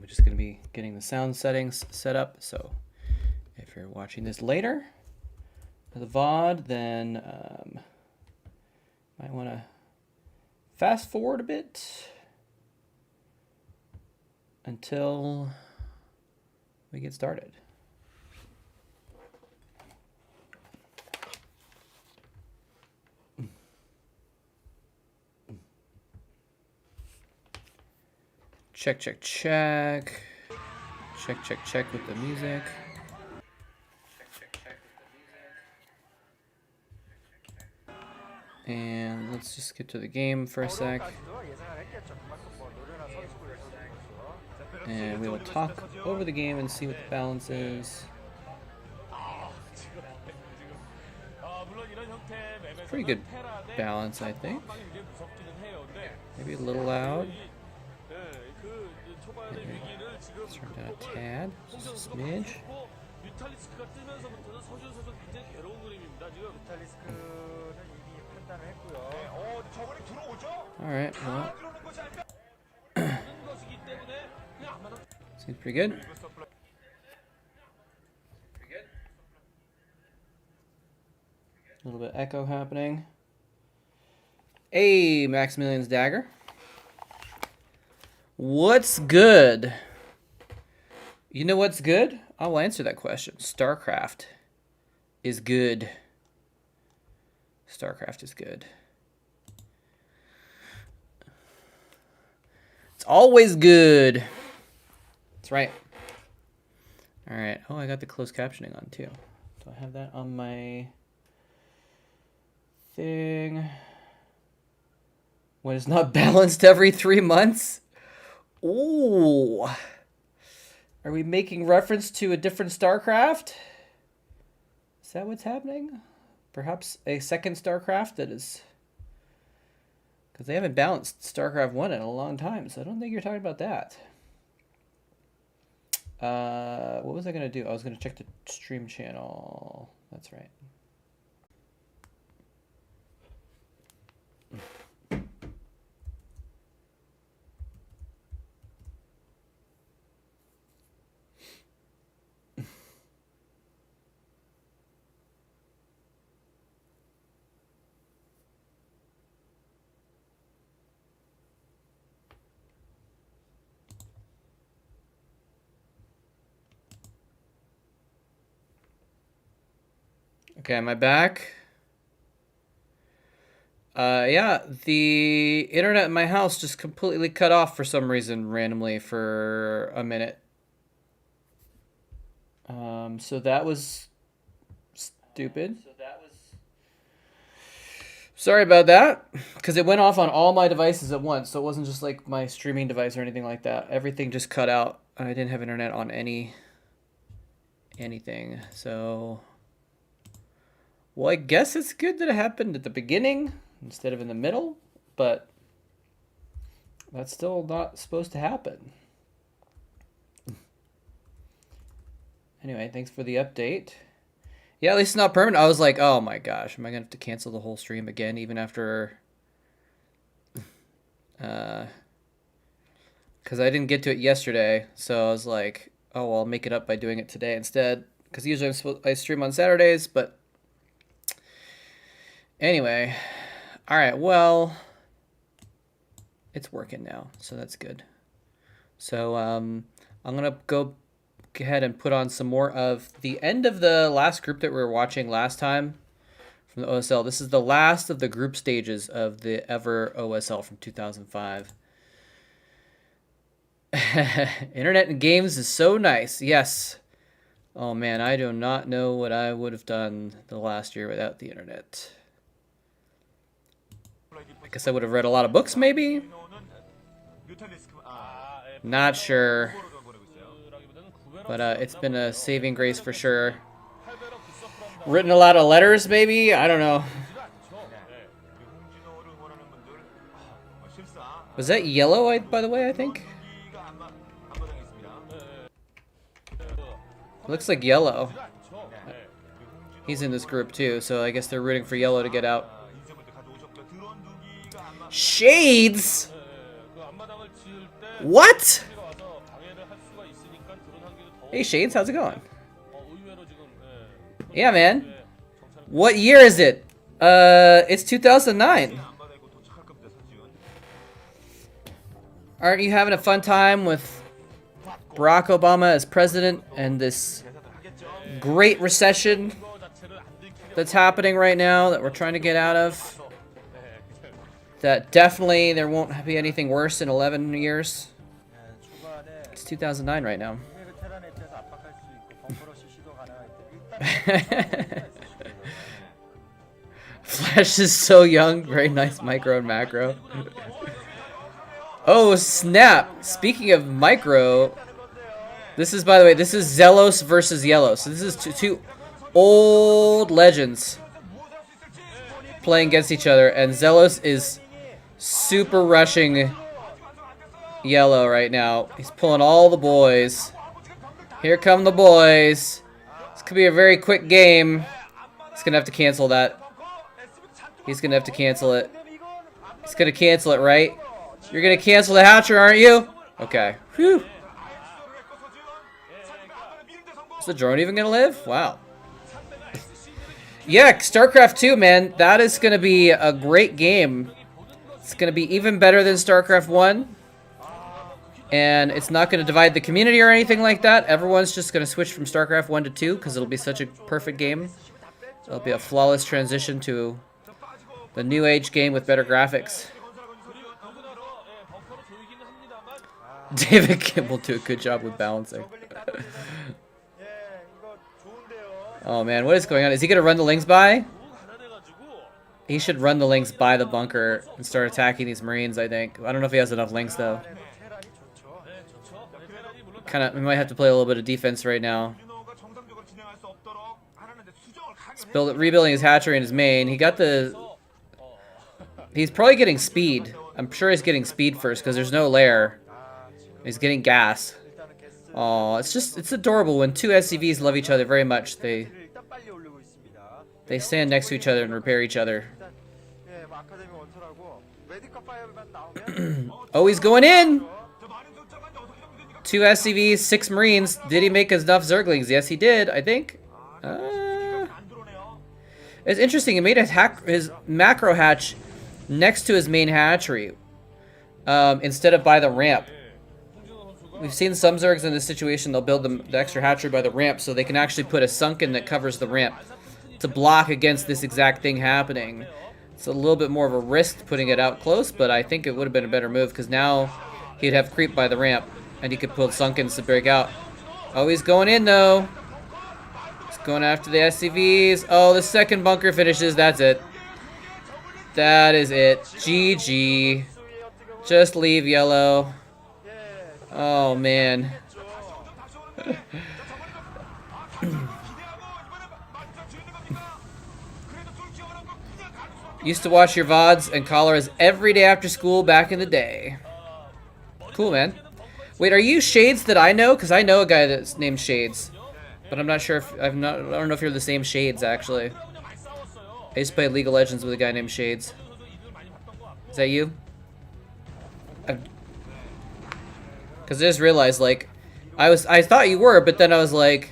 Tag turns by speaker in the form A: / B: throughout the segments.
A: just going to be getting the sound settings set up. So if you're watching this later, the VOD, then might want to fast forward a bit until we get started. Check, check, check. Check, check, check with the music. And let's just skip to the game for a sec. And we will talk over the game and see what the balance is. Pretty good balance, I think. Maybe a little loud. Let's turn down a tad, just a smidge. Alright, well. Seems pretty good. A little bit of echo happening. Hey, Maximilian's Dagger. What's good? You know what's good? I'll answer that question. StarCraft is good. StarCraft is good. It's always good. That's right. All right. Oh, I got the closed captioning on too. Do I have that on my thing? When it's not balanced every 3 months? Ooh. Are we making reference to a different StarCraft? Is that what's happening? Perhaps a second StarCraft that is... Because they haven't balanced StarCraft 1 in a long time, so I don't think you're talking about that. What was I going to do? I was going to check the stream channel. That's right. Okay, am I back? Yeah, the internet in my house just completely cut off for some reason randomly for a minute. So that was stupid. Sorry about that, because it went off on all my devices at once, so it wasn't just like my streaming device or anything like that. Everything just cut out. I didn't have internet on anything, so... Well, I guess it's good that it happened at the beginning instead of in the middle, but that's still not supposed to happen. Anyway, thanks for the update. Yeah, at least it's not permanent. I was like, oh my gosh, am I going to have to cancel the whole stream again even after... Because I didn't get to it yesterday, so I was like, oh, well, I'll make it up by doing it today instead. Because usually I stream on Saturdays, but... Anyway, all right, well, it's working now, so that's good. So I'm going to go ahead and put on some more of the end of the last group that we were watching last time from the OSL. This is the last of the group stages of the Ever OSL from 2005. Internet and games is so nice, yes. Oh man, I do not know what I would have done the last year without the internet. I guess I would have read a lot of books, maybe? Not sure. But it's been a saving grace for sure. Written a lot of letters, maybe? I don't know. Was that yellow, by the way, I think? Looks like yellow. He's in this group too, so I guess they're rooting for yellow to get out. Shades? What? Hey Shades, how's it going? Yeah, man. What year is it? It's 2009. Aren't you having a fun time with Barack Obama as president and this great recession that's happening right now that we're trying to get out of? That definitely there won't be anything worse in 11 years. It's 2009 right now. Flash is so young. Very nice micro and macro. Oh, snap. Speaking of micro, this is, by the way, this is Zelos versus Yellow. So this is two old legends playing against each other. And Zelos is super rushing Yellow right now. He's pulling all the boys. Here come the boys. This could be a very quick game. He's going to have to cancel that. He's going to have to cancel it. He's going to cancel it, right? You're going to cancel the hatcher, aren't you? Okay. Whew. Is the drone even going to live? Wow. Yeah, StarCraft 2, man. That is going to be a great game. It's going to be even better than StarCraft 1. And it's not going to divide the community or anything like that. Everyone's just going to switch from StarCraft 1 to 2 because it'll be such a perfect game. It'll be a flawless transition to the new age game with better graphics. David Kim will do a good job with balancing. Oh man, what is going on? Is he going to run the links by? He should run the links by the bunker and start attacking these Marines, I think. I don't know if he has enough links though. We might have to play a little bit of defense right now. Rebuilding his hatchery and his main. He got the... He's probably getting speed. I'm sure he's getting speed first because there's no lair. He's getting gas. Oh, it's adorable when two SCVs love each other very much. They stand next to each other and repair each other. Oh, he's going in! 2 SCVs, 6 Marines. Did he make enough Zerglings? Yes, he did, I think. It's interesting. He made his macro hatch next to his main hatchery instead of by the ramp. We've seen some Zergs in this situation. They'll build the extra hatchery by the ramp so they can actually put a sunken that covers the ramp to block against this exact thing happening. It's a little bit more of a risk putting it out close, but I think it would have been a better move because now he'd have creep by the ramp and he could pull sunkens to break out. Oh, he's going in though. He's going after the SCVs. Oh, the second bunker finishes. That's it. That is it. GG. Just leave, Yellow. Oh, man. Used to watch your VODs and collars every day after school back in the day. Cool, man. Wait, are you Shades that I know? Because I know a guy that's named Shades. But I'm not sure if... I don't know if you're the same Shades, actually. I used to play League of Legends with a guy named Shades. Is that you? Because I just realized, like, I thought you were, but then I was like,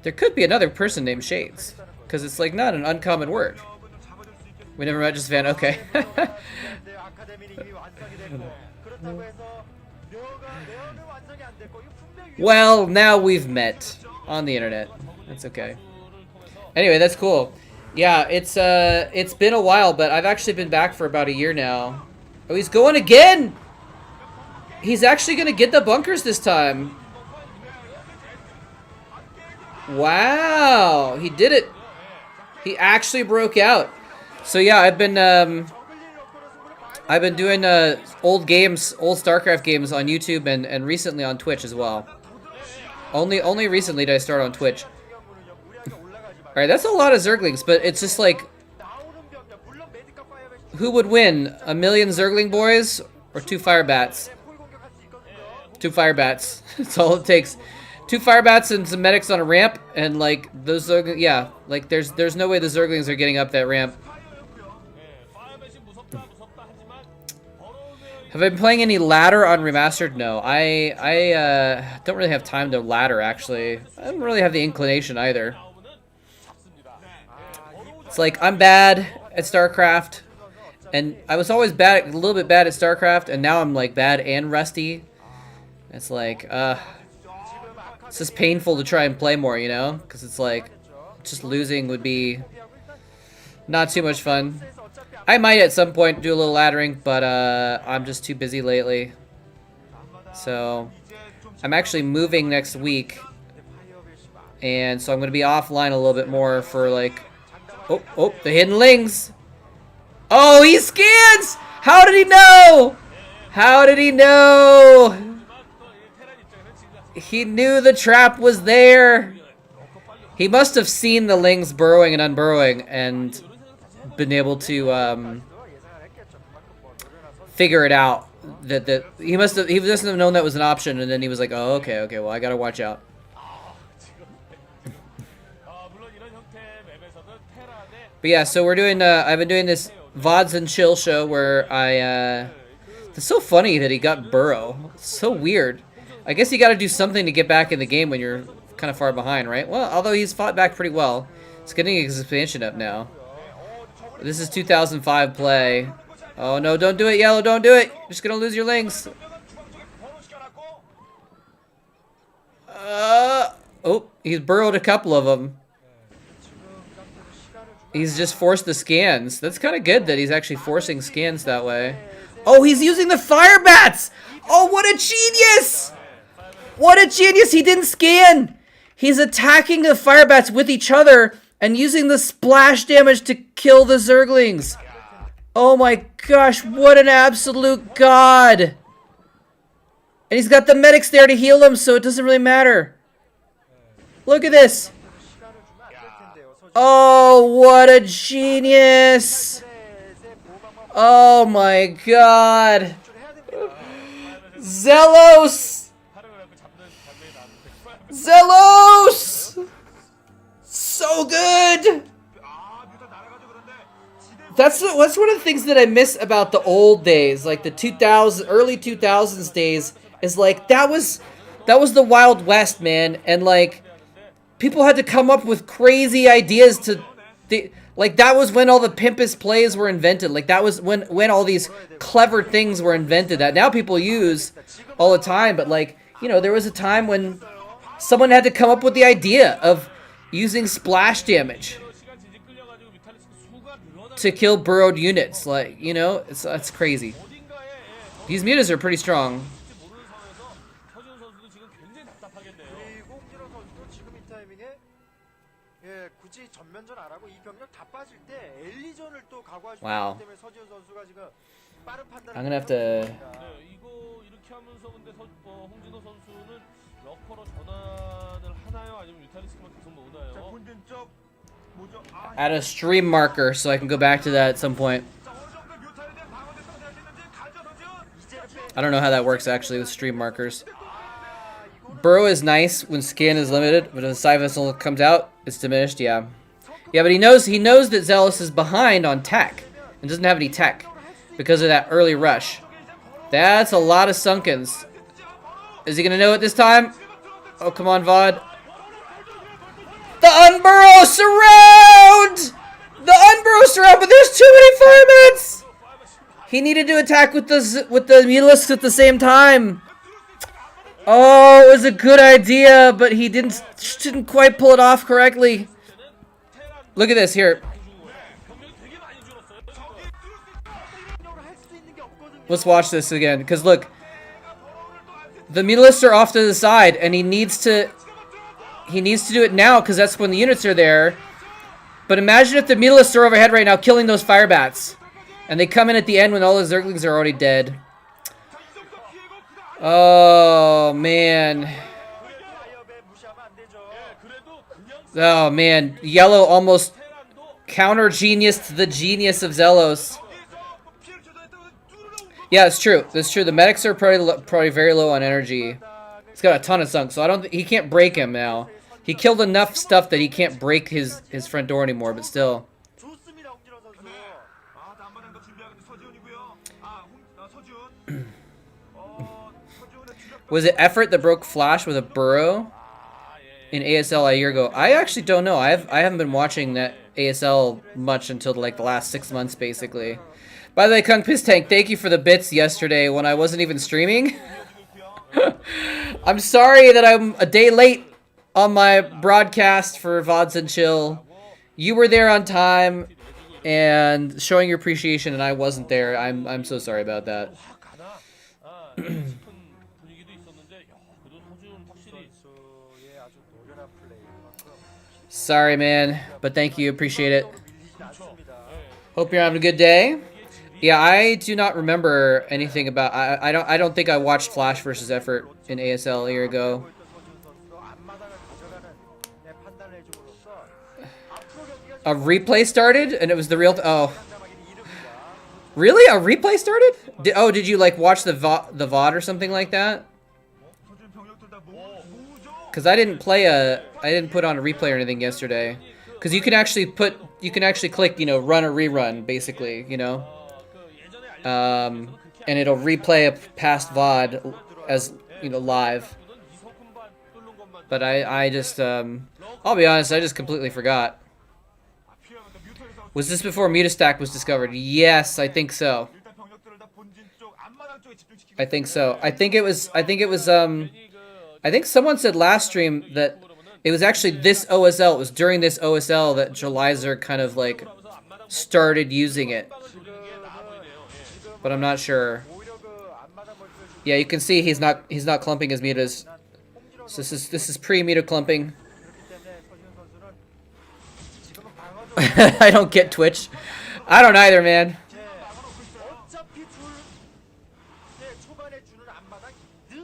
A: there could be another person named Shades. Because it's, like, not an uncommon word. We never met, just fan. Okay. Well, now we've met on the internet. That's okay. Anyway, that's cool. Yeah, it's been a while, but I've actually been back for about a year now. Oh, he's going again! He's actually gonna get the bunkers this time. Wow, he did it. He actually broke out. So yeah, I've been doing old games, old StarCraft games on YouTube and recently on Twitch as well. Only recently did I start on Twitch. All right, that's a lot of Zerglings, but it's just like, who would win, a million Zergling boys or 2 Firebats? 2 Firebats. That's all it takes. 2 Firebats and some medics on a ramp, and like those Zerglings, yeah, like there's no way the Zerglings are getting up that ramp. Have I been playing any ladder on Remastered? No. I don't really have time to ladder, actually. I don't really have the inclination either. It's like, I'm bad at StarCraft. And I was always a little bit bad at StarCraft, and now I'm like bad and rusty. It's like, it's just painful to try and play more, you know? Because it's like, just losing would be not too much fun. I might at some point do a little laddering, but I'm just too busy lately. So I'm actually moving next week, and so I'm going to be offline a little bit more for like, oh, the hidden lings. Oh, he scans! How did he know? How did he know? He knew the trap was there. He must have seen the lings burrowing and unburrowing and been able to figure it out. That he must have known that was an option, and then he was like, oh, okay, well, I gotta watch out. But yeah, so we're doing I've been doing this VODs and Chill show where it's so funny that he got burrow. It's so weird. I guess you gotta do something to get back in the game when you're kind of far behind, right? Well, although he's fought back pretty well. He's getting his expansion up now. This is 2005 play. Oh no, don't do it, Yellow, don't do it. You're just gonna lose your lings. Oh, he's burrowed a couple of them. He's just forced the scans. That's kind of good that he's actually forcing scans that way. Oh, he's using the fire bats! Oh, what a genius! What a genius! He didn't scan! He's attacking the fire bats with each other and using the splash damage to kill the Zerglings. Oh my gosh, what an absolute god! And he's got the medics there to heal him, so it doesn't really matter. Look at this! Oh, what a genius! Oh my god! Zelos! Zelos! So good! That's one of the things that I miss about the old days, like the early 2000s days, is like that was the Wild West, man, and like people had to come up with crazy ideas like that was when all the pimpest plays were invented. Like that was when all these clever things were invented that now people use all the time. But like, you know, there was a time when someone had to come up with the idea of using splash damage to kill burrowed units. Like, you know, it's crazy. These mutas are pretty strong. Wow. I'm gonna have to add a stream marker so I can go back to that at some point. I don't know how that works actually with stream markers. Burrow is nice when scan is limited, but if the side vessel comes out, it's diminished. Yeah, but he knows that Zealous is behind on tech and doesn't have any tech because of that early rush. That's a lot of sunkens. Is he gonna know it this time? Oh, come on, VOD. The Unburrow surround! The Unburrow surround, but there's too many firebats! He needed to attack with the Mutalisks at the same time. Oh, it was a good idea, but he didn't quite pull it off correctly. Look at this here. Let's watch this again, because look. The Mutalisks are off to the side, and he needs to do it now, because that's when the units are there. But imagine if the Mutalisks are overhead right now, killing those firebats. And they come in at the end when all the Zerglings are already dead. Oh, man. Oh, man. Yellow almost counter-geniused the genius of Zelos. Yeah, it's true. That's true. The medics are probably very low on energy. He's got a ton of sunk, so he can't break him now. He killed enough stuff that he can't break his front door anymore, but still. Was it Effort that broke Flash with a burrow in ASL a year ago? I actually don't know. I haven't been watching that ASL much until like the last 6 months, basically. By the way, Kung Piss Tank, thank you for the bits yesterday when I wasn't even streaming. I'm sorry that I'm a day late on my broadcast for VODs and Chill. You were there on time and showing your appreciation, and I wasn't there. I'm so sorry about that. Sorry, man, but thank you. Appreciate it. Hope you're having a good day. Yeah, I do not remember anything about. I don't think I watched Flash versus Effort in ASL a year ago. A replay started, and it was the real. Oh, really? A replay started? Did you like watch the VOD or something like that? Because I didn't put on a replay or anything yesterday. Because you can actually click, you know, run or rerun, basically, you know. And it'll replay a past VOD as, you know, live. But I just, I'll be honest, I just completely forgot. Was this before Mutastack was discovered? Yes, I think so. I think so. I think someone said last stream that it was actually this OSL. It was during this OSL that Jolizer kind of like started using it. But I'm not sure. Yeah, you can see he's not clumping his mutas. So this is pre-muta clumping. I don't get Twitch. I don't either, man.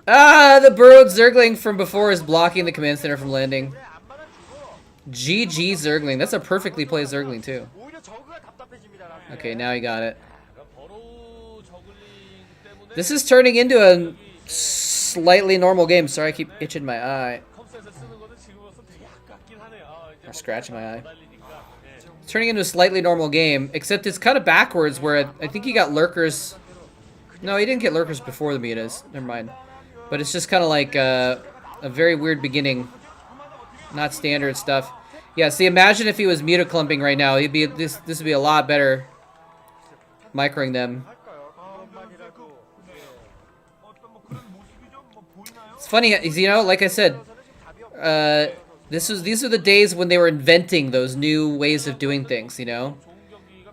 A: Ah, the burrowed Zergling from before is blocking the command center from landing. GG Zergling. That's a perfectly played Zergling, too. Okay, now he got it. This is turning into a slightly normal game. Sorry, I keep itching my eye. Or scratching my eye. It's turning into a slightly normal game, except it's kind of backwards where I think he got lurkers. No, he didn't get lurkers before the mutas. Never mind. But it's just kind of like a very weird beginning. Not standard stuff. Yeah, see, imagine if he was muta clumping right now. He'd be this would be a lot better. Microing them. It's funny, you know, like I said, these are the days when they were inventing those new ways of doing things, you know?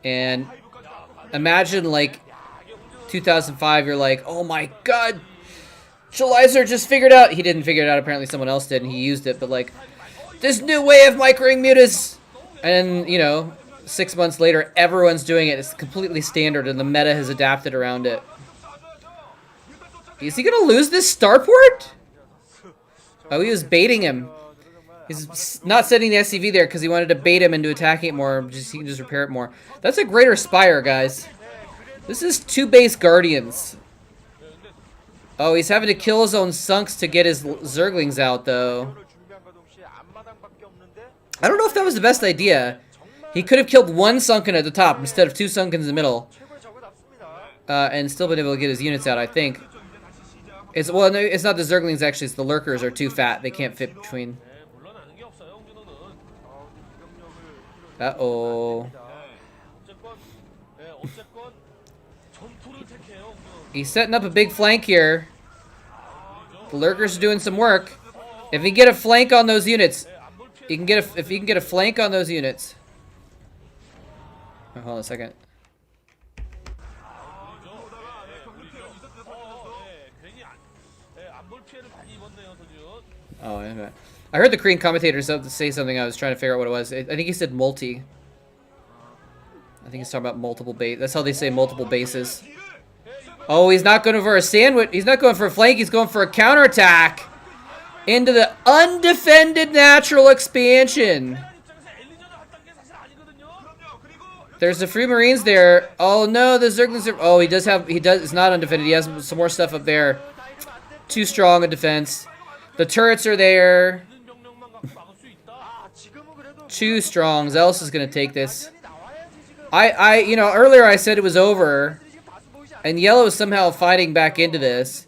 A: And imagine, like, 2005, you're like, oh my god, Jolizer just figured out. He didn't figure it out, apparently someone else did, and he used it, but like, this new way of microing mutas. And, you know, 6 months later, everyone's doing it. It's completely standard, and the meta has adapted around it. Is he gonna lose this starport? Oh, he was baiting him. He's not setting the SCV there because he wanted to bait him into attacking it more. He can just repair it more. That's a greater Spire, guys. This is 2 base Guardians. Oh, he's having to kill his own Sunks to get his Zerglings out, though. I don't know if that was the best idea. He could have killed 1 Sunken at the top instead of 2 Sunkens in the middle. And still been able to get his units out, I think. Well, no, it's not the Zerglings, actually. It's the Lurkers are too fat. They can't fit between. Uh-oh. He's setting up a big flank here. The Lurkers are doing some work. If he can get a flank on those units, if he can get a flank on those units. Oh, hold on a second. Oh, okay. I heard the Korean commentator say something. I was trying to figure out what it was. I think he said multi. I think he's talking about multiple base. That's how they say multiple bases. Oh, he's not going for a sandwich. He's not going for a flank. He's going for a counterattack into the undefended natural expansion. There's the Free Marines there. Oh no, the Zerglings are. Oh, he does. It's not undefended. He has some more stuff up there. Too strong a defense. The turrets are there. Too strong. Zealous is gonna take this. You know, earlier I said it was over, and Yellow is somehow fighting back into this,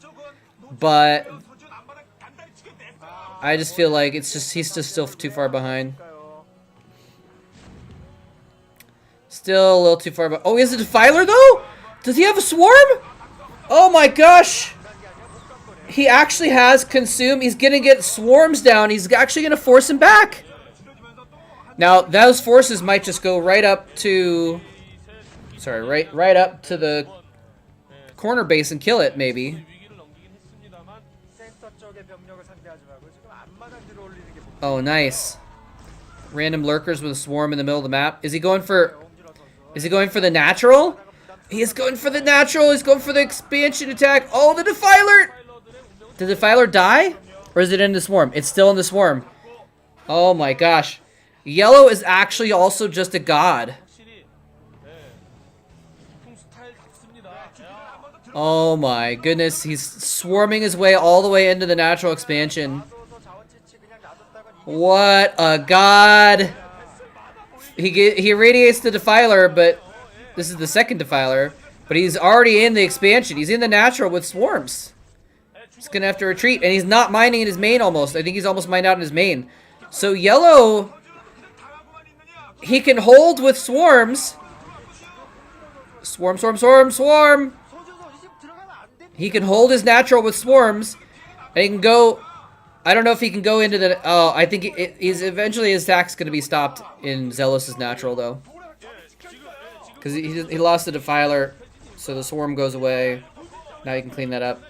A: but I just feel like it's just he's just still too far behind. Still a little too far behind. Oh, he has a Defiler though? Does he have a Swarm? Oh my gosh! He actually has Consume. He's gonna get Swarms down. He's actually gonna force him back. Now those forces might just go right up to, sorry, right up to the corner base and kill it maybe. Oh, nice. Random lurkers with a swarm in the middle of the map. Is he going for the natural? He is going for the natural. He's going for the expansion attack. Oh, the Defiler! Did the Defiler die? Or is it in the swarm? It's still in the swarm. Oh my gosh. Yellow is actually also just a god. Oh my goodness. He's swarming his way all the way into the natural expansion. What a god. He irradiates the Defiler, but this is the second Defiler. But he's already in the expansion. He's in the natural with swarms. He's gonna have to retreat, and he's not mining in his main almost. I think he's almost mined out in his main. So yellow, he can hold with swarms. Swarm, swarm, swarm, swarm. He can hold his natural with swarms, and he can go. I don't know if he can go into the. Oh, I think he's eventually his attack's gonna be stopped in Zealous' natural though, because he lost the Defiler, so the swarm goes away. Now you can clean that up.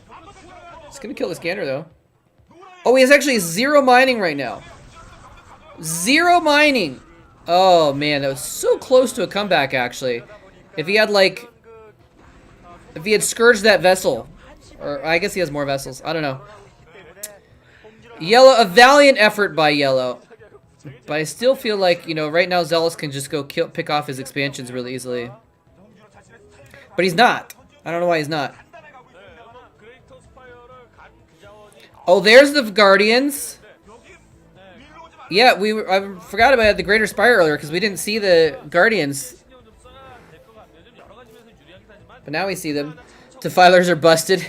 A: It's gonna kill the scanner though. Oh, he has actually 0 mining right now. 0 mining. Oh man, that was so close to a comeback actually. If he had like, if he had scourged that vessel, or I guess he has more vessels. I don't know. Yellow, a valiant effort by Yellow, but I still feel like, you know, right now Zealous can just go pick off his expansions really easily. But he's not. I don't know why he's not. Oh, there's the Guardians. Yeah, I forgot about the Greater Spire earlier because we didn't see the Guardians. But now we see them. Defilers are busted.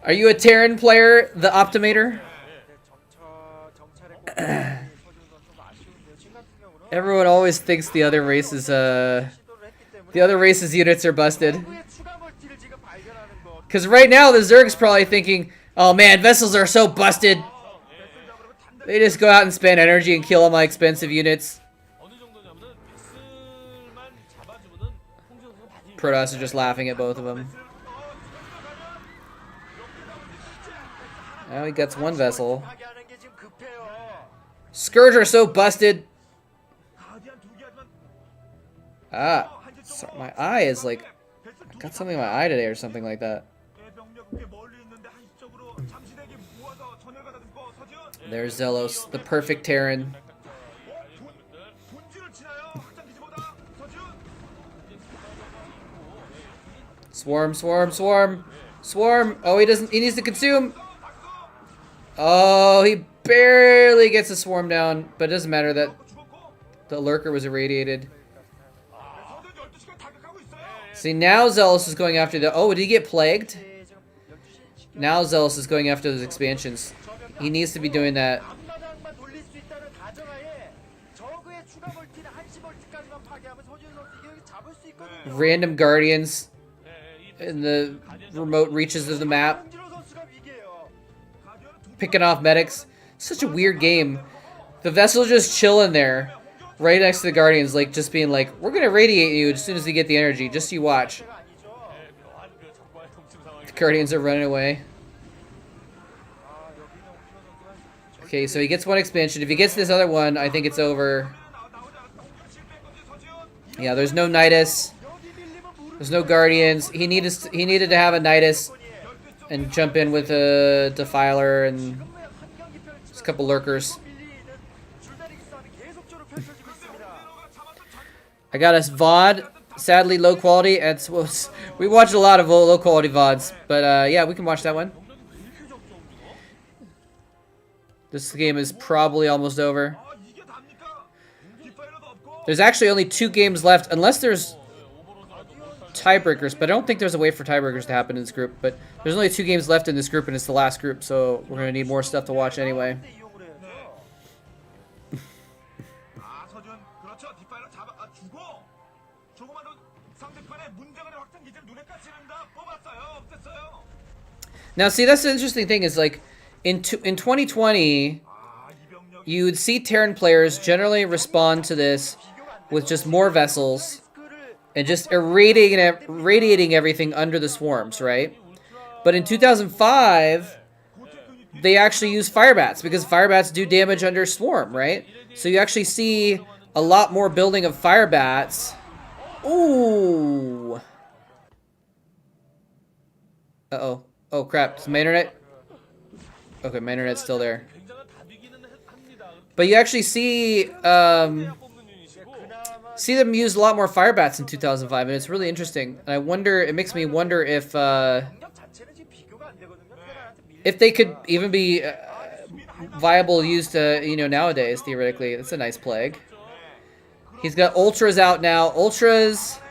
A: Are you a Terran player, the Optimator? Everyone always thinks the other races units are busted. Because right now the Zerg's probably thinking, oh man, vessels are so busted. They just go out and spend energy and kill all my expensive units. Protoss are just laughing at both of them. Now he gets one vessel. Scourge are so busted. Ah, sorry, my eye is like, I got something in my eye today or something like that. There's Zealous, the perfect Terran. Swarm, swarm, swarm, swarm. Oh, he needs to consume. Oh, he barely gets a swarm down, but it doesn't matter that the lurker was irradiated. See, now Zealous is going after the... Oh, did he get plagued? Now Zealous is going after those expansions. He needs to be doing that. Random Guardians in the remote reaches of the map. Picking off medics. Such a weird game. The vessel's just chilling there. Right next to the Guardians, like just being like, we're gonna radiate you as soon as we get the energy, just so you watch. The Guardians are running away. Okay, so he gets one expansion. If he gets this other one, I think it's over. Yeah, there's no Nidus. There's no Guardians. He needed to have a Nidus and jump in with a Defiler and just a couple lurkers. I got us VOD, sadly low quality. We watch a lot of low quality VODs, but yeah, we can watch that one. This game is probably almost over. There's actually only 2 games left, unless there's tiebreakers, but I don't think there's a way for tiebreakers to happen in this group. But there's only 2 games left in this group, and it's the last group, so we're gonna need more stuff to watch anyway. Now, see, that's the interesting thing is like in 2020, you would see Terran players generally respond to this with just more vessels and just irradiating everything under the swarms, right? But in 2005, they actually use firebats because firebats do damage under swarm, right? So you actually see a lot more building of firebats. Ooh. Uh-oh. Oh, crap. Is my internet? Okay, my internet's still there. But you actually see them use a lot more firebats in 2005, and it's really interesting. And I wonder, it makes me wonder if they could even be viable used nowadays, theoretically. It's a nice plague. He's got ultras out now. Ultras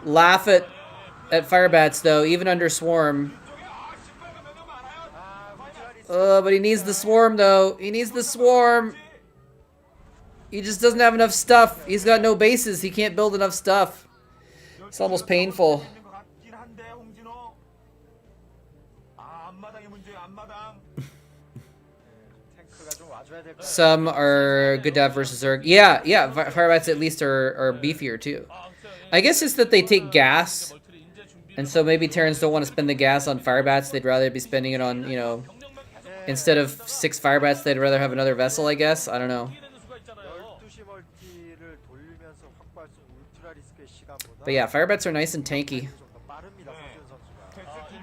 A: laugh at firebats, though, even under swarm. But he needs the swarm, though. He needs the swarm. He just doesn't have enough stuff. He's got no bases. He can't build enough stuff. It's almost painful. Some are good to have versus Zerg. Yeah, firebats at least are beefier, too. I guess it's that they take gas. And so maybe Terrans don't want to spend the gas on firebats. They'd rather be spending it on, instead of 6 firebats, they'd rather have another vessel, I guess. I don't know. But yeah, firebats are nice and tanky.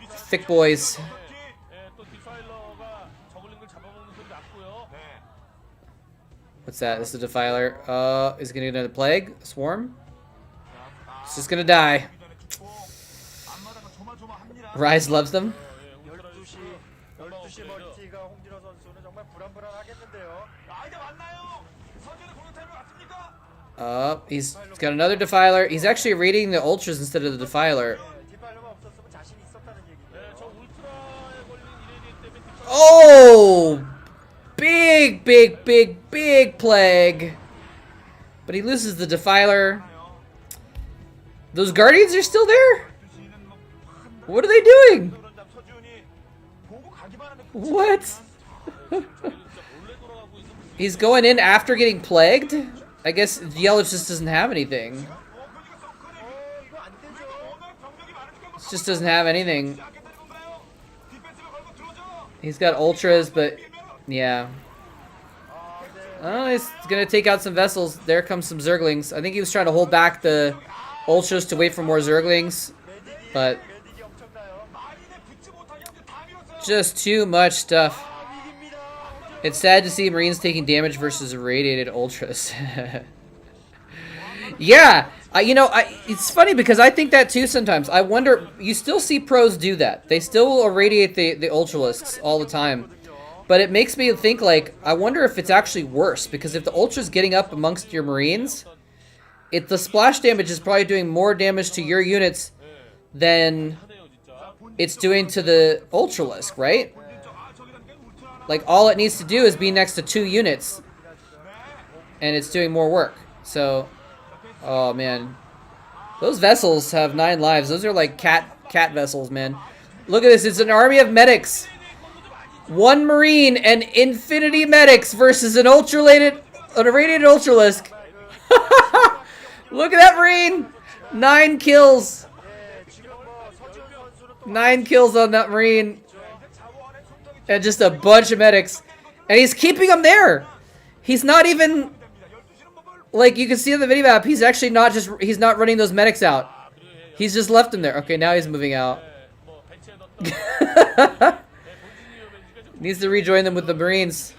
A: Thick boys. What's that? This is a defiler. Is it gonna get another plague? Swarm? It's just gonna die. Rise loves them. He's got another defiler. He's actually raiding the ultras instead of the defiler. Oh! Big plague. But he loses the defiler. Those guardians are still there? What are they doing? What? He's going in after getting plagued? I guess Yelich just doesn't have anything. It just doesn't have anything. He's got ultras, but yeah. Oh, he's gonna take out some vessels. There comes some Zerglings. I think he was trying to hold back the ultras to wait for more Zerglings, but just too much stuff. It's sad to see Marines taking damage versus irradiated ultras. Yeah, it's funny because I think that too sometimes. I wonder, you still see pros do that. They still will irradiate the ultralisks all the time. But it makes me think, like, I wonder if it's actually worse. Because if the ultra's getting up amongst your Marines, the splash damage is probably doing more damage to your units than it's doing to the ultralisk, right? Like, all it needs to do is be next to 2 units. And it's doing more work. So, oh, man. Those vessels have 9 lives. Those are like cat vessels, man. Look at this. It's an army of medics. 1 Marine and infinity medics versus an irradiated ultralisk. Look at that Marine. 9 kills. 9 kills on that Marine. And just a bunch of medics. And he's keeping them there. He's not even, like, you can see on the minimap, he's actually not he's not running those medics out. He's just left them there. Okay, now he's moving out. Needs to rejoin them with the Marines.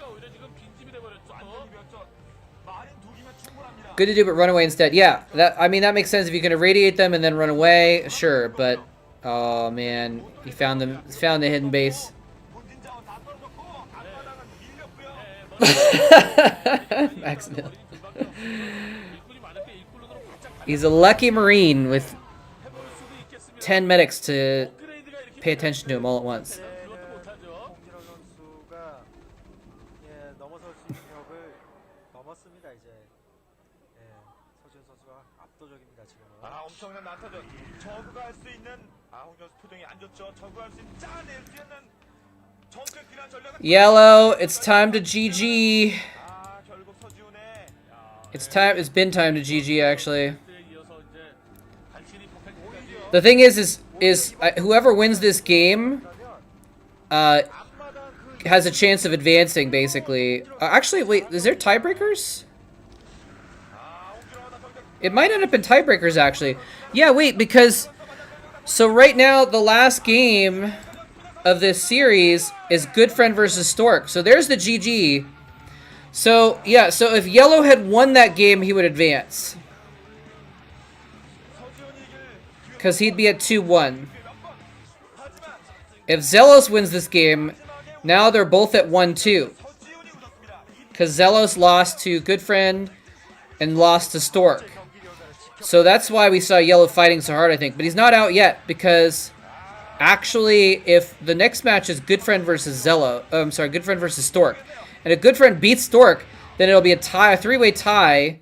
A: Good to do, but run away instead. Yeah, that makes sense. If you can irradiate them and then run away, sure. But, oh man, he found the hidden base. Max Mill. He's a lucky Marine with 10 medics to pay attention to him all at once. Yellow, it's time to GG. It's been time to GG actually. The thing is whoever wins this game has a chance of advancing, basically. Actually, wait, is there tiebreakers? It might end up in tiebreakers, actually. Yeah, wait, because... So right now, the last game of this series is Good Friend versus Stork. So there's the GG. So, yeah, so if Yellow had won that game, he would advance. Because he'd be at 2-1. If Zelos wins this game, now they're both at 1-2. Because Zelos lost to Good Friend and lost to Stork. So that's why we saw Yellow fighting so hard, I think. But he's not out yet, because actually, if the next match is Good Friend versus Good Friend versus Stork, and if Good Friend beats Stork, then it'll be a tie, a three-way tie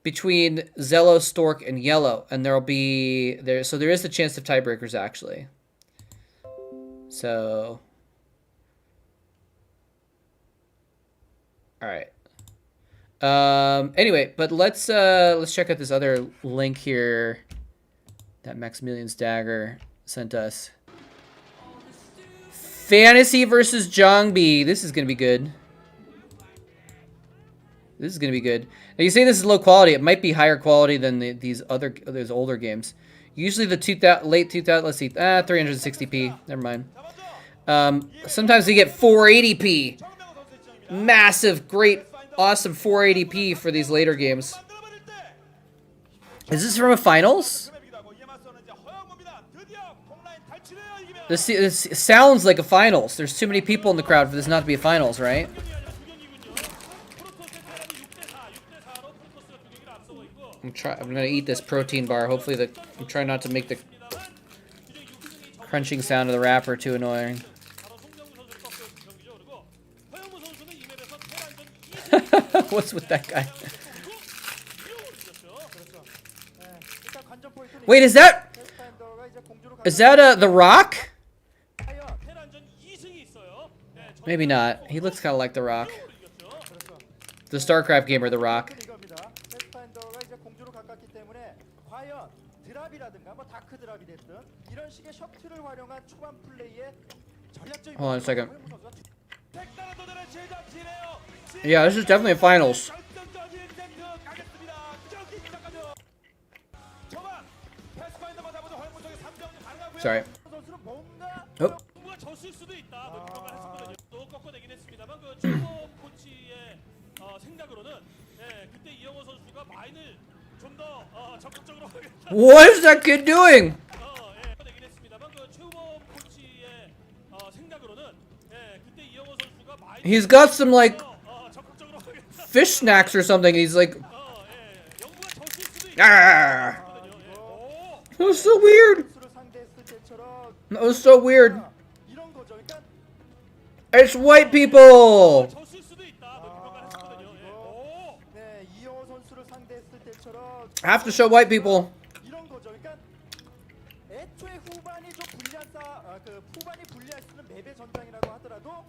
A: between Zelos, Stork, and Yellow. And there'll be so there is the chance of tiebreakers, actually. So, all right. Anyway, but let's check out this other link here that Maximilian's Dagger sent us. Fantasy versus Jongbi. This is gonna be good. This is gonna be good. Now you say this is low quality. It might be higher quality than these older games. Usually the late 2000. Let's see. 360p. Never mind. Sometimes we get 480p. Massive, great. Awesome 480p for these later games. Is this from a finals? This sounds like a finals. There's too many people in the crowd for this not to be a finals, right? I'm gonna eat this protein bar. Hopefully I'm trying not to make the crunching sound of the wrapper too annoying. What's with that guy? Wait, is that The Rock? Maybe not. He looks kind of like The Rock. The StarCraft gamer, The Rock. Hold on a second. Yeah, this is definitely a finals. Sorry. Oh. What is that kid doing? He's got some, like, fish snacks or something. He's like... That was so weird. That was so weird. It's white people! I have to show white people.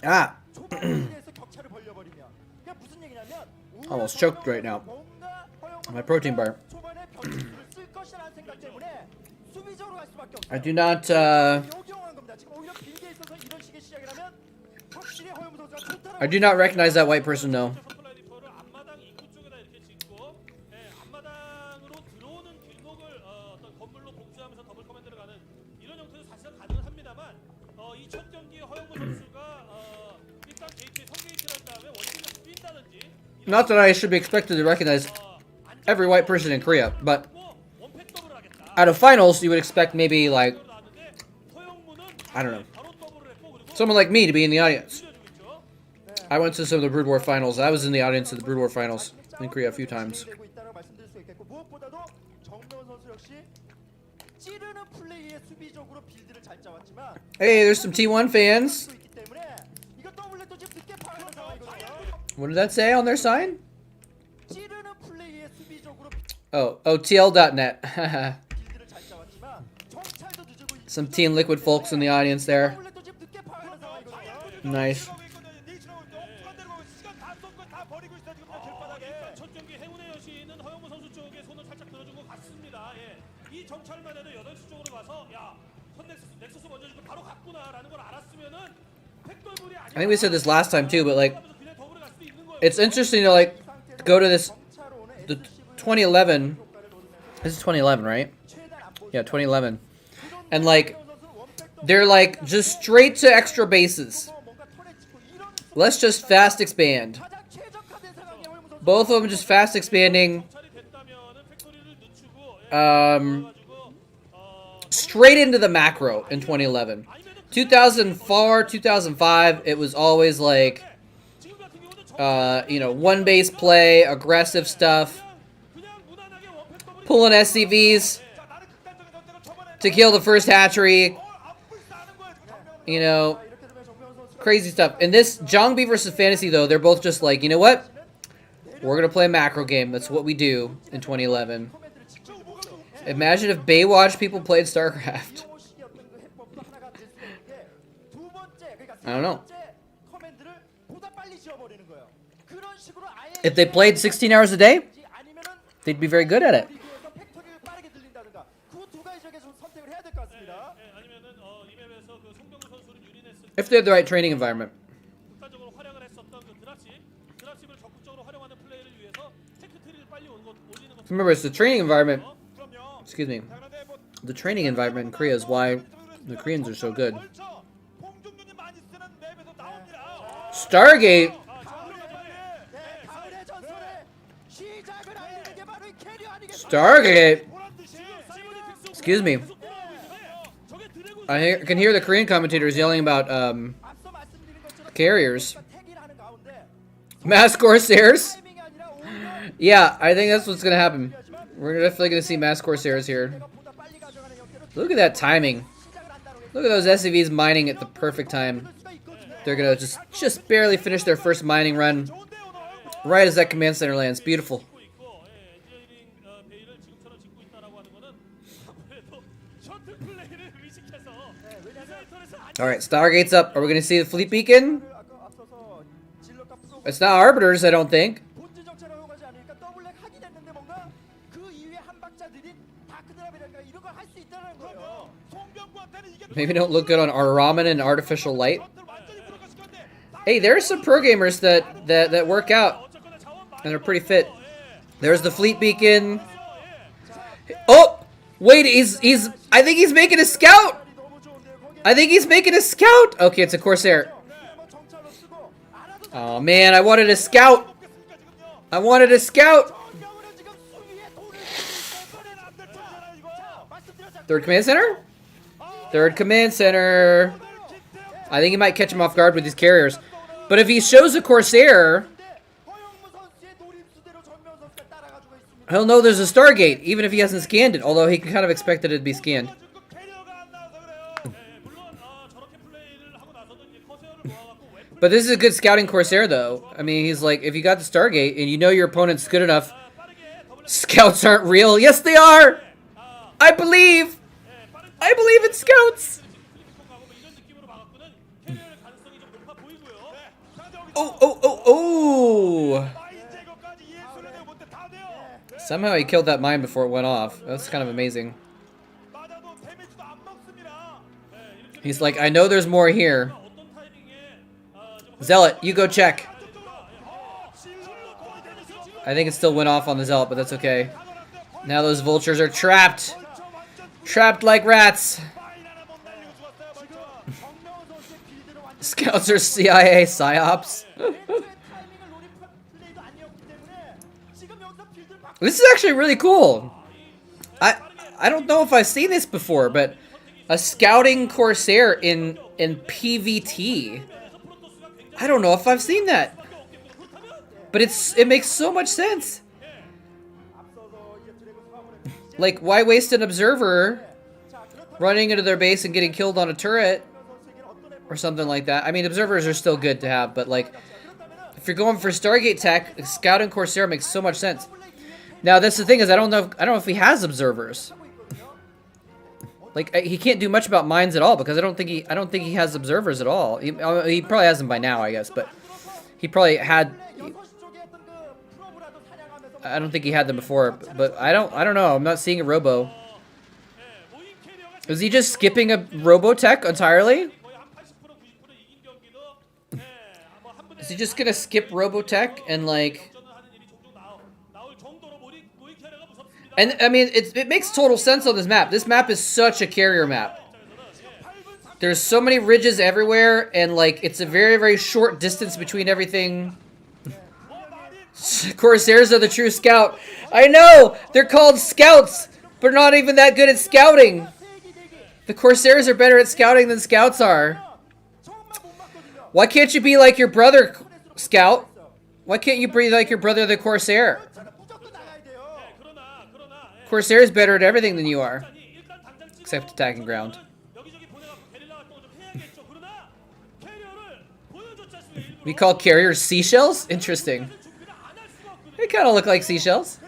A: Ah. Almost choked right now. My protein bar. I do not, I do not recognize that white person, no. Not that I should be expected to recognize every white person in Korea, but out of finals, you would expect maybe, like, I don't know, someone like me to be in the audience. I went to some of the Brood War finals. I was in the audience of the Brood War finals in Korea a few times. Hey, there's some T1 fans. What did that say on their sign? Oh, OTL.net. Some Team Liquid folks in the audience there. Nice. I think we said this last time too, but like, it's interesting to like go to the 2011. This is 2011, right? Yeah, 2011. And like, they're like just straight to extra bases. Let's just fast expand. Both of them just fast expanding. Straight into the macro in 2011. 2004, 2005, it was always like, you know, one base play, aggressive stuff, pulling SCVs to kill the first hatchery, you know, crazy stuff. In this Zhongbi versus Fantasy, though, they're both just like, you know what? We're going to play a macro game. That's what we do in 2011. Imagine if Baywatch people played StarCraft. I don't know. If they played 16 hours a day, they'd be very good at it. If they had the right training environment. Remember, it's the training environment. Excuse me. The training environment in Korea is why the Koreans are so good. Stargate. Stargate. Excuse me. I can hear the Korean commentators yelling about carriers. Mass Corsairs? Yeah, I think that's what's gonna happen. We're definitely gonna see Mass Corsairs here. Look at that timing. Look at those SCVs mining at the perfect time. They're gonna just barely finish their first mining run right as that command center lands. Beautiful. Alright, Stargate's up. Are we gonna see the fleet beacon? It's not Arbiters, I don't think. Maybe don't look good on our ramen and artificial light. Hey, there's some pro gamers that work out and are pretty fit. There's the fleet beacon. Oh, wait, I think he's making a scout. I think he's making a scout. Okay, it's a Corsair. Oh man, I wanted a scout. I wanted a scout. Third command center? Third command center. I think he might catch him off guard with these carriers. But if he shows a Corsair, he'll know there's a Stargate, even if he hasn't scanned it. Although he kind of expected it to be scanned. But this is a good scouting Corsair, though. I mean, he's like, if you got the Stargate and you know your opponent's good enough, scouts aren't real. Yes, they are! I believe! I believe in scouts! Oh, oh, oh, oh! Somehow he killed that mine before it went off. That's kind of amazing. He's like, I know there's more here. Zealot, you go check. I think it still went off on the Zealot, but that's okay. Now those vultures are trapped. Trapped like rats. Scouts are CIA psyops. This is actually really cool. I don't know if I've seen this before, but a scouting Corsair in PVT. I don't know if I've seen that. But it makes so much sense. Like, why waste an observer running into their base and getting killed on a turret or something like that. I mean, observers are still good to have, but like, if you're going for Stargate tech, Scout and Corsair makes so much sense. Now, that's the thing is, I don't know if he has observers. Like, he can't do much about mines at all because I don't think he has observers at all. He probably has them by now, I guess, but he probably had. I don't think he had them before, but I don't know. I'm not seeing a robo. Is he just skipping a robotech entirely? Is he just gonna skip robotech and like? And I mean, it makes total sense on this map. This map is such a carrier map. There's so many ridges everywhere, and like it's a very, very short distance between everything. Corsairs are the true scout. I know! They're called scouts, but not even that good at scouting. The Corsairs are better at scouting than scouts are. Why can't you be like your brother, Scout? Why can't you be like your brother, the Corsair? Corsair is better at everything than you are. Except attacking ground. We call carriers seashells? Interesting. They kind of look like seashells.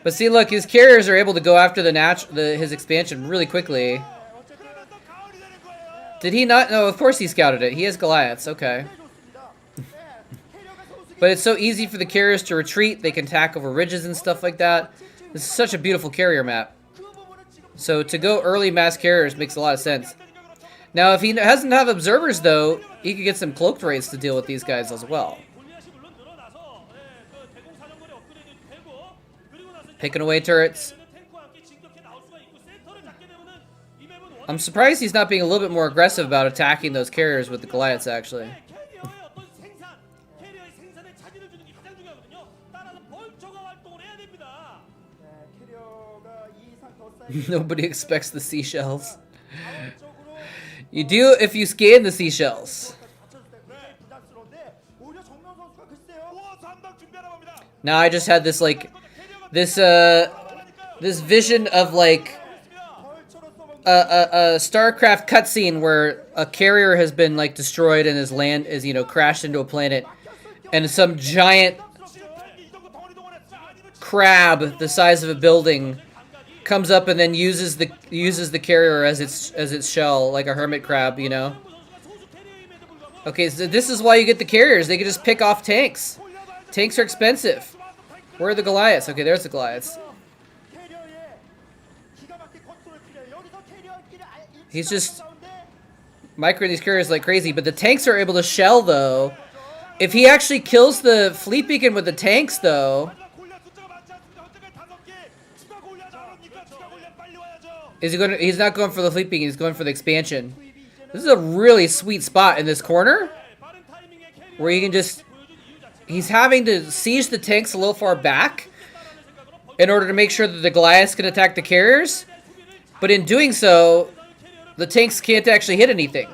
A: But see, look, his carriers are able to go after his expansion really quickly. Did he not? No, of course he scouted it. He has Goliaths. Okay. But it's so easy for the carriers to retreat. They can attack over ridges and stuff like that. This is such a beautiful carrier map. So to go early mass carriers makes a lot of sense. Now, if he doesn't have observers, though, he could get some cloaked raids to deal with these guys as well. Picking away turrets. I'm surprised he's not being a little bit more aggressive about attacking those carriers with the Goliaths, actually. Nobody expects the seashells. You do if you scan the seashells. Now I just had this like this vision of like a StarCraft cutscene where a carrier has been like destroyed and his land is, you know, crashed into a planet, and some giant crab the size of a building comes up and then uses the carrier as its shell, like a hermit crab, you know. Okay, so this is why you get the carriers. They can just pick off tanks. Tanks are expensive. Where are the Goliaths? Okay, there's the Goliaths. He's just microing these carriers like crazy, but the tanks are able to shell, though. If he actually kills the fleet beacon with the tanks, though... Is he going to... He's not going for the fleet beacon, he's going for the expansion. This is a really sweet spot in this corner. Where you can just... He's having to siege the tanks a little far back in order to make sure that the Goliaths can attack the carriers. But in doing so, the tanks can't actually hit anything.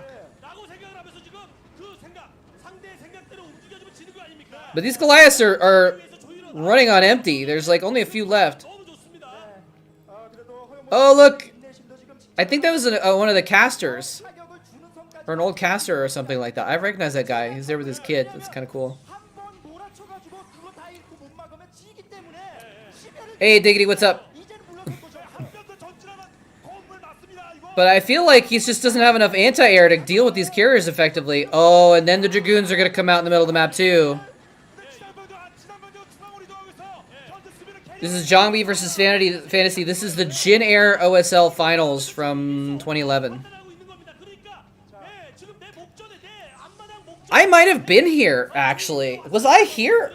A: But these Goliaths are running on empty. There's like only a few left. Oh, look. I think that was one of the casters. Or an old caster or something like that. I recognize that guy. He's there with his kid. That's kind of cool. Hey, Diggity, what's up? But I feel like he just doesn't have enough anti-air to deal with these carriers effectively. Oh, and then the Dragoons are going to come out in the middle of the map, too. This is Zhongbi versus Fantasy. This is the Jin Air OSL Finals from 2011. I might have been here, actually. Was I here?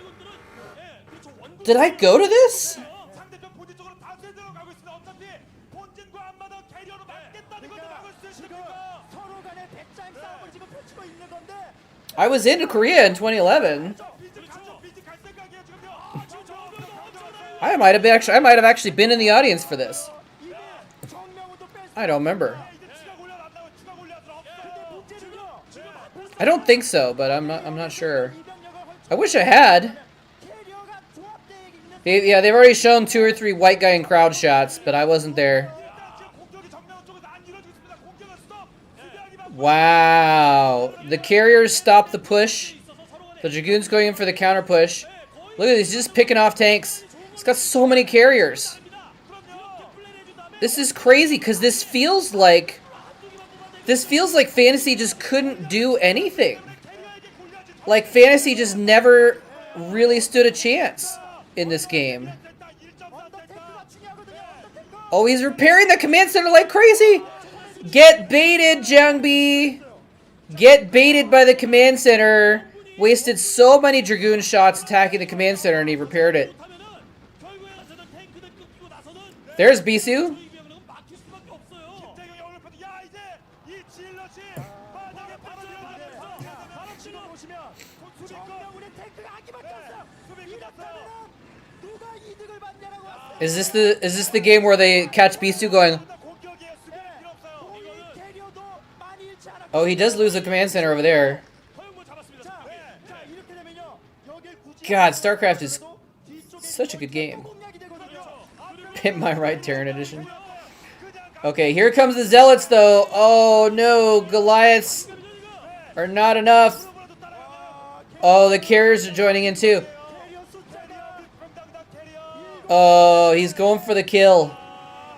A: Did I go to this? I was in Korea in 2011. I might have actually been in the audience for this. I don't remember. I don't think so, but I'm not sure. I wish I had. They've already shown 2 or 3 white guy in crowd shots, but I wasn't there. Wow. The carriers stop the push. The Dragoon's going in for the counter push. Look at this, he's just picking off tanks. He's got so many carriers. This is crazy because this feels like Fantasy just couldn't do anything. Like Fantasy just never really stood a chance in this game. Oh, he's repairing the command center like crazy. Get baited, Jiangbi. Get baited by the command center. Wasted so many Dragoon shots attacking the command center and he repaired it. There's Bisu. Is this the game where they catch Bisu going? Oh, he does lose the command center over there. God, StarCraft is such a good game. Pimp My Right Terran Edition. Okay, here comes the Zealots, though. Oh, no. Goliaths are not enough. Oh, the carriers are joining in, too. Oh, he's going for the kill.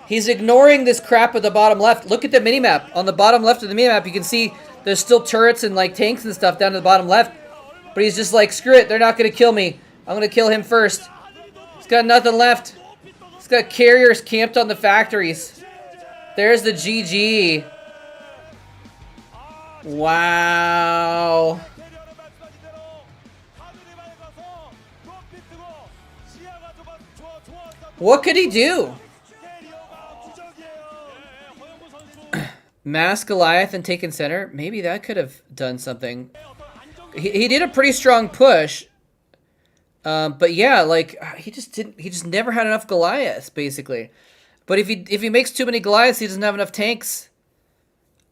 A: He's ignoring this crap at the bottom left. Look at the minimap. On the bottom left of the minimap, you can see there's still turrets and, like, tanks and stuff down to the bottom left. But he's just like, screw it. They're not going to kill me. I'm going to kill him first. He's got nothing left. He's got carriers camped on the factories. There's the GG. Wow. What could he do? Mass Goliath and taken center? Maybe that could have done something. He did a pretty strong push. But yeah, like he just never had enough Goliaths, basically. But if he makes too many Goliaths, he doesn't have enough tanks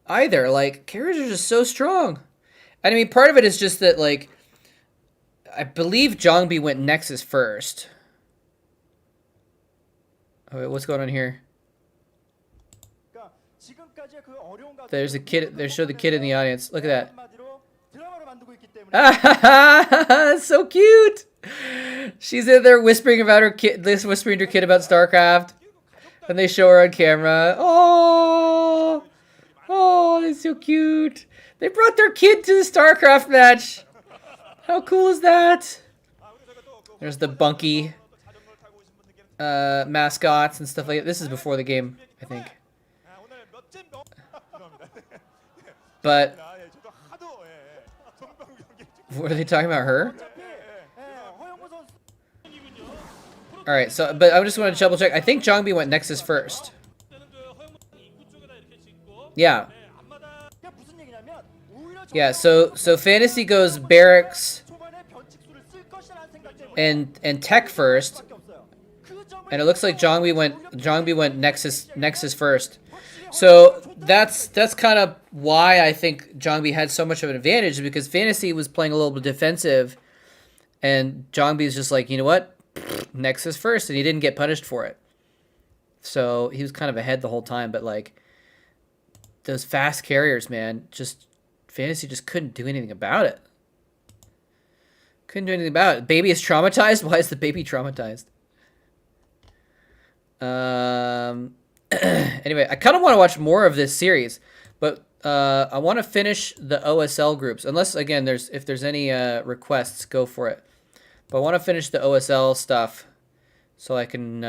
A: either. Like, carriers are just so strong. And I mean, part of it is just that, like, I believe Zhongbi went Nexus first. Oh, wait, what's going on here? There's a kid. They show the kid in the audience. Look at that. So cute. She's in there whispering about her kid. Whispering to her kid about StarCraft, and they show her on camera. Oh, oh, that's so cute. They brought their kid to the StarCraft match. How cool is that? There's the Bunky mascots and stuff like that. This is before the game, I think. But what are they talking about? Her? All right. So, but I just want to double check. I think Zhongbi went Nexus first. Yeah. Yeah. So Fantasy goes Barracks and Tech first, and it looks like Zhongbi went Nexus first. So that's kind of why I think Zhongbi had so much of an advantage, because Fantasy was playing a little bit defensive, and Zhongbi's just like, you know what, Nexus first, and he didn't get punished for it. So he was kind of ahead the whole time, but like those fast carriers, man, just Fantasy just couldn't do anything about it. Couldn't do anything about it. Baby is traumatized. Why is the baby traumatized? Anyway, I kind of want to watch more of this series, but I want to finish the OSL groups. Unless, again, if there's any requests, go for it. But I want to finish the OSL stuff so I can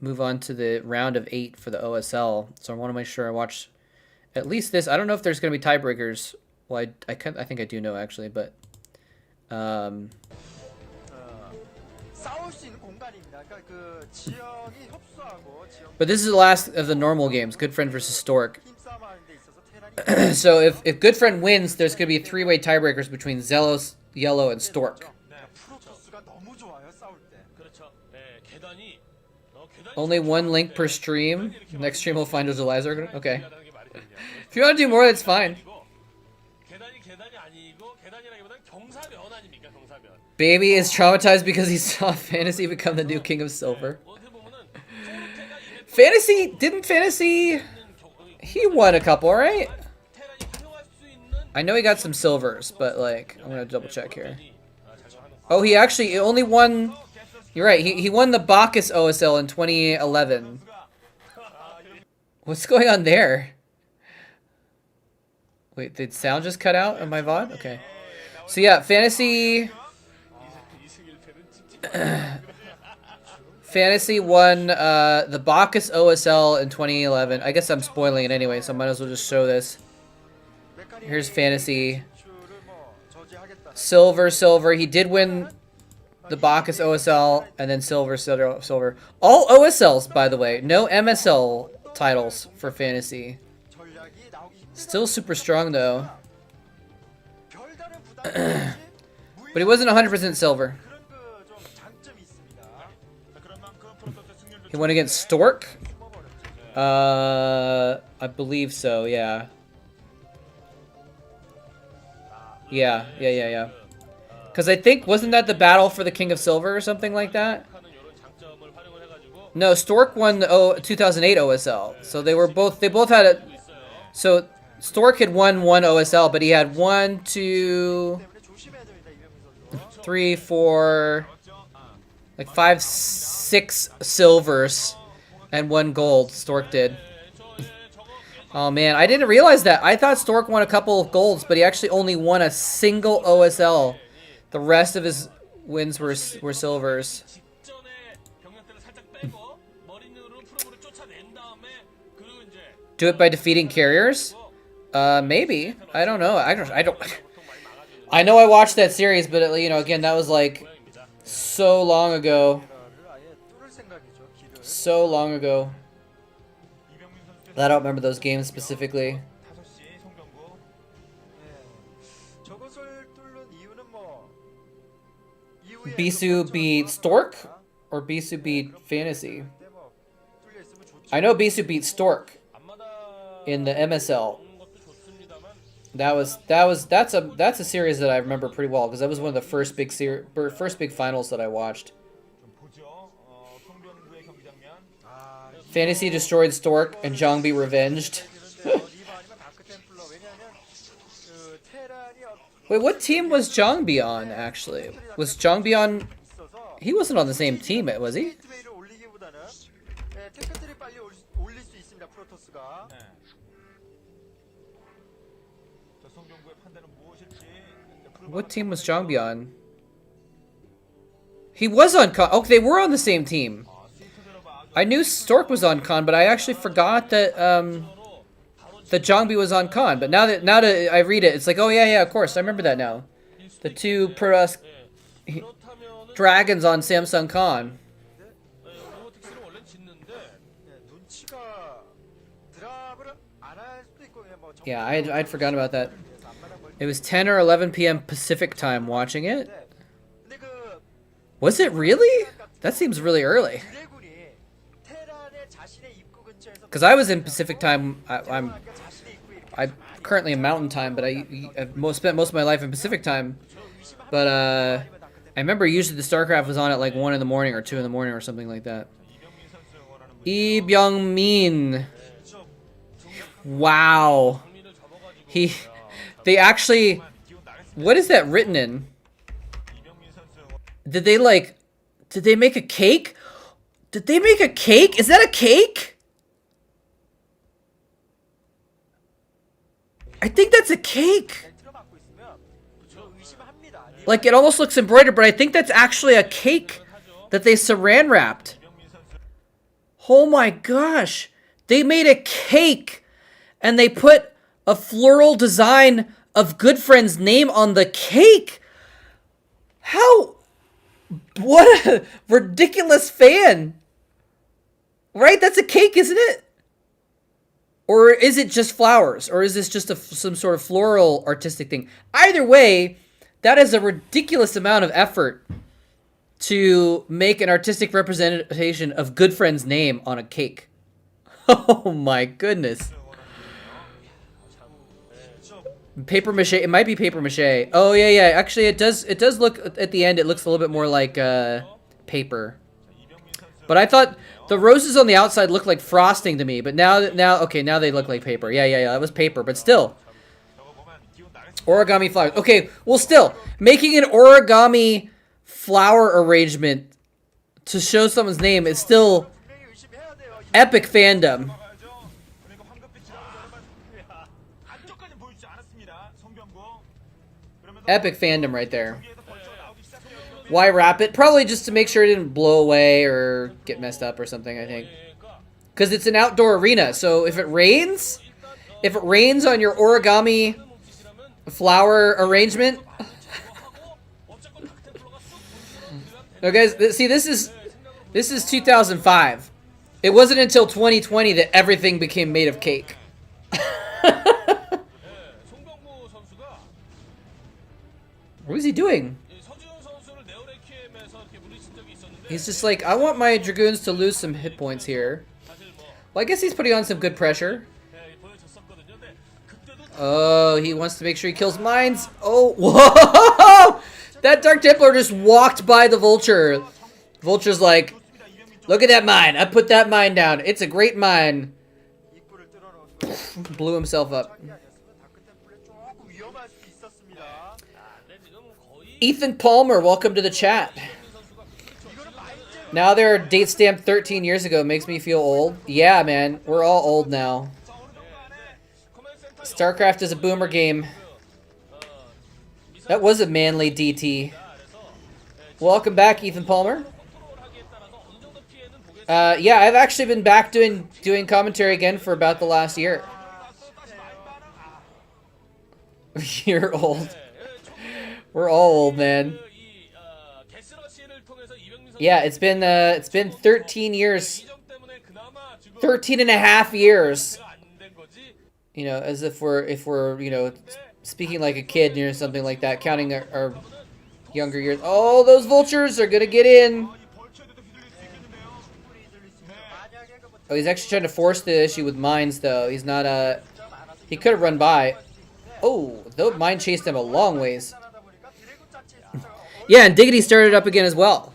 A: move on to the round of 8 for the OSL. So I want to make sure I watch at least this. I don't know if there's going to be tiebreakers. Well, I think I do know, actually, but... But this is the last of the normal games, Good Friend versus Stork. So if Good Friend wins, there's going to be 3-way tiebreakers between Zelos, Yellow, and Stork. Only one link per stream. Next stream we'll find July's organ. Okay. If you want to do more, that's fine. Baby is traumatized because he saw Fantasy become the new King of Silver. Fantasy, he won a couple, right? I know he got some silvers, but like, I'm gonna double check here. Oh, he actually only won. You're right. He won the Bacchus OSL in 2011. What's going on there? Wait, did sound just cut out on my VOD? Okay. So yeah, Fantasy... Fantasy won the Bacchus OSL in 2011. I guess I'm spoiling it anyway, so I might as well just show this. Here's Fantasy. Silver, silver. He did win the Bacchus OSL, and then silver, silver, silver. All OSLs, by the way. No MSL titles for Fantasy. Still super strong, though. But he wasn't 100% silver. He went against Stork? I believe so, yeah. Yeah. Because I think, wasn't that the battle for the King of Silver or something like that? No, Stork won the 2008 OSL. So they both had a... So Stork had won one OSL, but he had 1, 2, 3, 4, like 5, 6 silvers and 1 gold. Stork did. Oh man, I didn't realize that. I thought Stork won a couple of golds, but he actually only won a single OSL. The rest of his wins were silvers. Do it by defeating carriers? Maybe. I don't know. I don't. I know I watched that series, but you know, again, that was like so long ago. So long ago. I don't remember those games specifically. Bisu beat Stork? Or Bisu beat Fantasy? I know Bisu beat Stork in the MSL. That's a series that I remember pretty well because that was one of the first big finals that I watched. Fantasy destroyed Stork and Zhongbi revenged. Wait, what team was Zhongbi on, actually? Was Zhongbi on... He wasn't on the same team, was he? What team was Zhongbi on? He was on Con. Oh, they were on the same team. I knew Stork was on Con, but I actually forgot that that Zhongbi was on Con. But now that I read it, it's like, oh yeah, of course, I remember that now. The two Protoss dragons on Samsung Con. Yeah, I'd forgotten about that. It was 10 or 11 p.m. Pacific time watching it. Was it really? That seems really early. Because I was in Pacific time. I'm currently in Mountain time, but I've spent most of my life in Pacific time. But I remember usually the StarCraft was on at like 1 in the morning or 2 in the morning or something like that. Lee Byung-min. Wow. They actually... What is that written in? Did they make a cake? Did they make a cake? Is that a cake? I think that's a cake. Like, it almost looks embroidered, but I think that's actually a cake that they saran wrapped. Oh my gosh. They made a cake and they put a floral design of Good Friend's name on the cake. How? What a ridiculous fan. Right? That's a cake, isn't it? Or is it just flowers? Or is this just some sort of floral artistic thing? Either way, that is a ridiculous amount of effort to make an artistic representation of Good Friend's name on a cake. Oh my goodness. Paper mache. It might be paper mache. Oh yeah. Actually, it does look at the end. It looks a little bit more like paper. But I thought the roses on the outside looked like frosting to me. But now they look like paper. Yeah. That was paper, but still. Origami flowers. Okay, well, still making an origami flower arrangement to show someone's name is still epic fandom. Epic fandom right there. Why wrap it? Probably just to make sure it didn't blow away or get messed up or something, I think. Because it's an outdoor arena, so if it rains on your origami flower arrangement... No, guys, see, this is 2005. It wasn't until 2020 that everything became made of cake. What is he doing? He's just like, I want my Dragoons to lose some hit points here. Well, I guess he's putting on some good pressure. Oh, he wants to make sure he kills mines. Oh, whoa! That Dark Templar just walked by the Vulture. Vulture's like, look at that mine. I put that mine down. It's a great mine. Blew himself up. Ethan Palmer, welcome to the chat. Now they're date stamped 13 years ago. Makes me feel old. Yeah, man. We're all old now. StarCraft is a boomer game. That was a manly DT. Welcome back, Ethan Palmer. Yeah, I've actually been back doing commentary again for about the last year. You're old. We're all old, man. Yeah, it's been 13 years. 13 and a half years. You know, as if we're, you know, speaking like a kid or something like that, counting our younger years. Oh, those vultures are gonna get in. Oh, he's actually trying to force the issue with mines, though. He's not, he could have run by. Oh, the mine chased him a long ways. Yeah, and Diggity started up again as well.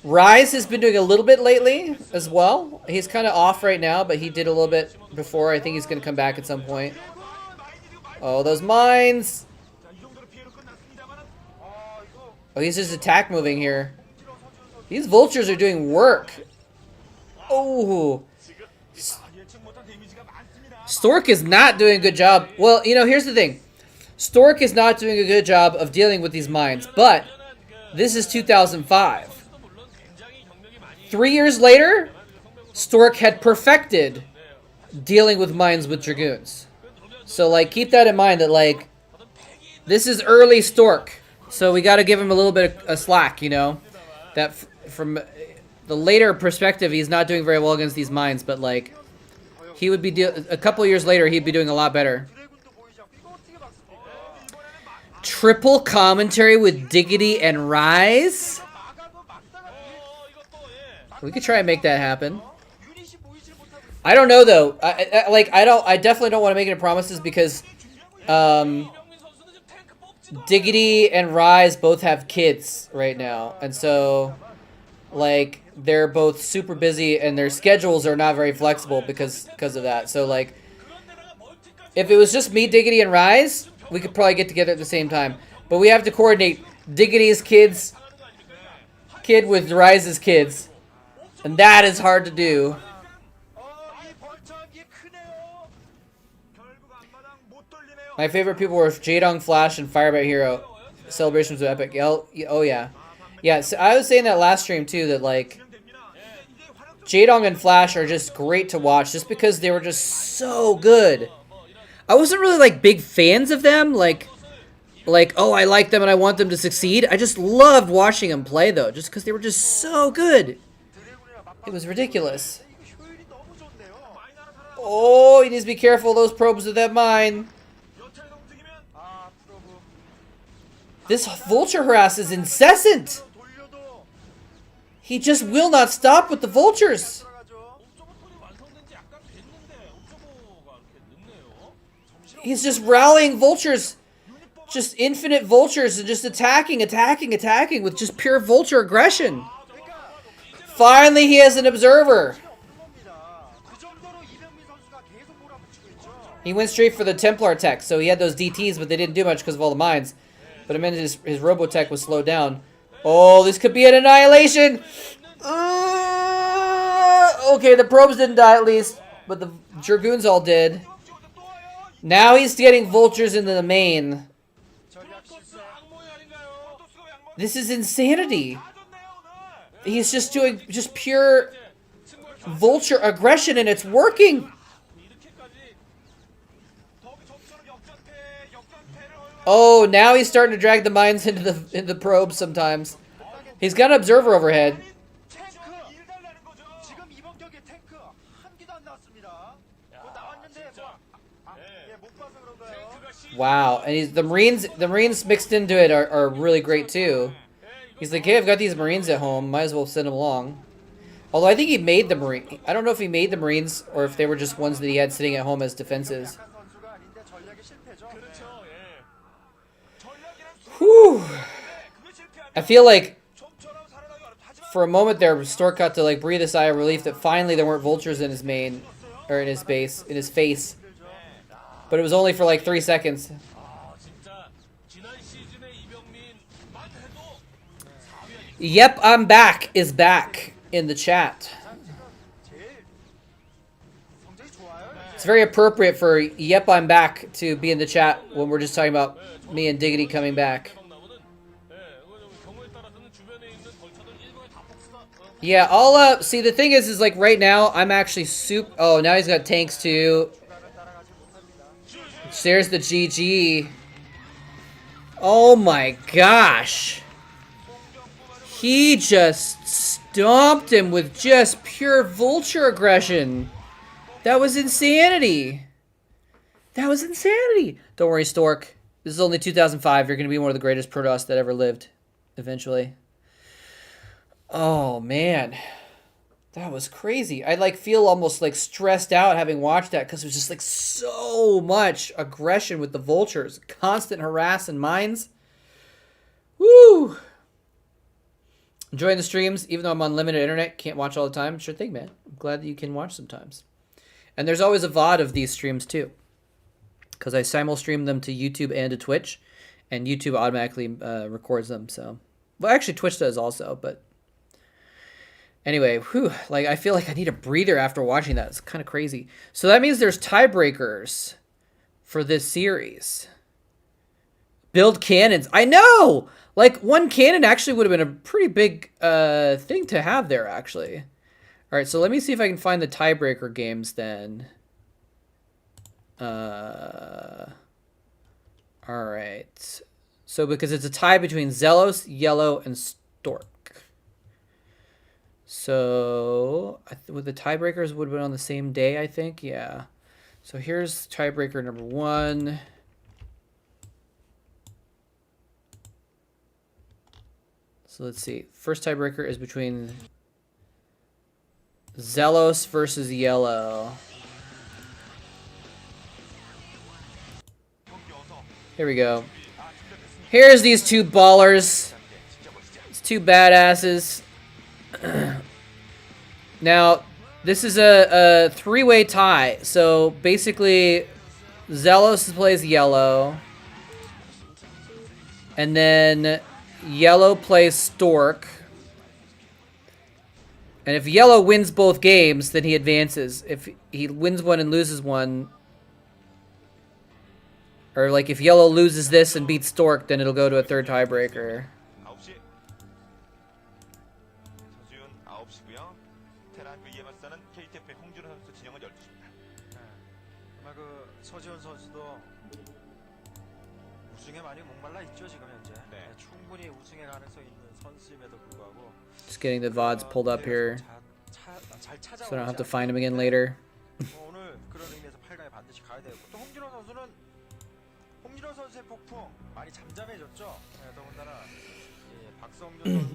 A: Rise has been doing a little bit lately as well. He's kind of off right now, but he did a little bit before. I think he's going to come back at some point. Oh, those mines. Oh, he's just attack moving here. These vultures are doing work. Oh. Stork is not doing a good job. Well, you know, here's the thing. Stork is not doing a good job of dealing with these mines, but this is 2005. 3 years later, Stork had perfected dealing with mines with Dragoons. So, like, keep that in mind that, like, this is early Stork. So we got to give him a little bit of slack, you know? That from the later perspective, he's not doing very well against these mines, but, like, he would be, a couple of years later, he'd be doing a lot better. Triple commentary with Diggity and Rise? We could try and make that happen. I don't know though. I definitely don't want to make any promises because Diggity and Rise both have kids right now, and so like they're both super busy and their schedules are not very flexible because of that. So like, if it was just me, Diggity, and Rise, we could probably get together at the same time. But we have to coordinate Diggity's kid with Rise's kids. And that is hard to do. My favorite people were Jadong, Flash, and Firebat Hero. Celebrations of Epic. Oh, yeah. Yeah, so I was saying that last stream, too, that, like, Jadong and Flash are just great to watch just because they were just so good. I wasn't really, like, big fans of them. Like, oh, I like them and I want them to succeed. I just loved watching them play, though, just because they were just so good. It was ridiculous. Oh, he needs to be careful of those probes of that mine. This vulture harass is incessant. He just will not stop with the vultures. He's just rallying vultures. Just infinite vultures and just attacking with just pure vulture aggression. Finally, he has an observer. He went straight for the Templar tech, so he had those DTs, but they didn't do much because of all the mines. But I mean, his Robotech was slowed down. Oh, this could be an annihilation! Okay, the probes didn't die at least, but the Dragoons all did. Now he's getting vultures into the main. This is insanity. He's just doing just pure vulture aggression, and it's working. Oh, now he's starting to drag the mines into the probes sometimes. He's got an observer overhead. Wow, and the Marines mixed into it are really great too. He's like, hey, I've got these Marines at home, might as well send them along. Although I think he made the Marine. I don't know if he made the Marines or if they were just ones that he had sitting at home as defenses. Whew. I feel like for a moment there, Stork got to like breathe a sigh of relief that finally there weren't vultures in his main, or in his base, in his face. But it was only for like 3 seconds. Yep, I'm back is back in the chat. It's very appropriate for Yep, I'm back to be in the chat when we're just talking about me and Diggity coming back. Yeah, I'll see the thing is like right now I'm actually oh, now he's got tanks too. There's the GG. Oh my gosh. He just stomped him with just pure vulture aggression. That was insanity. That was insanity. Don't worry, Stork. This is only 2005. You're going to be one of the greatest Protoss that ever lived. Eventually. Oh, man. That was crazy. I like feel almost like stressed out having watched that because it was just like so much aggression with the vultures. Constant harass and mines. Woo! Enjoying the streams, even though I'm on limited internet, can't watch all the time. Sure thing, man. I'm glad that you can watch sometimes. And there's always a VOD of these streams too, because I simul-stream them to YouTube and to Twitch, and YouTube automatically records them. So, well, actually Twitch does also, but anyway, whew, like I feel like I need a breather after watching that. It's kind of crazy. So that means there's tiebreakers for this series. Build cannons. I know! Like, one cannon actually would have been a pretty big thing to have there, actually. All right, so let me see if I can find the tiebreaker games then. All right. So because it's a tie between Zelos, Yellow, and Stork. So with the tiebreakers would have been on the same day, I think. Yeah. So here's tiebreaker number 1. So let's see. First tiebreaker is between Zelos versus Yellow. Here we go. Here's these two ballers. It's two badasses. Now, this is a three-way tie. So basically, Zelos plays Yellow. And then Yellow plays Stork. And if Yellow wins both games, then he advances. If he wins one and loses one, or like if Yellow loses this and beats Stork, then it'll go to a third tiebreaker. Just getting the VODs pulled up here, so I don't have to find them again later.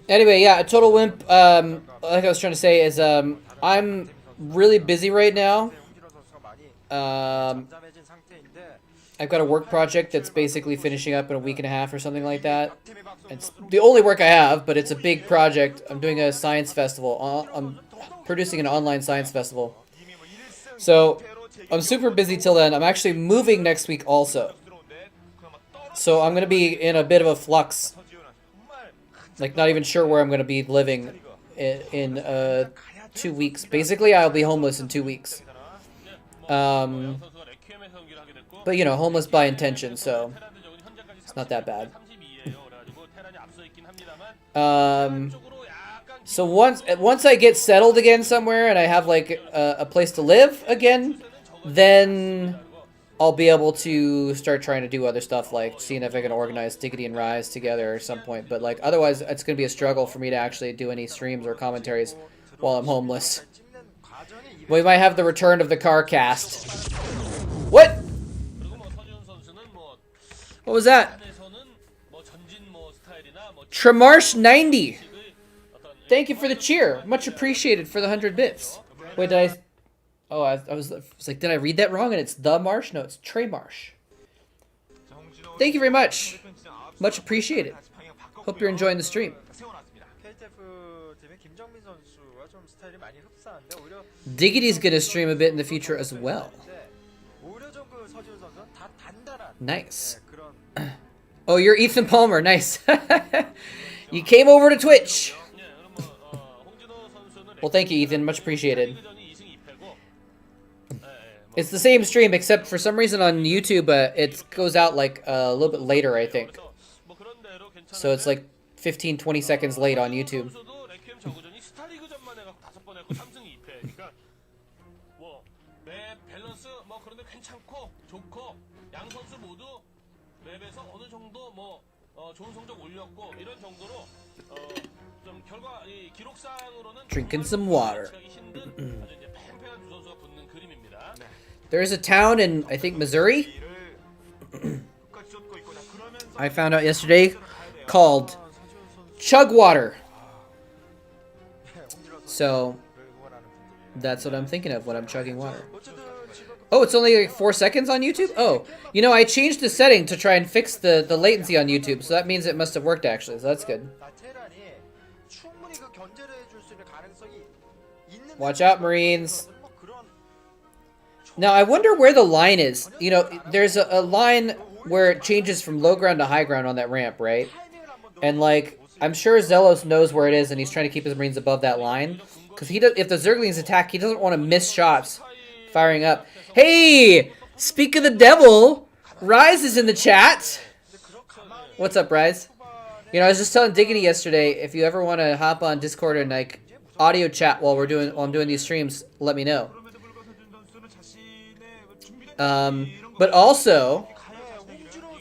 A: Anyway, yeah, a total wimp. Like I was trying to say is, I'm really busy right now. I've got a work project that's basically finishing up in a week and a half or something like that. It's the only work I have, but it's a big project. I'm doing a science festival. I'm producing an online science festival. So I'm super busy till then. I'm actually moving next week also. So I'm going to be in a bit of a flux. Like, not even sure where I'm going to be living in 2 weeks. Basically, I'll be homeless in 2 weeks. But, you know, homeless by intention, so it's not that bad. So once I get settled again somewhere and I have, like, a place to live again, then I'll be able to start trying to do other stuff, like seeing if I can organize Diggity and Rise together at some point. But, like, otherwise, it's going to be a struggle for me to actually do any streams or commentaries while I'm homeless. We might have the return of the car cast. What? What was that? Tremarsh 90. Thank you for the cheer. Much appreciated for the 100 bits. Wait, did I... Oh, I was like, did I read that wrong? And it's the Marsh? No, it's Trey Marsh. Thank you very much. Much appreciated. Hope you're enjoying the stream. Diggity's gonna stream a bit in the future as well. Nice. Oh, you're Ethan Palmer. Nice. You came over to Twitch. Well, thank you, Ethan. Much appreciated. It's the same stream, except for some reason on YouTube, it goes out like a little bit later, I think. So it's like 15, 20 seconds late on YouTube. Drinking some water. There's a town in, I think, Missouri. I found out yesterday called Chugwater. So that's what I'm thinking of when I'm chugging water. Oh, it's only like 4 seconds on YouTube? Oh, you know, I changed the setting to try and fix the latency on YouTube, so that means it must have worked actually, so that's good. Watch out, Marines. Now, I wonder where the line is. You know, there's a line where it changes from low ground to high ground on that ramp, right? And, like, I'm sure Zelos knows where it is, and he's trying to keep his Marines above that line. Because if the Zerglings attack, he doesn't want to miss shots firing up. Hey! Speak of the devil! Rise is in the chat! What's up, Rise? You know, I was just telling Diggity yesterday, if you ever want to hop on Discord and, like, audio chat while I'm doing these streams, let me know. But also,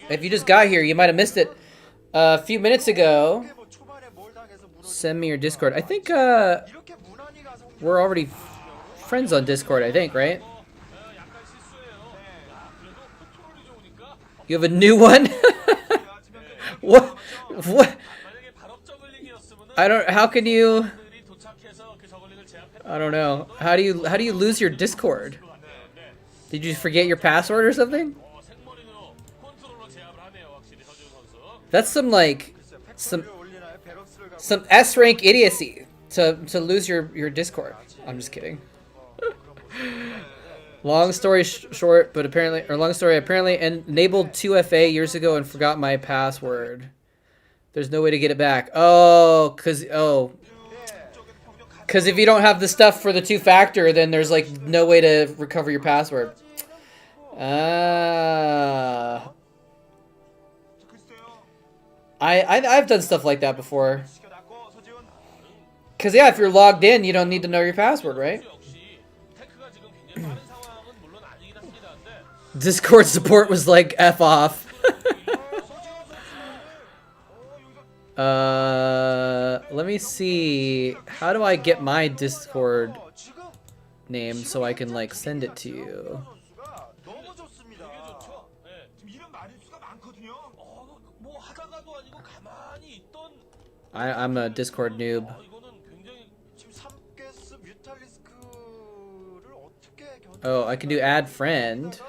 A: if you just got here, you might have missed it. A few minutes ago, send me your Discord. I think, we're already friends on Discord, I think, right? You have a new one? What? How can you... I don't know. How do you lose your Discord? Did you forget your password or something? That's some like some S-rank idiocy to lose your Discord. I'm just kidding. Long story short, but apparently, or long story, apparently enabled 2FA years ago and forgot my password. There's no way to get it back. Oh, cause if you don't have the stuff for the 2-factor, then there's like no way to recover your password. I've done stuff like that before. Cause yeah, if you're logged in, you don't need to know your password, right? Discord support was like F off. Let me see. How do I get my Discord name so I can like send it to you? I'm a Discord noob. Oh, I can do add friend.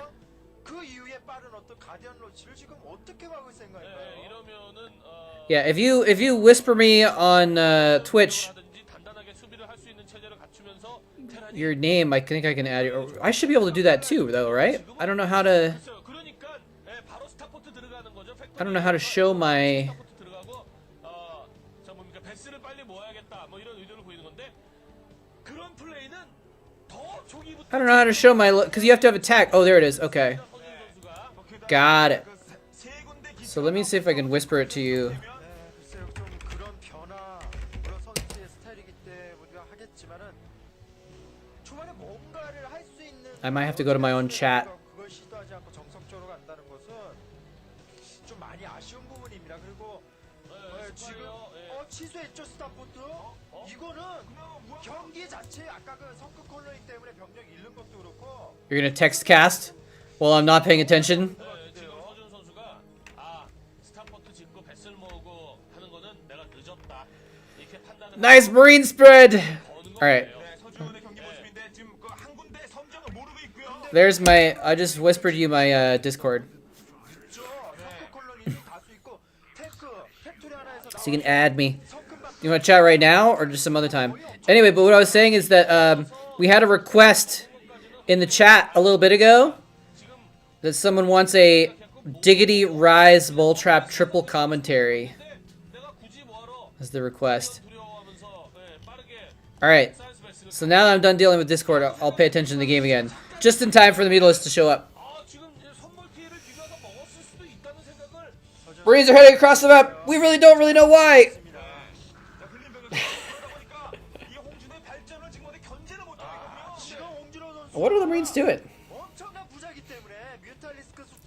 A: Yeah, if you whisper me on Twitch, your name, I think I can add you. I should be able to do that too, though, right? I don't know how to. I don't know how to show my. I don't know how to show my, because you have to have a tag. Oh, there it is. Okay. Got it. So let me see if I can whisper it to you. I might have to go to my own chat. You're gonna text cast while I'm not paying attention? Nice marine spread! Alright. There's my... I just whispered you my Discord. So you can add me. You want to chat right now or just some other time? Anyway, but what I was saying is that we had a request in the chat a little bit ago that someone wants a Diggity Rise Bull Trap triple commentary. That's the request. Alright. So now that I'm done dealing with Discord, I'll pay attention to the game again. Just in time for the Mutalisk to show up. Marines are heading across the map. We really don't know why. What are the Marines doing?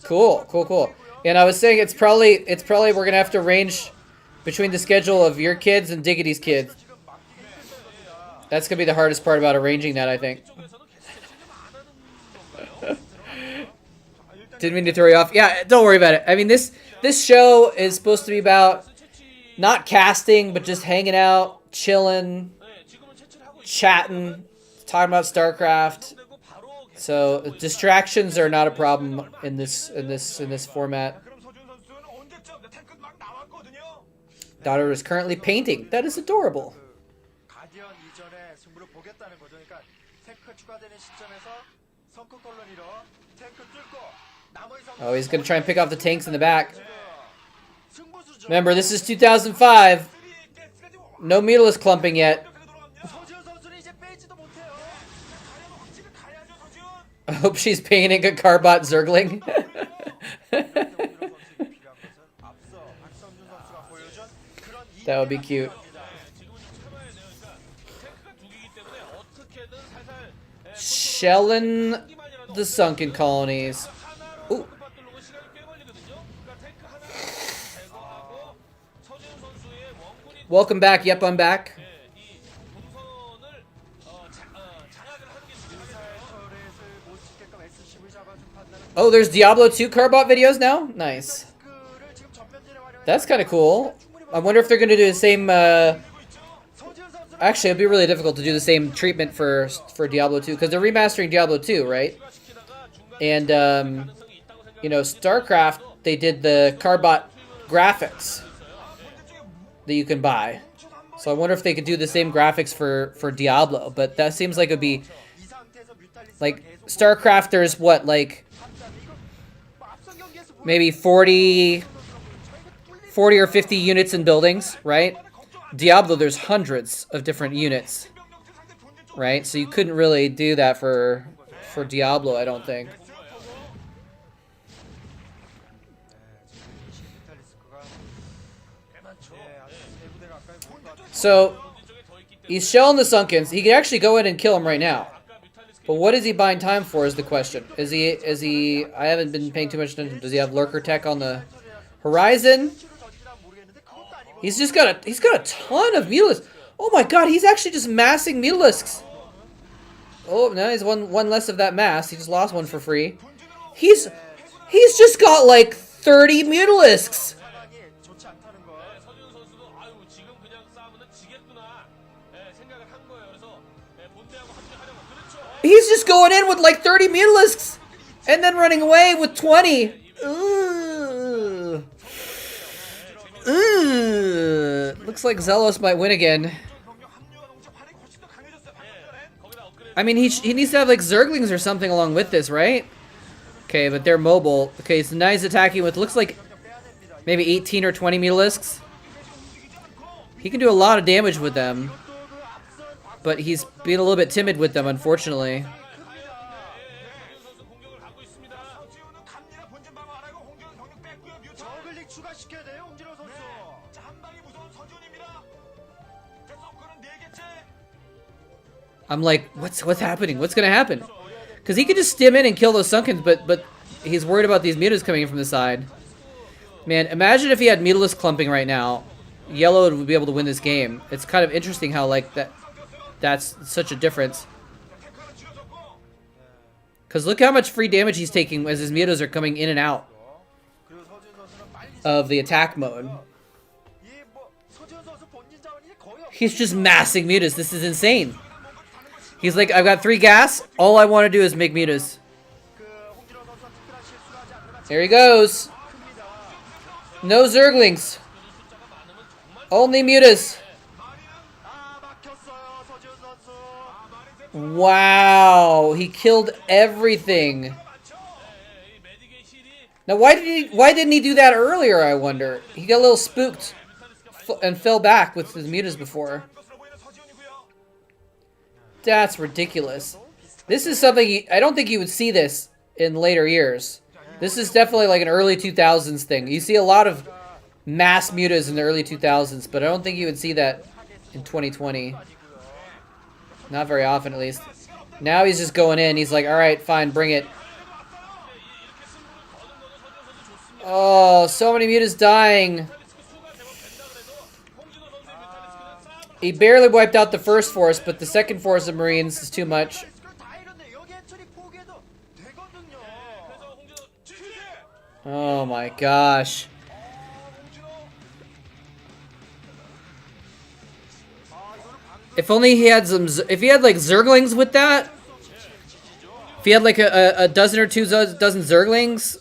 A: Cool, cool, cool. And I was saying it's probably we're gonna have to arrange between the schedule of your kids and Diggity's kids. That's gonna be the hardest part about arranging that, I think. Didn't mean to throw you off. Yeah, don't worry about it. I mean, this show is supposed to be about not casting, but just hanging out, chilling, chatting, talking about StarCraft. So distractions are not a problem in this format. Daughter is currently painting. That is adorable. Oh, he's gonna try and pick off the tanks in the back. Remember, this is 2005. No Mutalisk clumping yet. I hope she's painting a Carbot Zergling. That would be cute. Shelling the sunken colonies. Ooh. Welcome back. Yep, I'm back. Oh, there's Diablo 2 Carbot videos now? Nice. That's kind of cool. I wonder if they're going to do the same... Actually, it'd be really difficult to do the same treatment for Diablo 2, because they're remastering Diablo 2, right? And, you know, StarCraft, they did the Carbot graphics that you can buy. So I wonder if they could do the same graphics for Diablo, but that seems like it would be... Like, StarCraft, there's what, like... Maybe 40 or 50 units in buildings, right? Diablo, there's hundreds of different units, right? So you couldn't really do that for Diablo, I don't think. So he's shelling the Sunkens. He could actually go in and kill him right now. But what is he buying time for is the question. Is he I haven't been paying too much attention. Does he have lurker tech on the horizon? He's got a ton of Mutalisks. Oh my god, he's actually just massing Mutalisks. Oh, no, he's one less of that mass. He just lost one for free. He's just got like 30 Mutalisks. He's just going in with like 30 Mutalisks and then running away with 20. Ooh. Ooh. Looks like Zelos might win again. I mean, he needs to have like Zerglings or something along with this, right? Okay, but they're mobile. Okay, so now he's attacking with, looks like maybe 18 or 20 Mutalisks. He can do a lot of damage with them. But he's being a little bit timid with them, unfortunately. I'm like, what's happening? What's gonna happen? Because he could just stim in and kill those Sunkens, but he's worried about these Mutas coming in from the side. Man, imagine if he had Mutalisk clumping right now. Yellow would be able to win this game. It's kind of interesting how like that's such a difference. Because look how much free damage he's taking as his Mutas are coming in and out of the attack mode. He's just massing Mutas. This is insane. He's like, I've got 3 gas. All I want to do is make Mutas. There he goes. No Zerglings. Only Mutas. Wow, he killed everything. Now, why didn't he do that earlier, I wonder? He got a little spooked and fell back with his Mutas before. That's ridiculous. This is something I don't think you would see this in later years. This is definitely like an early 2000s thing. You see a lot of mass Mutas in the early 2000s, but I don't think you would see that in 2020. Not very often, at least. Now he's just going in. He's like, all right, fine, bring it. Oh, so many Mutas dying. He barely wiped out the first force, but the second force of Marines is too much. Oh my gosh. If only he had some, if he had like Zerglings with that. If he had like a dozen or two dozen Zerglings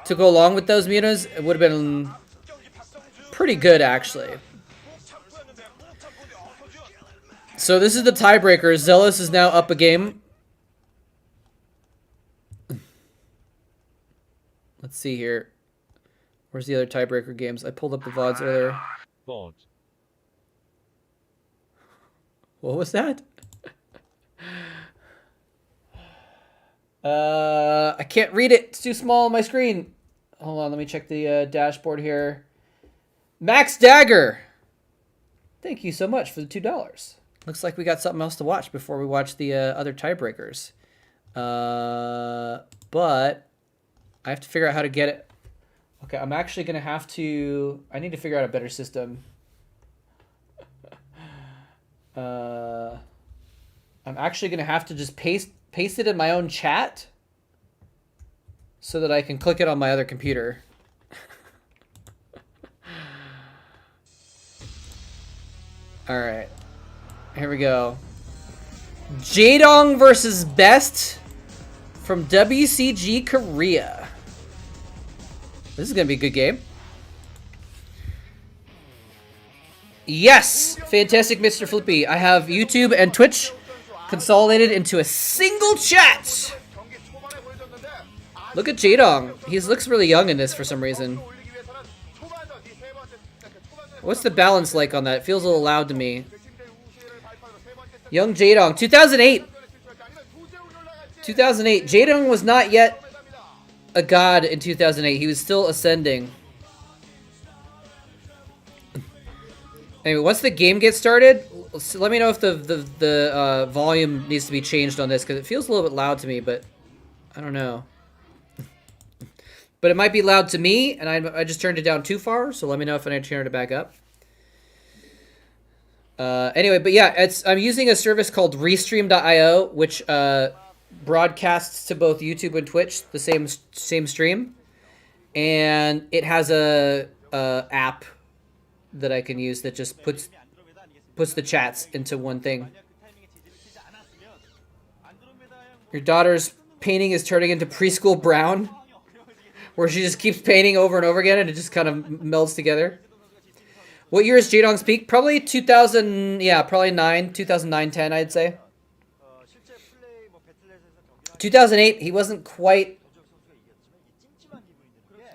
A: to go along with those Mutas, it would have been pretty good actually. So this is the tiebreaker. Zealous is now up a game. Let's see here. Where's the other tiebreaker games? I pulled up the VODs earlier. What was that? I can't read it. It's too small on my screen. Hold on, let me check the dashboard here. Max Dagger. Thank you so much for the $2. Looks like we got something else to watch before we watch the other tiebreakers. But I have to figure out how to get it. Okay, I'm actually going to have to... I need to figure out a better system. I'm actually going to have to just paste it in my own chat so that I can click it on my other computer. All right. Here we go. Jaedong versus Best from WCG Korea. This is going to be a good game. Yes! Fantastic, Mr. Flippy. I have YouTube and Twitch consolidated into a single chat. Look at Jaedong. He looks really young in this for some reason. What's the balance like on that? It feels a little loud to me. Young Jaedong. 2008. 2008. Jaedong was not yet a god in 2008. He was still ascending. Anyway, once the game gets started, let me know if the volume needs to be changed on this, because it feels a little bit loud to me, but I don't know. But it might be loud to me, and I just turned it down too far, so let me know if I need to turn it back up. Anyway, but yeah, I'm using a service called Restream.io, which broadcasts to both YouTube and Twitch the same stream, and it has a app that I can use that just puts the chats into one thing. Your daughter's painting is turning into preschool brown, where she just keeps painting over and over again, and it just kind of melds together. What year is Jaedong's peak? Probably 2000, yeah, probably 2009, 10, I'd say. 2008, he wasn't quite...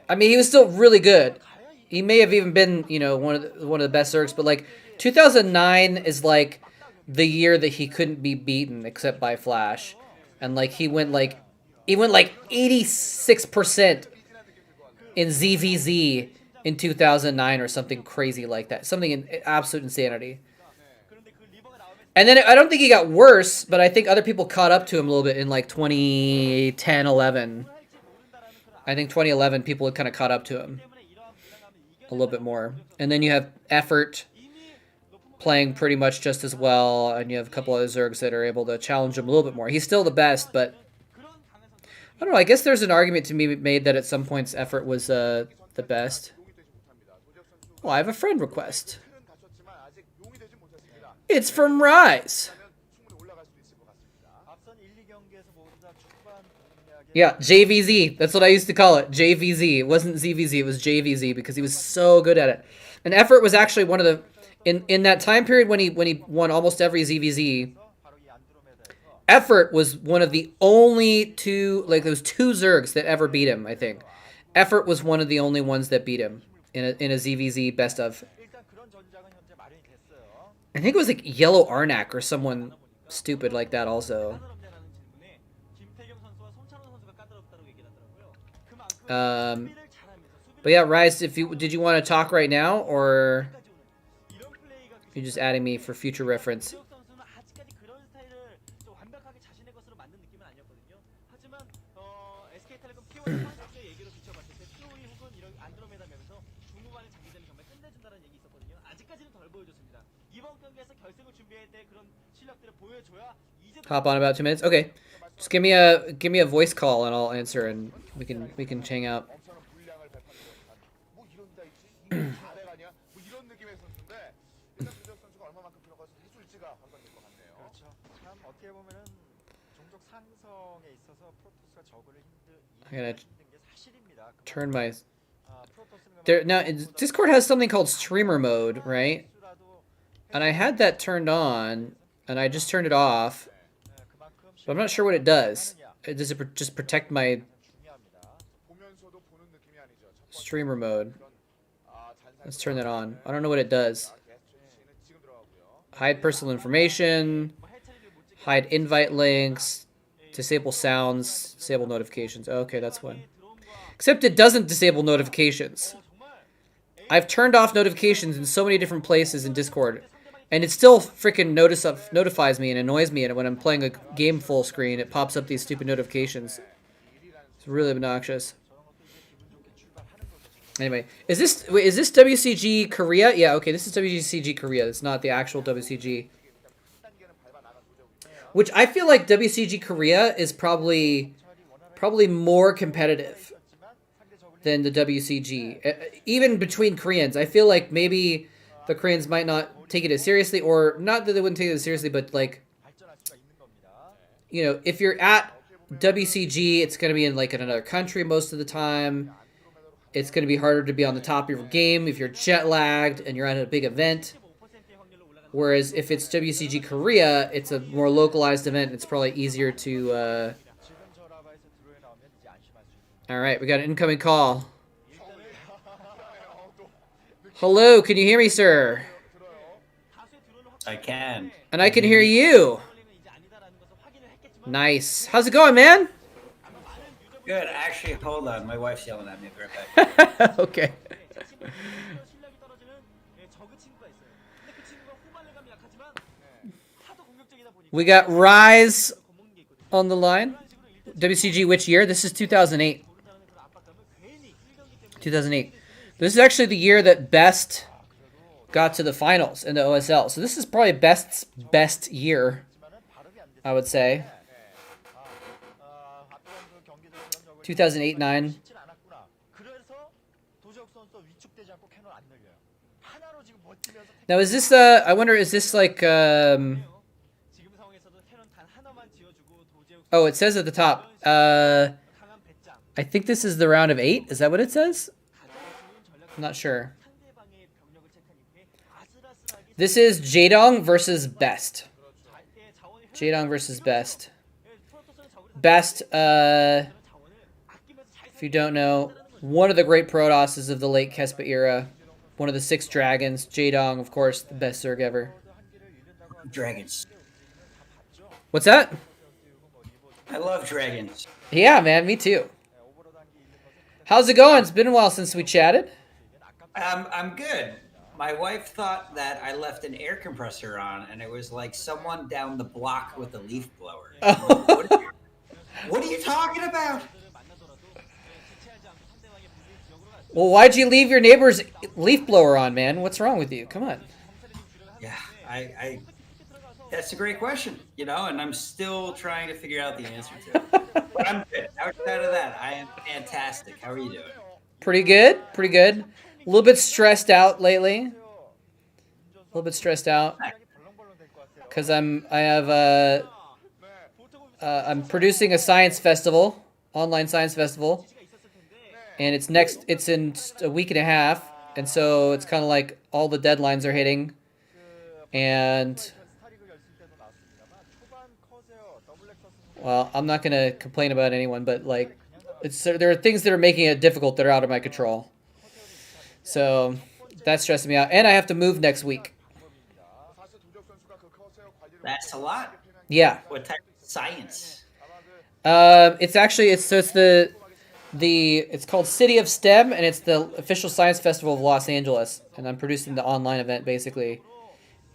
A: I mean, he was still really good. He may have even been, you know, one of the best Zergs, but like 2009 is like the year that he couldn't be beaten except by Flash, and like he went like 86% in ZVZ in 2009 or something crazy like that, something in absolute insanity. And then I don't think he got worse, but I think other people caught up to him a little bit in like 2010, 11. I think 2011 people had kind of caught up to him a little bit more. And then you have Effort playing pretty much just as well, and you have a couple other Zergs that are able to challenge him a little bit more. He's still the best, but I don't know. I guess there's an argument to be made that at some points Effort was the best. Oh, I have a friend request. It's from Rise. Yeah, JVZ. That's what I used to call it. JVZ. It wasn't ZVZ. It was JVZ because he was so good at it. And Effort was actually one of the in that time period when he won almost every ZVZ. Effort was one of the only two, like those two Zergs that ever beat him. I think Effort was one of the only ones that beat him in a ZVZ best of. I think it was like Yellow Arnak or someone stupid like that also. But yeah, Rise, did you want to talk right now, or you're just adding me for future reference? Hop on about 2 minutes. Okay, just give me a voice call and I'll answer, and we can hang out. I gotta turn my now. Discord has something called streamer mode, right? And I had that turned on, and I just turned it off. But I'm not sure what it does. Does it just protect my streamer mode? Let's turn that on. I don't know what it does. Hide personal information. Hide invite links. Disable sounds. Disable notifications. Okay, that's one. Except it doesn't disable notifications. I've turned off notifications in so many different places in Discord, and it still freaking notifies me and annoys me. And when I'm playing a game full screen, it pops up these stupid notifications. It's really obnoxious. Anyway, is this WCG Korea? Yeah, okay, this is WCG Korea. It's not the actual WCG. Which I feel like WCG Korea is probably more competitive than the WCG. Even between Koreans, I feel like maybe the Koreans might not take it as seriously, or not that they wouldn't take it as seriously, but like, you know, if you're at WCG, it's going to be in like in another country most of the time. It's going to be harder to be on the top of your game if you're jet lagged and you're at a big event. Whereas if it's WCG Korea, it's a more localized event. It's probably easier to... All right, we got an incoming call. Hello, can you hear me, sir?
B: I can.
A: And I can hear you. Nice. How's it going, man?
B: Good. Actually, hold on. My wife's yelling at me. I'll be right back.
A: Okay. We got Rise on the line. WCG, which year? This is 2008. 2008. This is actually the year that Best got to the finals in the OSL. So this is probably Best's best year, I would say. 2008-9. Now is this I wonder, is this like oh, it says at the top. I think this is the round of 8. Is that what it says? I'm not sure. This is Jaedong versus Best. Jaedong versus Best. Best, if you don't know, one of the great Protosses of the late Kespa era. One of the 6 dragons. Jaedong, of course, the best Zerg ever.
B: Dragons.
A: What's that?
B: I love dragons.
A: Yeah, man, me too. How's it going? It's been a while since we chatted.
B: I'm good. My wife thought that I left an air compressor on, and it was like someone down the block with a leaf blower. I'm like, what are you talking about?
A: Well, why'd you leave your neighbor's leaf blower on, man? What's wrong with you? Come on.
B: Yeah, I that's a great question, and I'm still trying to figure out the answer to it. But I'm good. Outside of that, I am fantastic. How are you doing?
A: Pretty good. Pretty good. A little bit stressed out lately. A little bit stressed out because I'm producing a science festival, online science festival, and it's in a week and a half, and so it's kind of like all the deadlines are hitting, and well, I'm not gonna complain about anyone, but like, there are things that are making it difficult that are out of my control. So that's stressing me out, and I have to move next week.
B: That's a lot.
A: Yeah.
B: What type of science?
A: It's called City of STEM, and it's the official science festival of Los Angeles, and I'm producing the online event basically,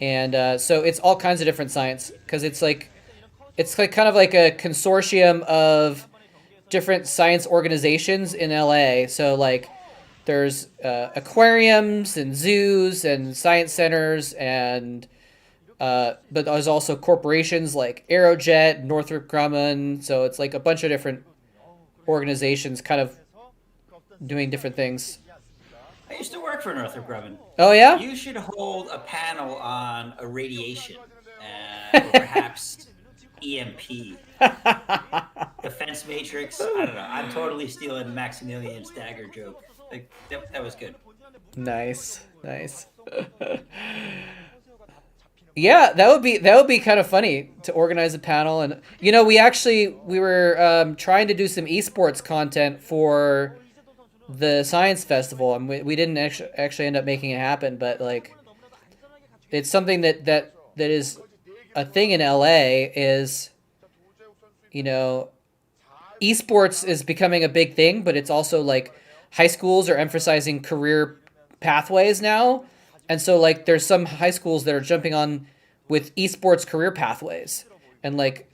A: and so it's all kinds of different science because it's like kind of like a consortium of different science organizations in LA. So like there's aquariums and zoos and science centers, and but there's also corporations like Aerojet, Northrop Grumman. So it's like a bunch of different organizations kind of doing different things.
B: I used to work for Northrop Grumman.
A: Oh, yeah?
B: You should hold a panel on irradiation, or perhaps EMP. Defense Matrix. I don't know. I'm totally stealing Maximilian's dagger joke. Like, that was good.
A: Nice. Yeah, that would be kind of funny to organize a panel, and we were trying to do some esports content for the science festival, and we didn't actually end up making it happen, but like it's something that is a thing in LA is esports is becoming a big thing, but it's also like high schools are emphasizing career pathways now. And so like there's some high schools that are jumping on with esports career pathways. And like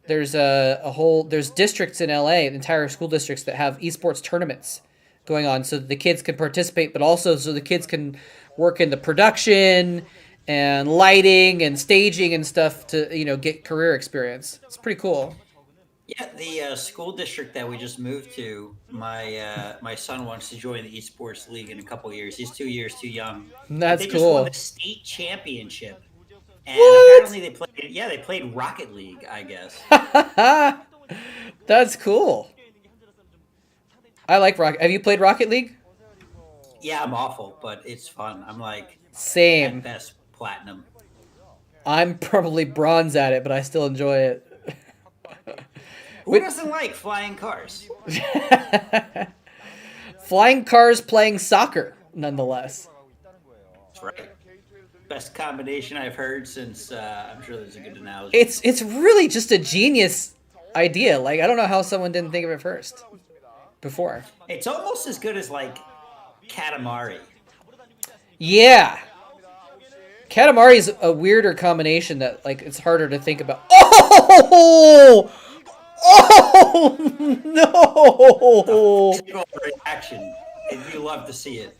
A: there's there's districts in LA, entire school districts that have esports tournaments going on so that the kids can participate, but also so the kids can work in the production and lighting and staging and stuff to, get career experience. It's pretty cool.
B: Yeah, the school district that we just moved to, my son wants to join the esports league in a couple years. He's 2 years too young.
A: That's
B: they
A: cool.
B: Just won the state championship, and
A: what?
B: Apparently they played Rocket League, I guess.
A: That's cool. I like Rocket. Have you played Rocket League?
B: Yeah, I'm awful, but it's fun. I'm like
A: same
B: at best platinum.
A: I'm probably bronze at it, but I still enjoy it.
B: Who doesn't like flying cars?
A: Flying cars playing soccer, nonetheless.
B: That's right. Best combination I've heard since, I'm sure there's a good analogy.
A: It's really just a genius idea. Like, I don't know how someone didn't think of it before.
B: It's almost as good as, like, Katamari.
A: Yeah. Katamari is a weirder combination that, like, it's harder to think about. Oh! Oh no!
B: Reaction. You love to see it.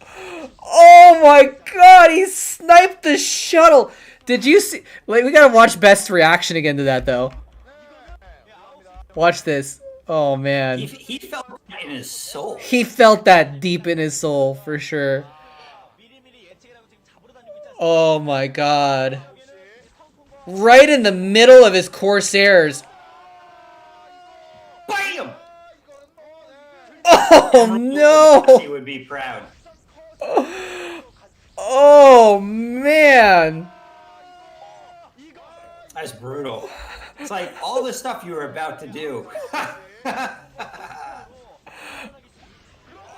A: Oh my god, he sniped the shuttle. Did you see? Wait, we gotta watch Best's reaction again to that though. Watch this. Oh man.
B: He felt that in his soul.
A: He felt that deep in his soul for sure. Oh my god. Right in the middle of his Corsairs.
B: Bam!
A: Oh no!
B: He would be proud.
A: Oh man!
B: That's brutal. It's like all the stuff you were about to do.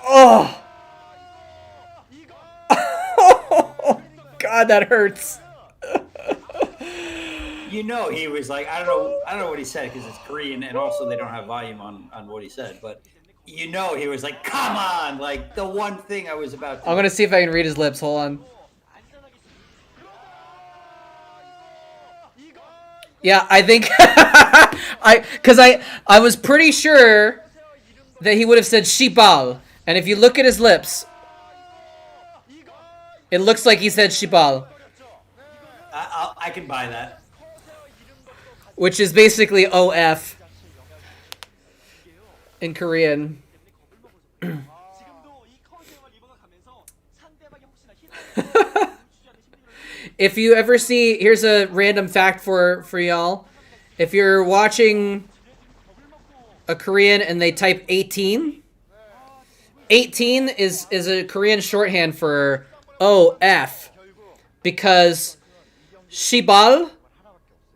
A: Oh! God, that hurts.
B: You know, he was like, I don't know what he said because it's Korean, and also they don't have volume on what he said. But you know, he was like, "Come on!" Like the one thing I was about to.
A: I'm gonna see if I can read his lips. Hold on. Yeah, I think I was pretty sure that he would have said shibal, and if you look at his lips, it looks like he said shibal,
B: I can buy that.
A: which is basically OF in Korean. If you ever see, here's a random fact for y'all. If you're watching a Korean and they type 18, 18 is a Korean shorthand for OF, because shibal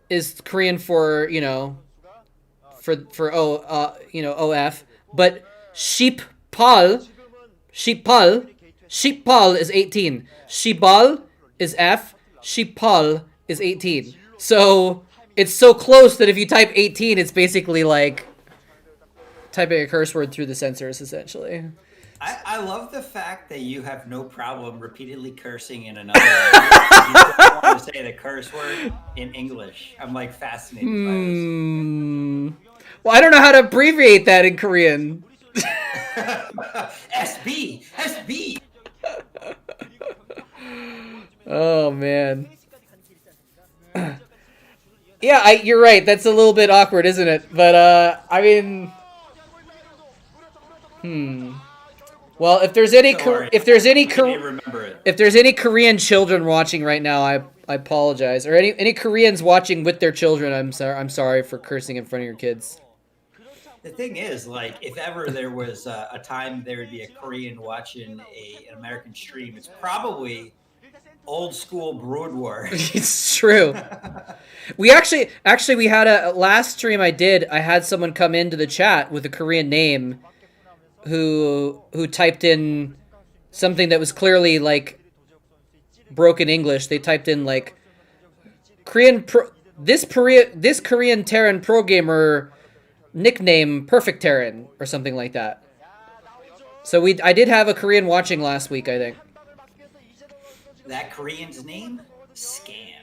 A: is Korean for, you know, for OF, but sheepal is 18. Shibal is F, sheepal is 18. So it's so close that if you type 18, it's basically like typing a curse word through the sensors, essentially.
B: I love the fact that you have no problem repeatedly cursing in another language. You don't want to say the curse word in English. I'm like fascinated by
A: Well, I don't know how to abbreviate that in Korean.
B: this. SB.
A: Oh man. Yeah, you're right. That's a little bit awkward, isn't it? But I mean, well, if there's any Korean children watching right now, I apologize. Or any Koreans watching with their children, I'm sorry for cursing in front of your kids.
B: The thing is, like, if ever there was a time there would be a Korean watching an American stream, it's probably old school Brood War.
A: It's true. We actually we had a last stream I had someone come into the chat with a Korean name who typed in something that was clearly like broken English. They typed in like this Korean Terran pro gamer nickname Perfect Terran or something like that. So I did have a Korean watching last week, I think.
B: That Korean's name? Scam.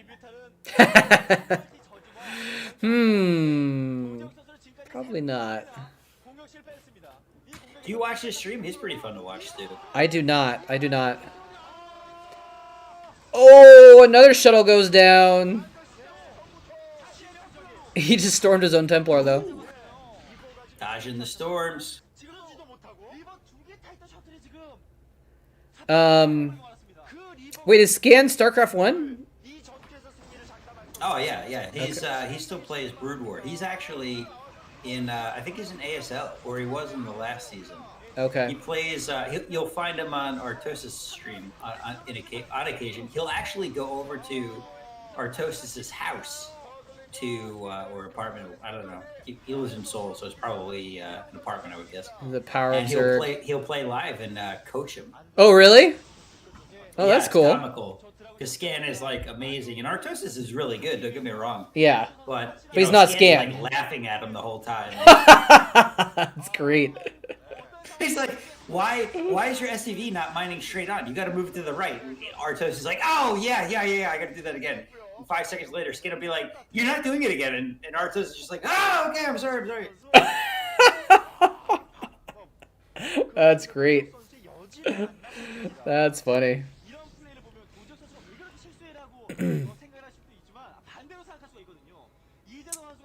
A: Probably not.
B: Do you watch his stream? He's pretty fun to watch too.
A: I do not. Oh, another shuttle goes down. He just stormed his own Templar, though.
B: Dodging the storms.
A: Wait, is Scan StarCraft 1?
B: Oh yeah. He still plays Brood War. He's actually in I think he's in ASL, or he was in the last season.
A: Okay.
B: He plays. You'll find him on Artosis' stream on occasion. He'll actually go over to Artosis' house or apartment. I don't know. He lives in Seoul, so it's probably an apartment, I would guess.
A: The power
B: and
A: of
B: he'll play live and coach him.
A: Oh really? Oh,
B: yeah,
A: that's cool.
B: Comical. Because Scan is like amazing, and Artosis is really good. Don't get me wrong.
A: Yeah.
B: But
A: he's not Scan.
B: Is, like, laughing at him the whole time.
A: That's great.
B: He's like, why is your SCV not mining straight on? You got to move it to the right. And Artos is like, oh yeah, I got to do that again. And 5 seconds later, Skin will be like, you're not doing it again. And Artos is just like, oh, okay, I'm sorry.
A: That's great. That's funny.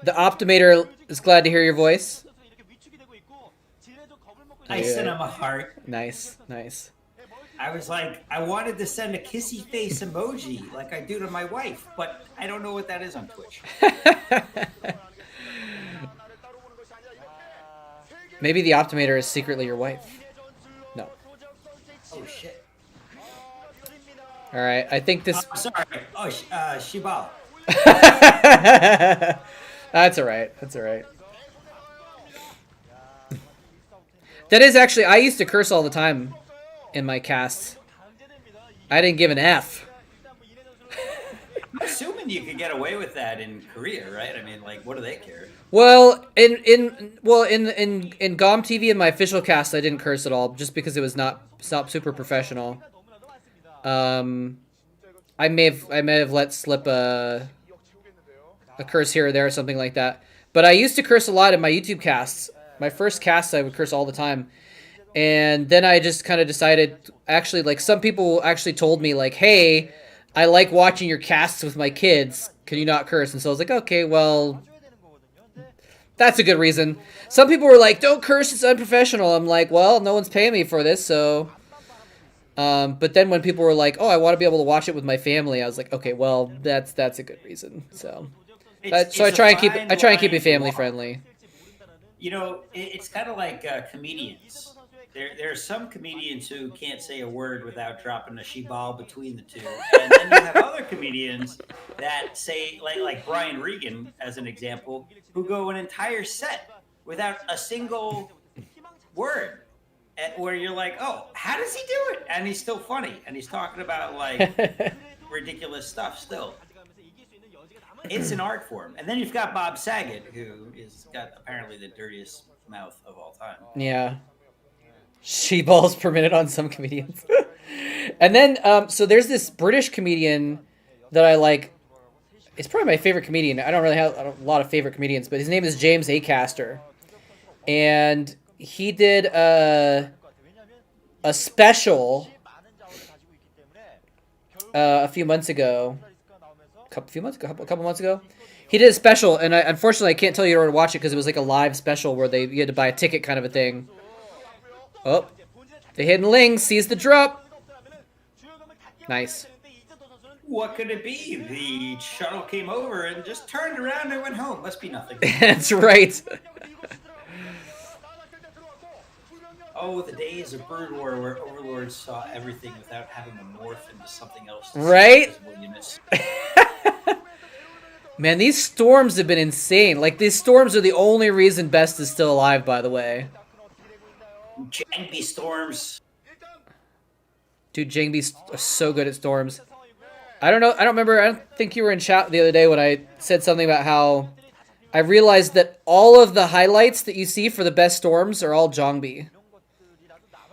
A: The Optimator is glad to hear your voice.
B: I sent him a heart.
A: Nice.
B: I was like, I wanted to send a kissy face emoji like I do to my wife, but I don't know what that is on Twitch.
A: Maybe the Optimator is secretly your wife. No.
B: Oh shit.
A: All right, I think this.
B: Sorry. Oh, Shibal.
A: That's all right. That's all right. That is actually, I used to curse all the time in my casts. I didn't give an F.
B: I'm assuming you could get away with that in Korea, right? I mean, like, what do they care?
A: Well, in GOM TV in my official cast, I didn't curse at all, just because it was not super professional. I may have let slip a curse here or there or something like that. But I used to curse a lot in my YouTube casts. My first casts, I would curse all the time. And then I just kind of decided, actually, like, some people actually told me, like, hey, I like watching your casts with my kids. Can you not curse? And so I was like, okay, well, that's a good reason. Some people were like, don't curse, it's unprofessional. I'm like, well, no one's paying me for this, so... but then when people were like, oh, I want to be able to watch it with my family, I was like, okay, well, that's a good reason. So I try and keep it family friendly.
B: You know, it's kind of like comedians. There are some comedians who can't say a word without dropping a shibal between the two, and then you have other comedians that say, like Brian Regan, as an example, who go an entire set without a single word, where you're like, oh, how does he do it? And he's still funny, and he's talking about like ridiculous stuff still. It's an art form. And then you've got Bob Saget, who is got apparently the dirtiest mouth of all time.
A: Yeah. She-balls per minute on some comedians. And then, so there's this British comedian that I like. It's probably my favorite comedian. I don't really have a lot of favorite comedians, but his name is James Acaster. And he did a special a few months ago. A couple months ago. He did a special, and unfortunately I can't tell you where to watch it because it was like a live special where you had to buy a ticket kind of a thing. Oh, the hidden Ling sees the drop. Nice.
B: What could it be? The shuttle came over and just turned around and went home. Must be nothing.
A: That's right.
B: Oh, the days of Brood War where overlords saw everything without having to morph into something else.
A: Right? Man, these storms have been insane. Like, these storms are the only reason Best is still alive, by the way.
B: Jangby storms.
A: Dude, Jangby's so good at storms. I don't know. I don't think you were in chat the other day when I said something about how I realized that all of the highlights that you see for the best storms are all Jangby.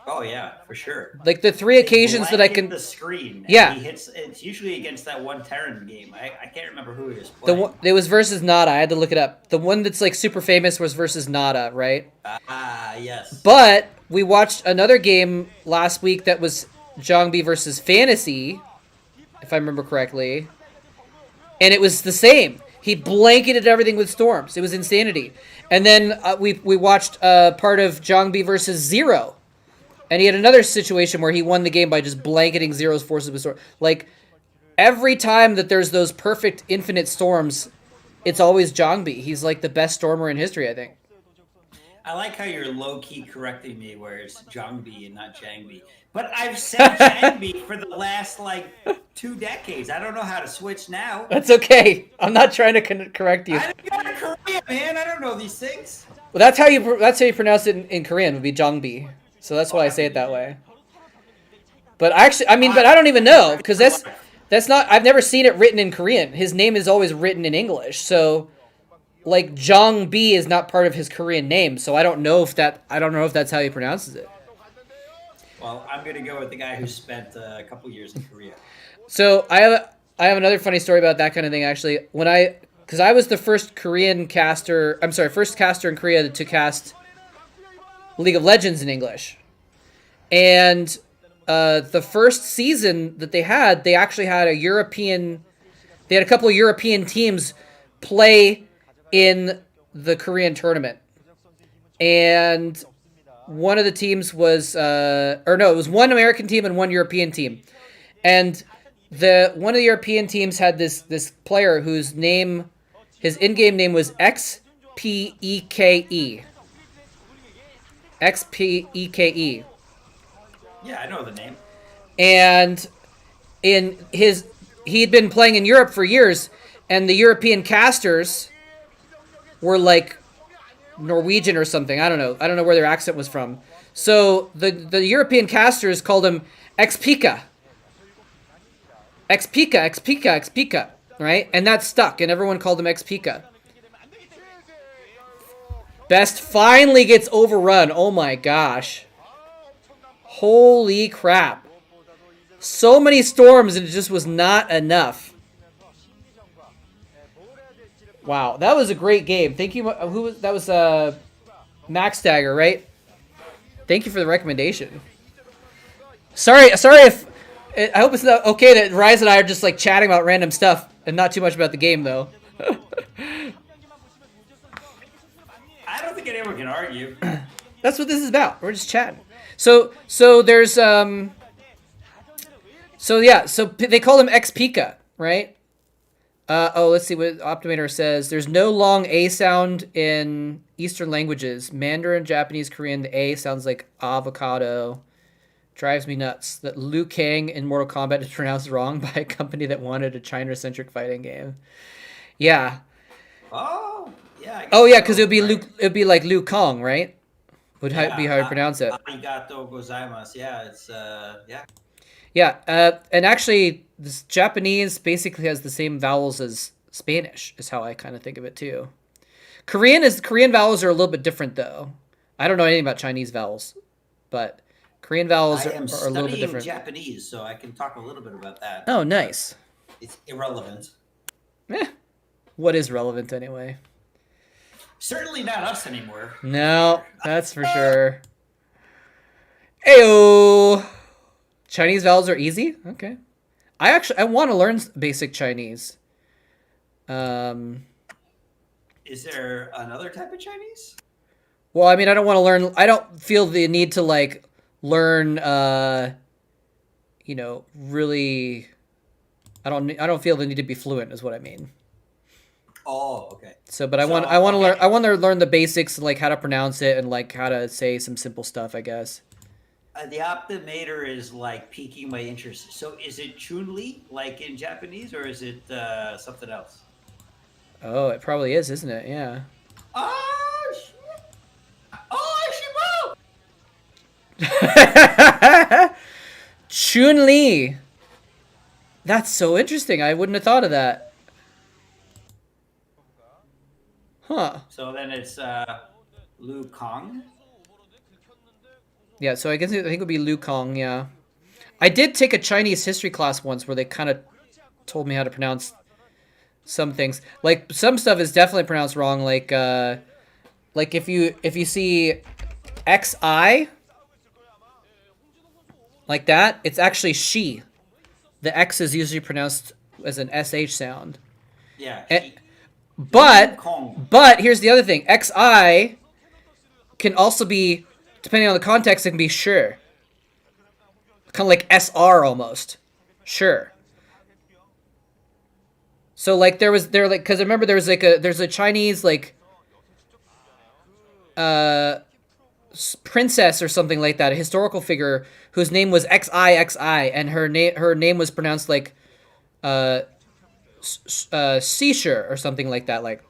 B: Oh yeah, for sure.
A: Like the 3 occasions that I can
B: the screen.
A: Yeah,
B: he hits. It's usually against that one Terran game. I can't remember who he was playing.
A: It was versus Nada. I had to look it up. The one that's like super famous was versus Nada, right?
B: Yes.
A: But we watched another game last week that was Jangby versus Fantasy, if I remember correctly, and it was the same. He blanketed everything with storms. It was insanity. And then we watched part of Jangby versus Zero. And he had another situation where he won the game by just blanketing Zero's forces with storm. Like, every time that there's those perfect infinite storms, it's always Jangby. He's like the best stormer in history, I think.
B: I like how you're low-key correcting me where it's Jangby and not Jangby. But I've said Jangby for the last, 2 decades. I don't know how to switch now.
A: That's okay. I'm not trying to correct you.
B: I didn't go to Korea, man. I don't know these things.
A: Well, that's how you pronounce it in Korean, would be Jangby. So that's why I say it that way. But actually, but I don't even know, because that's not, I've never seen it written in Korean. His name is always written in English. So, like, Jangbi is not part of his Korean name. So I don't know if that's how he pronounces it.
B: Well, I'm going to go with the guy who spent a couple years in Korea.
A: So I have another funny story about that kind of thing, actually. Because I was the first caster in Korea to cast League of Legends in English. And the first season that they actually had they had a couple of European teams play in the Korean tournament. And one of the teams was, it was one American team and one European team. And one of the European teams had this player whose in-game name was XPEKE. XPEKE.
B: Yeah, I know the name.
A: And he had been playing in Europe for years, and the European casters were like Norwegian or something. I don't know. I don't know where their accent was from. So the European casters called him X-Pika. X-Pika, X-Pika, X-Pika, right? And that stuck, and everyone called him X-Pika. Best finally gets overrun. Oh my gosh. Holy crap. So many storms and it just was not enough. Wow, that was a great game. Thank you. Who was that? Was Max Dagger, right? Thank you for the recommendation. Sorry if I hope it's not okay that Rise and I are just like chatting about random stuff and not too much about the game though.
B: I don't think anyone can argue.
A: That's what this is about. We're just chatting. So there's so they call him X-Pika, right? Let's see what Optimator says. There's no long A sound in Eastern languages. Mandarin, Japanese, Korean, the A sounds like avocado. Drives me nuts that Liu Kang in Mortal Kombat is pronounced wrong by a company that wanted a China-centric fighting game. Yeah.
B: Oh, yeah.
A: Because it would be like Liu Kang, right? Would be how you pronounce it.
B: Arigato gozaimasu. Yeah, it's yeah.
A: Yeah, and actually, this Japanese basically has the same vowels as Spanish, is how I kind of think of it too. Korean vowels are a little bit different though. I don't know anything about Chinese vowels, but Korean vowels are a little bit different.
B: Japanese, so I can talk a little bit about that.
A: Oh, nice.
B: It's irrelevant.
A: What is relevant anyway?
B: Certainly not us anymore.
A: No, that's for sure. Ayo. Chinese vowels are easy? Okay. I want to learn basic Chinese.
B: Is there another type of Chinese?
A: Well, I mean, I don't feel the need to like learn really I don't feel the need to be fluent is what I mean.
B: Oh, okay.
A: But I want to learn the basics, like how to pronounce it and like how to say some simple stuff, I guess.
B: The Optimator is like piquing my interest. So is it Chun-Li like in Japanese, or is it something else?
A: Oh, it probably is, isn't it? Yeah.
B: Oh, shit. Oh,
A: Chun-Li. That's so interesting. I wouldn't have thought of that. Huh.
B: So then it's Liu Kang.
A: Yeah, so I think it would be Liu Kang, yeah. I did take a Chinese history class once where they kind of told me how to pronounce some things. Like, some stuff is definitely pronounced wrong, like if you see XI, like that, it's actually she. The X is usually pronounced as an SH sound.
B: Yeah.
A: But here's the other thing. XI can also be, depending on the context, it can be sure. Kind of like SR almost. Sure. So like because I remember there's a Chinese like princess or something like that, a historical figure whose name was XIXI, and her name was pronounced like seashore or something like that. Like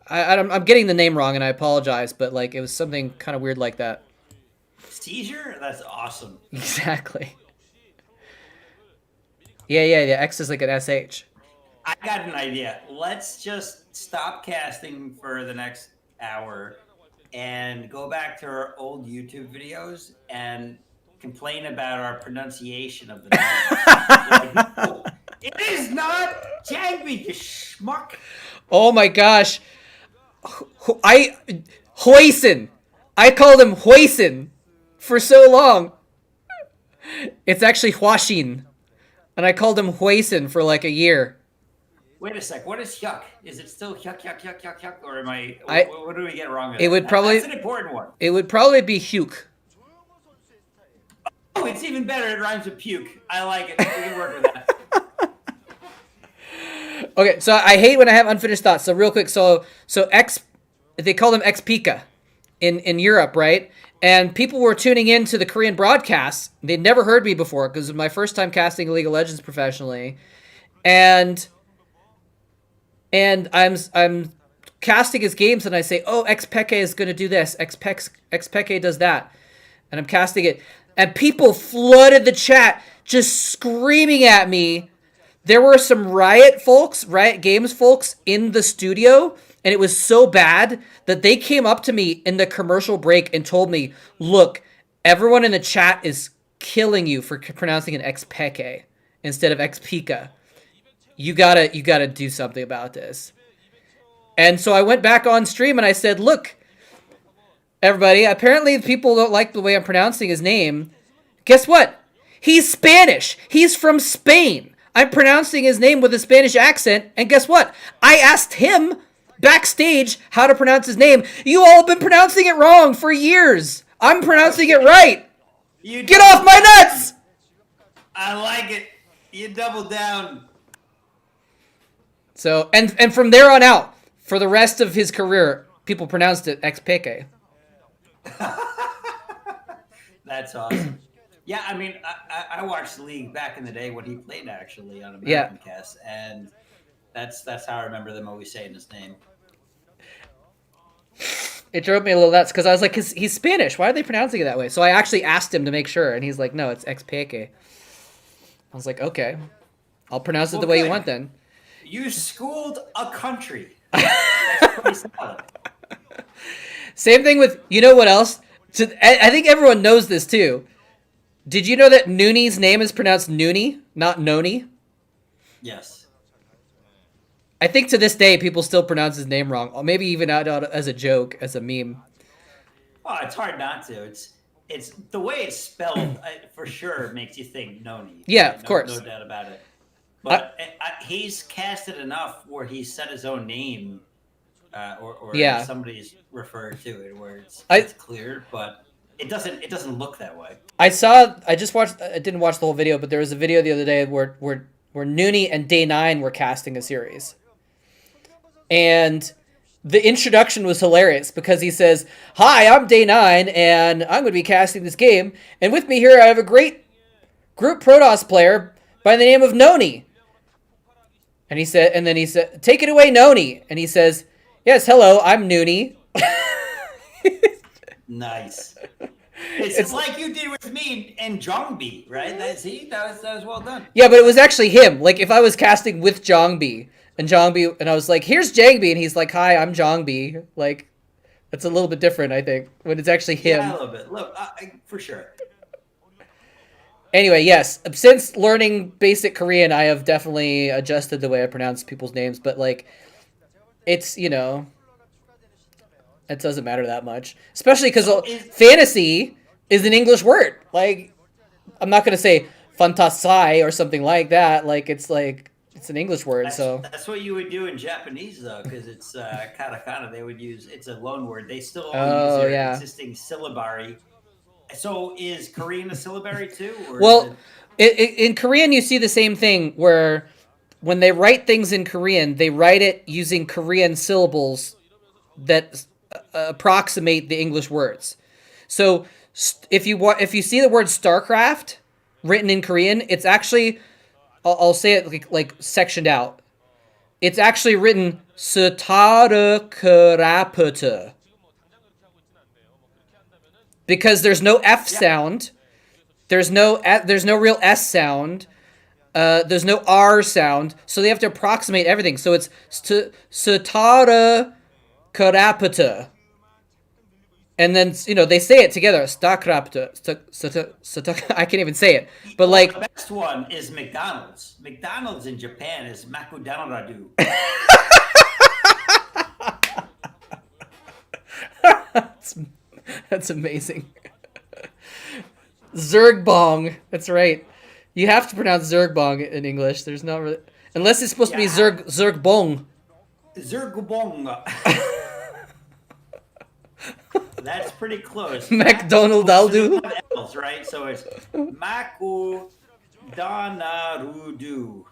A: I'm getting the name wrong and I apologize, but like it was something kind of weird like that.
B: Seizure? That's awesome.
A: Exactly. Yeah. The X is like an SH.
B: I got an idea. Let's just stop casting for the next hour and go back to our old YouTube videos and complain about our pronunciation of the names. Like, no, it is not Jangby, you schmuck.
A: Oh my gosh. Hoisin. I called him Hoisin for so long. It's actually Huaxin. And I called him Hoisin for like a year.
B: Wait a sec. What is yuck? Is it still yuck, or am I? What do we get wrong? With
A: it would probably.
B: That's an important one.
A: It would probably be Huke.
B: Oh, it's even better. It rhymes with puke. I like it. We can work with that.
A: Okay, so I hate when I have unfinished thoughts. So real quick, so X, they call them X-Pika in Europe, right? And people were tuning in to the Korean broadcasts. They'd never heard me before because it was my first time casting League of Legends professionally, and I'm casting his games and I say, oh, Xpeke is going to do this. Xpeke does that. And I'm casting it. And people flooded the chat just screaming at me. There were some Riot Games folks in the studio. And it was so bad that they came up to me in the commercial break and told me, look, everyone in the chat is killing you for pronouncing an Xpeke instead of Xpika. You gotta do something about this. And so I went back on stream and I said, look, everybody, apparently people don't like the way I'm pronouncing his name. Guess what? He's Spanish. He's from Spain. I'm pronouncing his name with a Spanish accent. And guess what? I asked him backstage how to pronounce his name. You all have been pronouncing it wrong for years. I'm pronouncing it right. Get off my nuts!
B: I like it. You double down.
A: So, and from there on out, for the rest of his career, people pronounced it Xpeke.
B: That's awesome. Yeah, I mean, I watched the league back in the day when he played actually on American Cast, and that's how I remember them always saying his name.
A: It drove me a little nuts because I was like, he's Spanish. Why are they pronouncing it that way? So I actually asked him to make sure, and he's like, no, it's Xpeke. I was like, okay, I'll pronounce it the way you want then.
B: You schooled a country. That's pretty solid.
A: Same thing with, you know what else? I think everyone knows this too. Did you know that Nooney's name is pronounced Nooney, not Noni? Yes. I think to this day, people still pronounce his name wrong. Or maybe even out as a joke, as a meme.
B: Oh, it's hard not to. It's the way it's spelled for sure makes you think Noni.
A: Yeah, of course.
B: No doubt about it. But he's casted enough where he set his own name, or somebody's referred to it where it's clear, but it doesn't look that way. I didn't watch the whole video, but there was a video the other day where Nooney and Day 9 were casting a series. And the introduction was hilarious because he says, "Hi, I'm Day 9, and I'm going to be casting this game. And with me here, I have a great group Protoss player by the name of Noni." And he said, "Take it away, Noni." And he says, "Yes, hello, I'm Nooney." Nice. It's like you did with me and Jongbi, right? That was well done.
A: Yeah, but it was actually him. Like, if I was casting with Jongbi, and I was like, "Here's Jangbi," and he's like, "Hi, I'm Jongbi." Like, that's a little bit different, I think, when it's actually him.
B: Yeah, a little bit. Look, for sure.
A: Anyway, yes, since learning basic Korean, I have definitely adjusted the way I pronounce people's names, but, like, it's, it doesn't matter that much. Especially because fantasy is an English word. Like, I'm not going to say fantasai or something like that. Like, it's an English word,
B: That's what you would do in Japanese, though, because it's katakana. They would use, it's a loan word. They still use their existing syllabary. So is Korean a syllabary too? Or
A: in Korean, you see the same thing where when they write things in Korean, they write it using Korean syllables that approximate the English words. So if you see the word StarCraft written in Korean, it's actually, I'll say it like sectioned out. It's actually written StarCraft. Because there's no F sound, there's no real S sound, there's no R sound, so they have to approximate everything. So it's Satara Karapata. And then, they say it together. Stakrapta. I can't even say it. But like,
B: the best one is McDonald's. McDonald's in Japan is Makudanradu.
A: That's amazing. Zergbong. That's right. You have to pronounce Zergbong in English. There's not really, unless it's supposed to be Zergbong.
B: Zergbong. That's pretty close.
A: McDonald Aldu.
B: Else, right? So it's Maku Danarudu.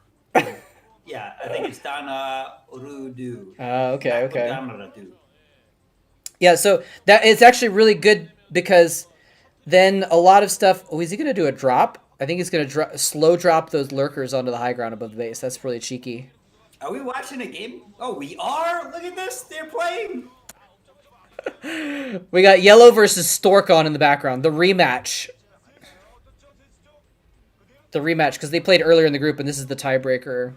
B: Yeah, I think it's Danarudu.
A: Okay. Yeah, so that it's actually really good because then a lot of stuff. Oh, is he gonna do a drop? I think he's gonna slow drop those lurkers onto the high ground above the base. That's really cheeky.
B: Are we watching a game? Oh, we are. Look at this. They're playing.
A: We got Yellow versus Stork on in the background. The rematch. The rematch, because they played earlier in the group, and this is the tiebreaker.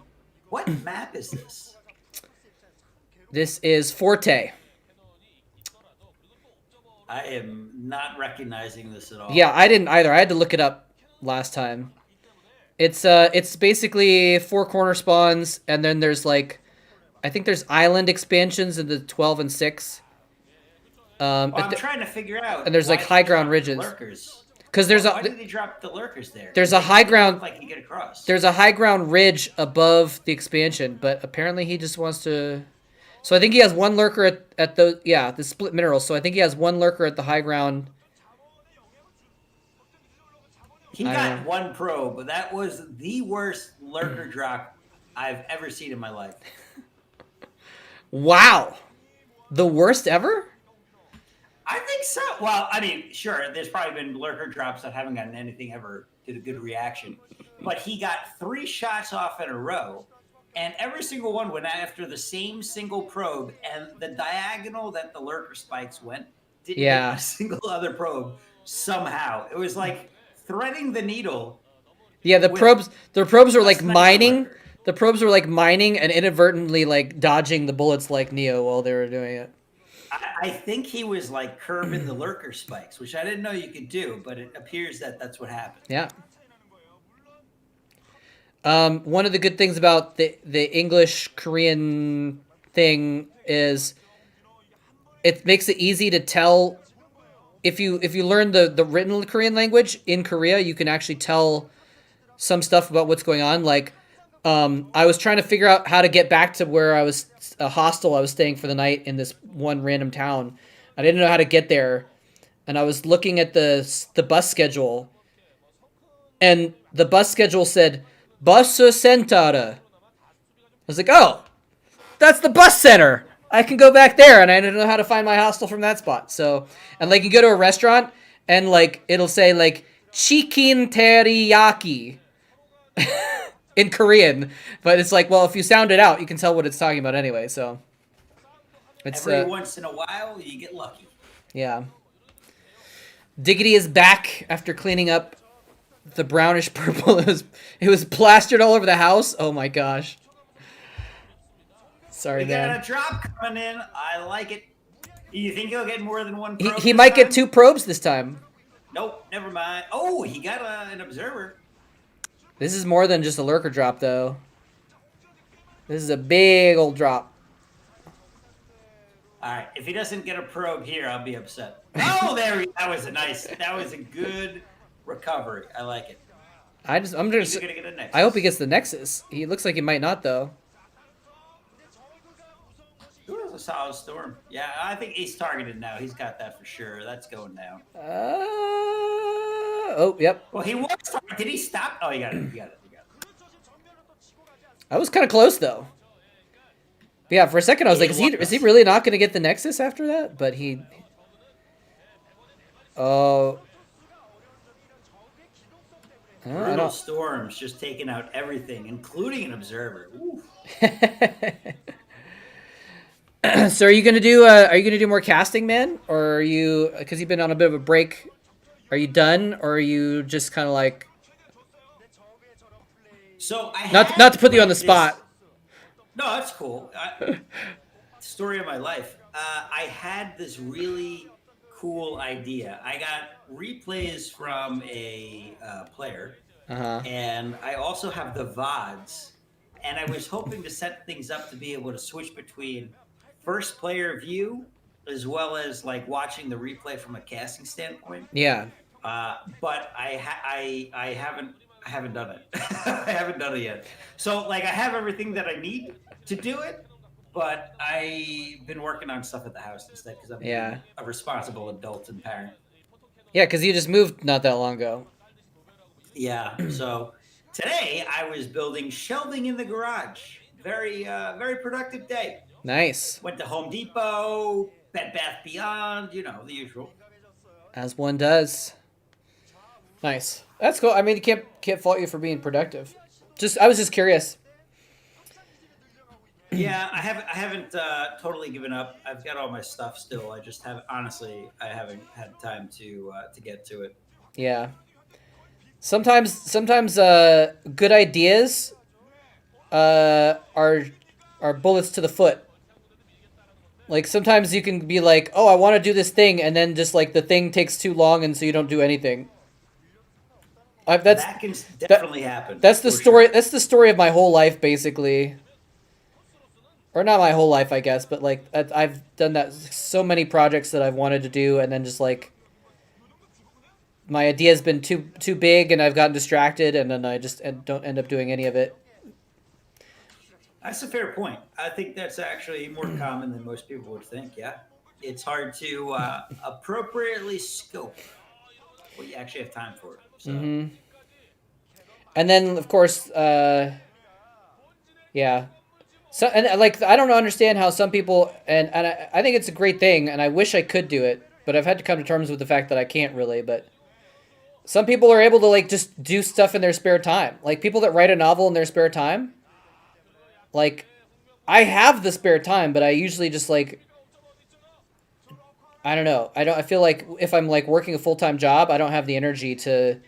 B: What map is this?
A: This is Forte.
B: I am not recognizing this at all.
A: Yeah, I didn't either. I had to look it up last time. It's basically 4 corner spawns, and then there's like, I think there's island expansions in the 12 and 6.
B: I'm trying to figure out.
A: And there's like high ground ridges.
B: Lurkers.
A: Because there's
B: why did they drop the lurkers there?
A: There's a high ground.
B: Like you get across.
A: There's a high ground ridge above the expansion, but apparently he just wants to. So I think he has 1 lurker at the the split minerals. So I think he has 1 lurker at the high ground.
B: He got 1 probe, but that was the worst lurker drop I've ever seen in my life.
A: Wow, the worst ever.
B: I think so. Well, I mean, sure, there's probably been lurker drops that haven't gotten anything ever to a good reaction. But he got 3 shots off in a row, and every single one went after the same single probe, and the diagonal that the lurker spikes went didn't hit a single other probe somehow. It was like threading the needle.
A: Yeah, the probes were like mining. The probes were like mining and inadvertently like dodging the bullets like Neo while they were doing it.
B: I think he was like curving the lurker spikes, which I didn't know you could do, but it appears that that's what happened.
A: Yeah. One of the good things about the English Korean thing is it makes it easy to tell if you learn the written Korean language in Korea, you can actually tell some stuff about what's going on. Like, I was trying to figure out how to get back to where I was, a hostel I was staying for the night in this one random town. I didn't know how to get there, and I was looking at the bus schedule, and the bus schedule said Bus Center. I was like, oh, that's the bus center. I can go back there, and I didn't know how to find my hostel from that spot. So, and like you go to a restaurant, and like it'll say like chicken teriyaki in Korean, but it's like, well, if you sound it out, you can tell what it's talking about anyway. So,
B: it's every once in a while you get lucky.
A: Yeah. Diggity is back after cleaning up the brownish purple. It was plastered all over the house. Oh my gosh. Sorry, man.
B: We got a drop coming in. I like it. You think he'll get more than 1 probe?
A: He might get 2 probes this time.
B: Nope, never mind. Oh, he got an observer.
A: This is more than just a lurker drop, though. This is a big old drop.
B: All right, if he doesn't get a probe here, I'll be upset. Oh, that was a good recovery. I like it.
A: I'm just gonna get a Nexus. I hope he gets the Nexus. He looks like he might not, though.
B: It was a solid storm. Yeah, I think Ace targeted now. He's got that for sure. That's going down.
A: Oh, yep.
B: Well, he was targeted. Did he stop? Oh, he got it. He got it.
A: I was kind of close, though. But yeah, for a second I was like, is he really not going to get the Nexus after that? But he... Oh...
B: Brutal storms just taking out everything, including an observer.
A: So are you gonna do more casting, man, or are you, because you've been on a bit of a break? Are you done, or are you just kind of like?
B: So
A: not to put you on the spot.
B: No, that's cool. Story of my life. I had this really cool idea. I got replays from a player, and I also have the VODs, and I was hoping to set things up to be able to switch between first player view as well as like watching the replay from a casting standpoint.
A: Yeah.
B: But I haven't done it. I haven't done it yet. So like I have everything that I need to do it, but I've been working on stuff at the house instead because I'm a responsible adult and parent.
A: Yeah, because you just moved not that long ago.
B: Yeah. So today I was building shelving in the garage. Very productive day.
A: Nice.
B: Went to Home Depot, Bed Bath Beyond, you know, the usual.
A: As one does. Nice. That's cool. I mean, you can't fault you for being productive. I was just curious.
B: Yeah, I haven't totally given up. I've got all my stuff still. I just have honestly, I haven't had time to get to it.
A: Yeah. Sometimes good ideas are bullets to the foot. Like sometimes you can be like, "Oh, I want to do this thing," and then just like the thing takes too long, and so you don't do anything. I've that's
B: That can
A: that
B: definitely happen
A: that's the
B: for
A: story.
B: sure.
A: That's the story of my whole life, basically. Or not my whole life, I guess, but like I've done that so many projects that I've wanted to do, and then just like my idea's been too big, and I've gotten distracted, and then I just don't end up doing any of it.
B: That's a fair point. I think that's actually more common than most people would think. Yeah, it's hard to appropriately scope what you actually have time for. So
A: Mm-hmm. And then of course, yeah. So and like I don't understand how some people and I think it's a great thing, and I wish I could do it, but I've had to come to terms with the fact that I can't really. But some people are able to like just do stuff in their spare time. Like people that write a novel in their spare time. Like I have the spare time, but I usually just like I don't know. I don't. I feel like if I'm like working a full time job, I don't have the energy to.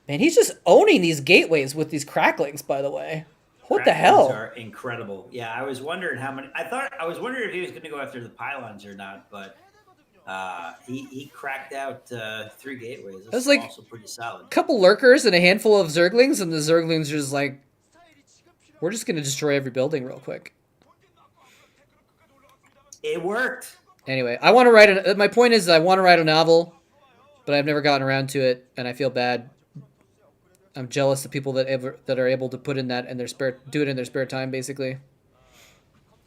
A: Man, he's just owning these gateways with these cracklings. By the way, what the
B: cracklings
A: hell?
B: are incredible. Yeah, I was wondering how many. I was wondering if he was going to go after the pylons or not, but he cracked out three gateways.
A: It was
B: That's
A: like
B: also pretty solid.
A: a couple lurkers and a handful of zerglings, and the zerglings are just like, we're just gonna destroy every building real quick.
B: It worked.
A: Anyway, I want to write. My point is, I want to write a novel, but I've never gotten around to it, and I feel bad. I'm jealous of people that are able to put in that in their do it in their spare time, basically.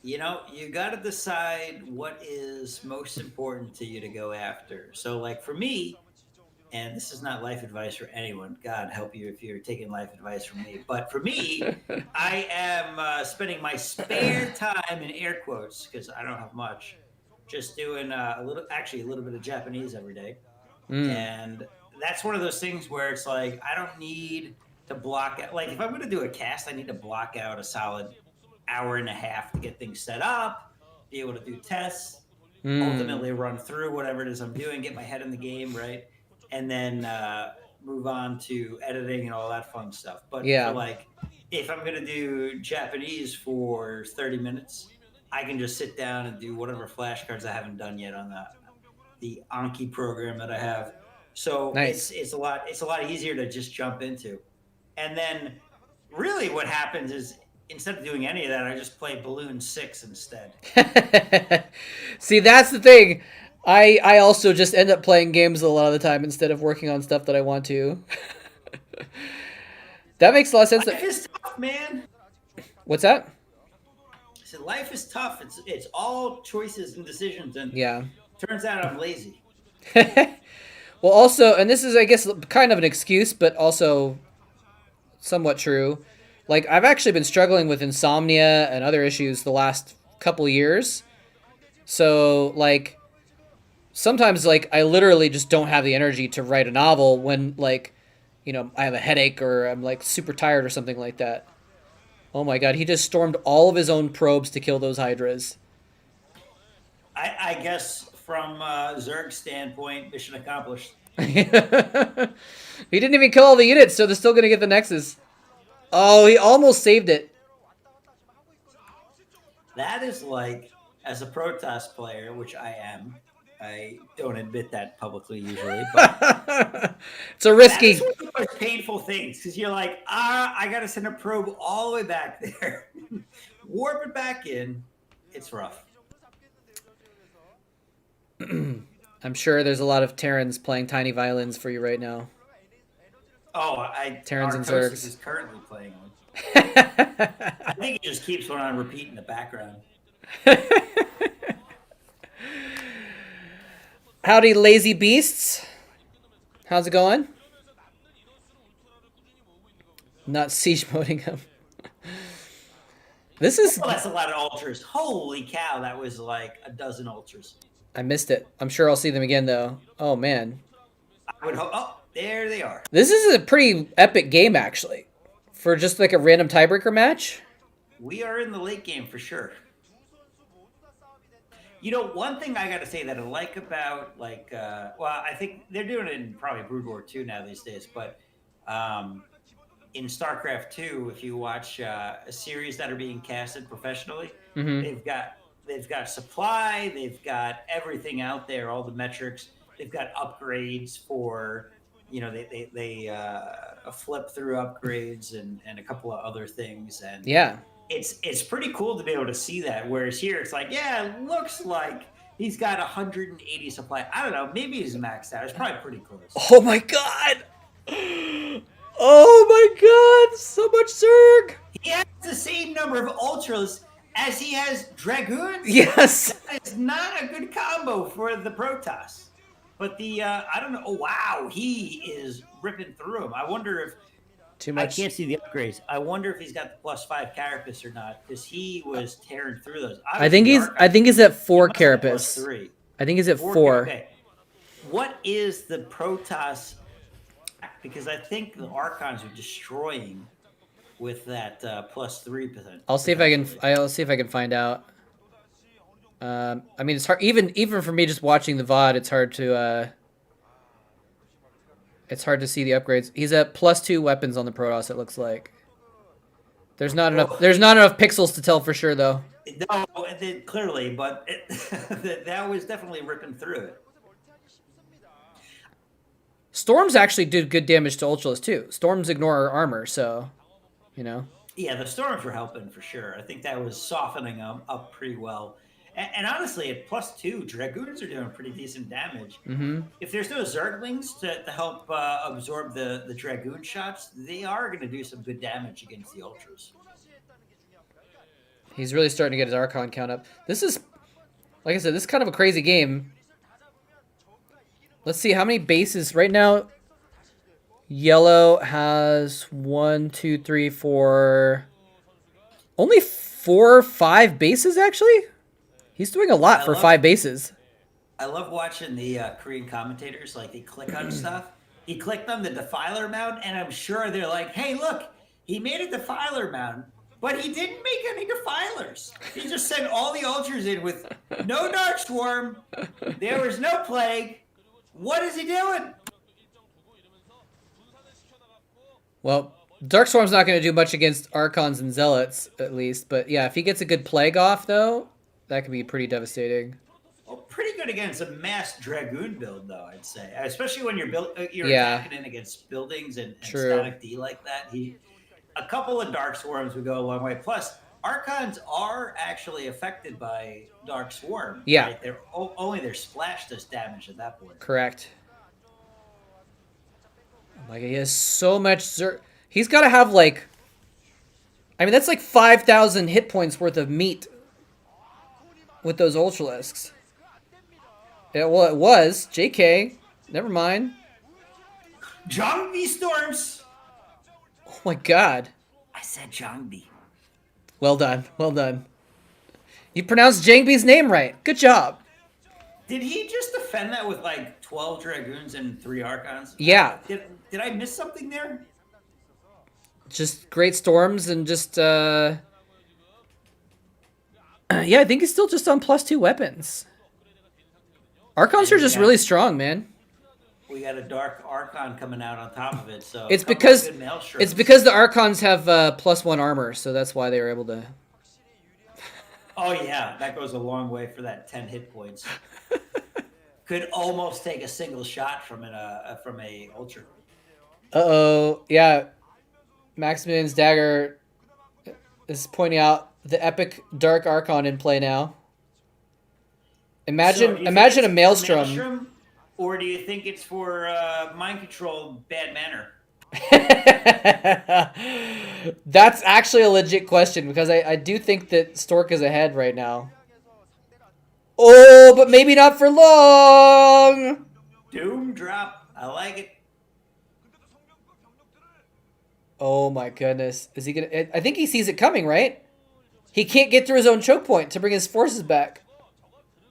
B: You know, you got to decide what is most important to you to go after. So, like for me, and this is not life advice for anyone. God help you if you're taking life advice from me. But for me, I am spending my spare time in air quotes because I don't have much, just doing a little bit of Japanese every day.
A: Mm.
B: And that's one of those things where it's like I don't need to block out. Like if I'm going to do a cast, I need to block out a solid hour and a half to get things set up, be able to do tests,
A: Mm.
B: ultimately run through whatever it is I'm doing, get my head in the game, right? And then move on to editing and all that fun stuff. But for
A: Yeah.
B: like, if I'm going to do Japanese for 30 minutes, I can just sit down and do whatever flashcards I haven't done yet on the Anki program that I have. So
A: Nice.
B: it's a lot easier to just jump into. And then really what happens is instead of doing any of that, I just play Balloon 6 instead.
A: See, that's the thing. I also just end up playing games a lot of the time instead of working on stuff that I want to. That makes a lot of sense.
B: Life is tough, man.
A: What's that?
B: I said life is tough. It's all choices and decisions, and
A: Yeah.
B: turns out I'm lazy.
A: Well, also, and this is, I guess, kind of an excuse, but also somewhat true. Like, I've actually been struggling with insomnia and other issues the last couple years. So, like, sometimes, like, I literally just don't have the energy to write a novel when, like, I have a headache or I'm, like, super tired or something like that. Oh my god, he just stormed all of his own probes to kill those hydras.
B: I guess from Zerg's standpoint, mission accomplished.
A: He didn't even kill all the units, so they're still gonna get the Nexus. Oh, he almost saved it.
B: That is like, as a Protoss player, which I am, I don't admit that publicly usually, but
A: It's a
B: that is
A: risky.
B: one of the most painful things because you're like, I got to send a probe all the way back there, warp it back in. It's rough.
A: I'm sure there's a lot of Terrans playing tiny violins for you right now.
B: Oh,
A: Terrans and
B: Artosis
A: Zergs.
B: is currently playing one. I think he just keeps one on repeat in the background.
A: Howdy, lazy beasts. How's it going? Not siege moding him. This is.
B: Well, that's a lot of ultras. Holy cow, that was like a dozen ultras.
A: I missed it. I'm sure I'll see them again, though. Oh, man.
B: I would hope. Oh, there they are.
A: This is a pretty epic game, actually. For just like a random tiebreaker match.
B: We are in the late game for sure. You know, one thing I got to say that I like about well, I think they're doing it in probably Brood War 2 now these days, but um, in StarCraft 2, if you watch a series that are being casted professionally,
A: Mm-hmm.
B: they've got supply, they've got everything out there, all the metrics. They've got upgrades for they flip through upgrades and a couple of other things, and
A: Yeah.
B: it's pretty cool to be able to see that. Whereas here, it's like, yeah, it looks like he's got 180 supply. I don't know, maybe he's maxed out. It's probably pretty close.
A: Oh my god! Oh my god! So much Zerg!
B: He has the same number of ultras as he has dragoons.
A: Yes!
B: That is not a good combo for the Protoss. But I don't know. Oh wow, he is ripping through him. I wonder if
A: Too
B: I
A: much.
B: can't see the upgrades. I wonder if he's got the +5 carapace or not, because he was tearing through those. Obviously,
A: I think he's at 4 carapace.
B: +3.
A: I think he's at 4.
B: Okay. What is the Protoss? Because I think the Archons are destroying with that +3%.
A: I'll see if I can find out. I mean, it's hard even for me just watching the VOD. It's hard to see the upgrades. He's at +2 weapons on the Protoss. It looks like there's not enough pixels to tell for sure though.
B: No, clearly, but that was definitely ripping through it.
A: Storms actually did good damage to Ultras too. Storms ignore armor, so you know.
B: Yeah, the storms were helping for sure. I think that was softening them up pretty well. And honestly, at +2, dragoons are doing pretty decent damage.
A: Mm-hmm.
B: If there's no Zerglings to help absorb the dragoon shots, they are going to do some good damage against the ultras.
A: He's really starting to get his Archon count up. This is, like I said, this is kind of a crazy game. Let's see how many bases right now. Yellow has 1, 2, 3, 4. Only 4 or 5 bases actually. He's doing a lot for 5 bases.
B: I love watching the Korean commentators. Like, they click on stuff. He clicked on the Defiler Mound, and I'm sure they're like, "Hey, look, he made a Defiler Mound, but he didn't make any Defilers. He just sent all the ultras in with no Dark Swarm. There was no Plague. What is he doing?"
A: Well, Dark Swarm's not going to do much against Archons and Zealots, at least. But yeah, if he gets a good Plague off, though, that could be pretty devastating.
B: Well, pretty good against a mass Dragoon build, though, I'd say. Especially when you're attacking in against buildings and static D like that. A couple of Dark Swarms would go a long way. Plus, Archons are actually affected by Dark Swarm.
A: Yeah.
B: Right? Only their splash does damage at that point.
A: Correct. Oh my god, he has so much he's got to have like, I mean, that's like 5,000 hit points worth of meat with those Ultralisks. Yeah, well, it was. JK. Never mind.
B: Zhongbi Storms.
A: Oh my god.
B: I said Zhongbi.
A: Well done. Well done. You pronounced Jangbi's name right. Good job.
B: Did he just defend that with like 12 Dragoons and 3 Archons?
A: Yeah.
B: Did I miss something there?
A: Just great storms and just yeah, I think he's still just on +2 weapons. Archons are just really strong, man.
B: We got a Dark Archon coming out on top of it, so
A: it's because the Archons have +1 armor, so that's why they were able to.
B: Oh yeah, that goes a long way for that 10 hit points. Could almost take a single shot from a ultra.
A: Uh-oh, yeah. Maximilian's Dagger is pointing out the epic Dark Archon in play now. Imagine a Maelstrom.
B: Or do you think it's for mind control, bad manner?
A: That's actually a legit question, because I do think that Stork is ahead right now. Oh, but maybe not for long.
B: Doom drop. I like it.
A: Oh my goodness. Is he gonna? I think he sees it coming, right? He can't get through his own choke point to bring his forces back.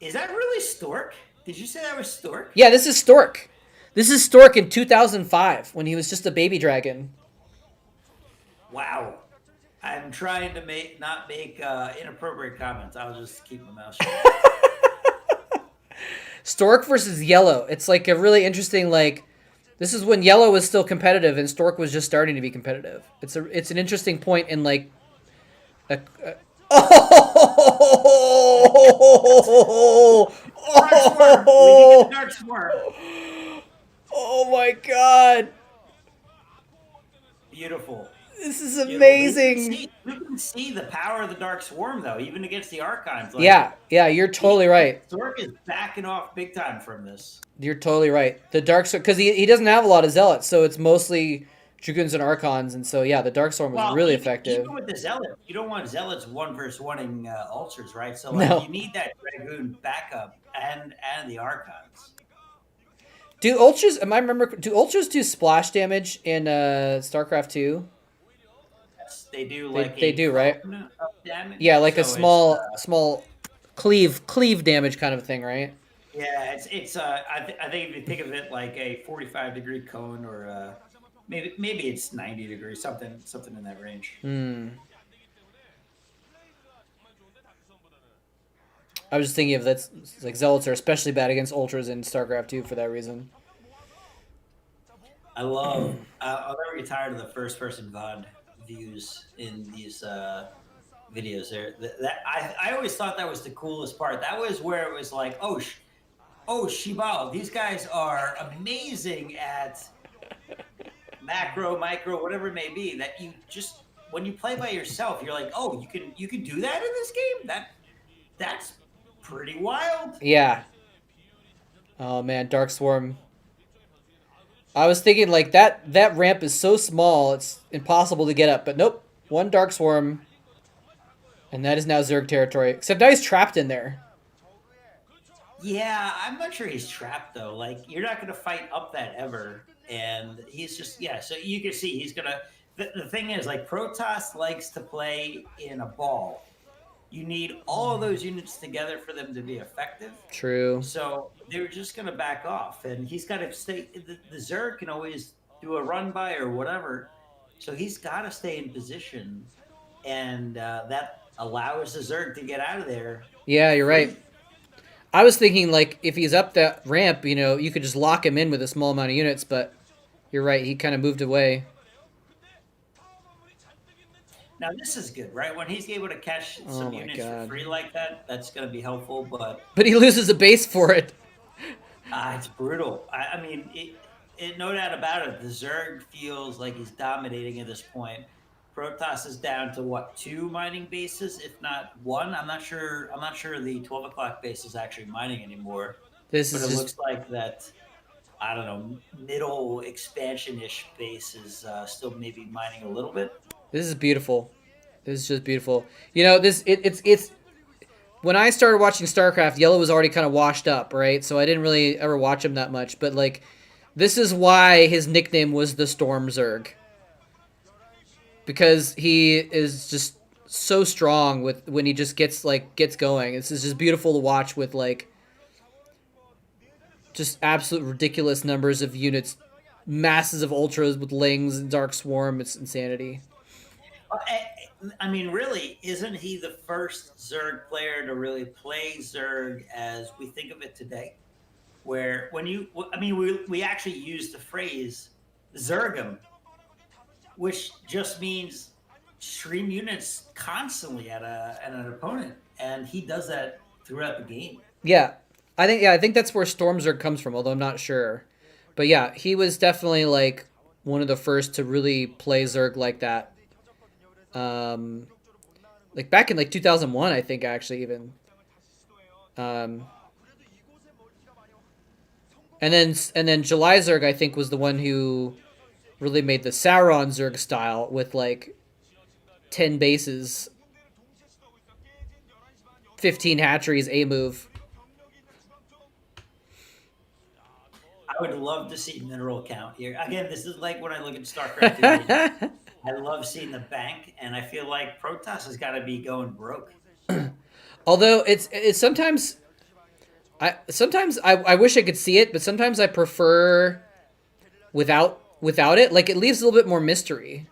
B: Is that really Stork? Did you say that was Stork?
A: Yeah, this is Stork. This is Stork in 2005 when he was just a baby dragon.
B: Wow. I'm trying to not make inappropriate comments. I'll just keep my mouth shut.
A: Stork versus Yellow. It's like a really interesting like. This is when Yellow was still competitive and Stork was just starting to be competitive. It's an interesting point in like. A oh,
B: Dark Swarm. We can get the Dark Swarm.
A: oh my god!
B: Beautiful.
A: This is
B: Beautiful.
A: amazing.
B: You can see the power of the Dark Swarm, though, even against the Archons. Like,
A: Yeah, yeah, you're totally right.
B: Zork is backing off big time from this.
A: You're totally right. The Dark Sword, because he doesn't have a lot of Zealots, so it's mostly Dragoons and Archons, and so yeah, the Dark Sword was
B: Well,
A: really effective.
B: even with the Zealots, you don't want Zealots one versus oneing ulcers, right? So like
A: No.
B: you need that Dragoon backup and the Archons.
A: Do Ultras, am I remember, do Ultras do splash damage in StarCraft 2?
B: Yes, they do
A: They do, right?
B: damage.
A: Yeah, like a
B: So
A: small cleave damage kind of thing, right?
B: yeah, it's I think if you think of it like a 45-degree cone or maybe it's 90 degrees, something in that range.
A: I was just thinking of that's like Zealots are especially bad against Ultras in StarCraft 2 for that reason.
B: I love. I'll never get tired of the first-person VOD views in these videos. There, I always thought that was the coolest part. That was where it was like, oh, Shibao, these guys are amazing at macro, micro, whatever it may be. That you just when you play by yourself, you're like, oh, you can do that in this game. That's pretty wild.
A: Yeah. Oh man, Dark Swarm. I was thinking like that ramp is so small it's impossible to get up, but nope. One Dark Swarm, and that is now Zerg territory. Except now he's trapped in there.
B: Yeah, I'm not sure he's trapped though. Like you're not going to fight up that ever, and he's just So you can see he's gonna. The thing is, like Protoss likes to play in a ball. You need all of those units together for them to be effective.
A: True.
B: So they're just going to back off, and he's got to stay. The Zerg can always do a run by or whatever, so he's got to stay in position, and that allows the Zerg to get out of there.
A: Yeah, you're right. I was thinking like if he's up that ramp, you could just lock him in with a small amount of units, but you're right. He kind of moved away.
B: Now this is good, right? When he's able to catch some units for free like that, that's going to be helpful. But
A: he loses a base for it.
B: It's brutal. I mean, no doubt about it. The Zerg feels like he's dominating at this point. Protoss is down to what, 2 mining bases, if not 1. I'm not sure. The 12 o'clock base is actually mining anymore. But it looks like that. I don't know. Middle expansion-ish base is still maybe mining a little bit.
A: This is beautiful. This is just beautiful. It's when I started watching StarCraft, Yellow was already kind of washed up, right? So I didn't really ever watch him that much. But like, this is why his nickname was the Storm Zerg, because he is just so strong with when he just gets going. It's just beautiful to watch with like just absolute ridiculous numbers of units, masses of ultras with Lings and Dark Swarm. It's insanity.
B: I mean, really, isn't he the first Zerg player to really play Zerg as we think of it today? Where we actually use the phrase Zergum, which just means stream units constantly at an opponent, and he does that throughout the game.
A: Yeah, I think that's where Storm Zerg comes from, although I'm not sure. But yeah, he was definitely like one of the first to really play Zerg like that. Like back in like 2001, I think actually even. And then July Zerg, I think, was the one who really made the Sauron Zerg style with like 10 bases, 15 hatcheries, a move.
B: I would love to see mineral count here. Again, this is like when I look at StarCraft 2. I love seeing the bank, and I feel like Protoss has got to be going broke.
A: Although it's sometimes I wish I could see it, but sometimes I prefer without it. Like it leaves a little bit more mystery.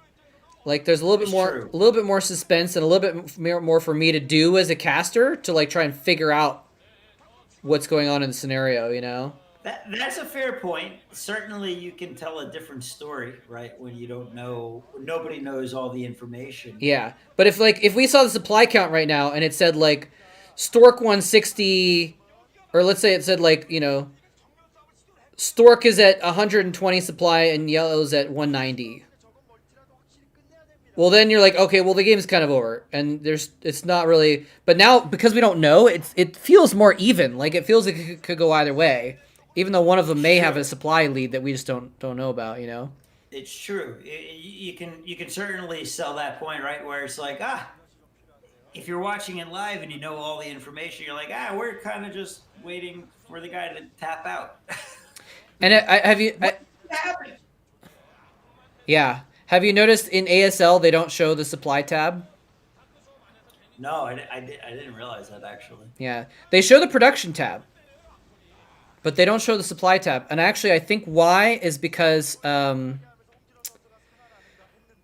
A: Like there's
B: It's true.
A: a little bit more suspense and a little bit more for me to do as a caster to like try and figure out what's going on in the scenario, you know?
B: That's a fair point. Certainly, you can tell a different story, right? When you don't know, when nobody knows all the information.
A: Yeah. But if we saw the supply count right now and it said like Stork 160, or let's say it said like, you know, Stork is at 120 supply and Yellow's at 190. Well, then you're like, okay, well the game's kind of over, and it's not really. But now because we don't know, it feels more even. Like it feels like it could go either way, even though one of them may have a
B: Sure,
A: supply lead that we just don't know about. You know?
B: it's true. You can certainly sell that point, right? Where it's like, if you're watching it live and you know all the information, you're like, we're kind of just waiting for the guy to tap out.
A: And have you?
B: What happened?
A: Yeah. Have you noticed in ASL they don't show the supply tab?
B: No, I didn't realize that actually.
A: Yeah, they show the production tab, but they don't show the supply tab. And actually, I think why is because so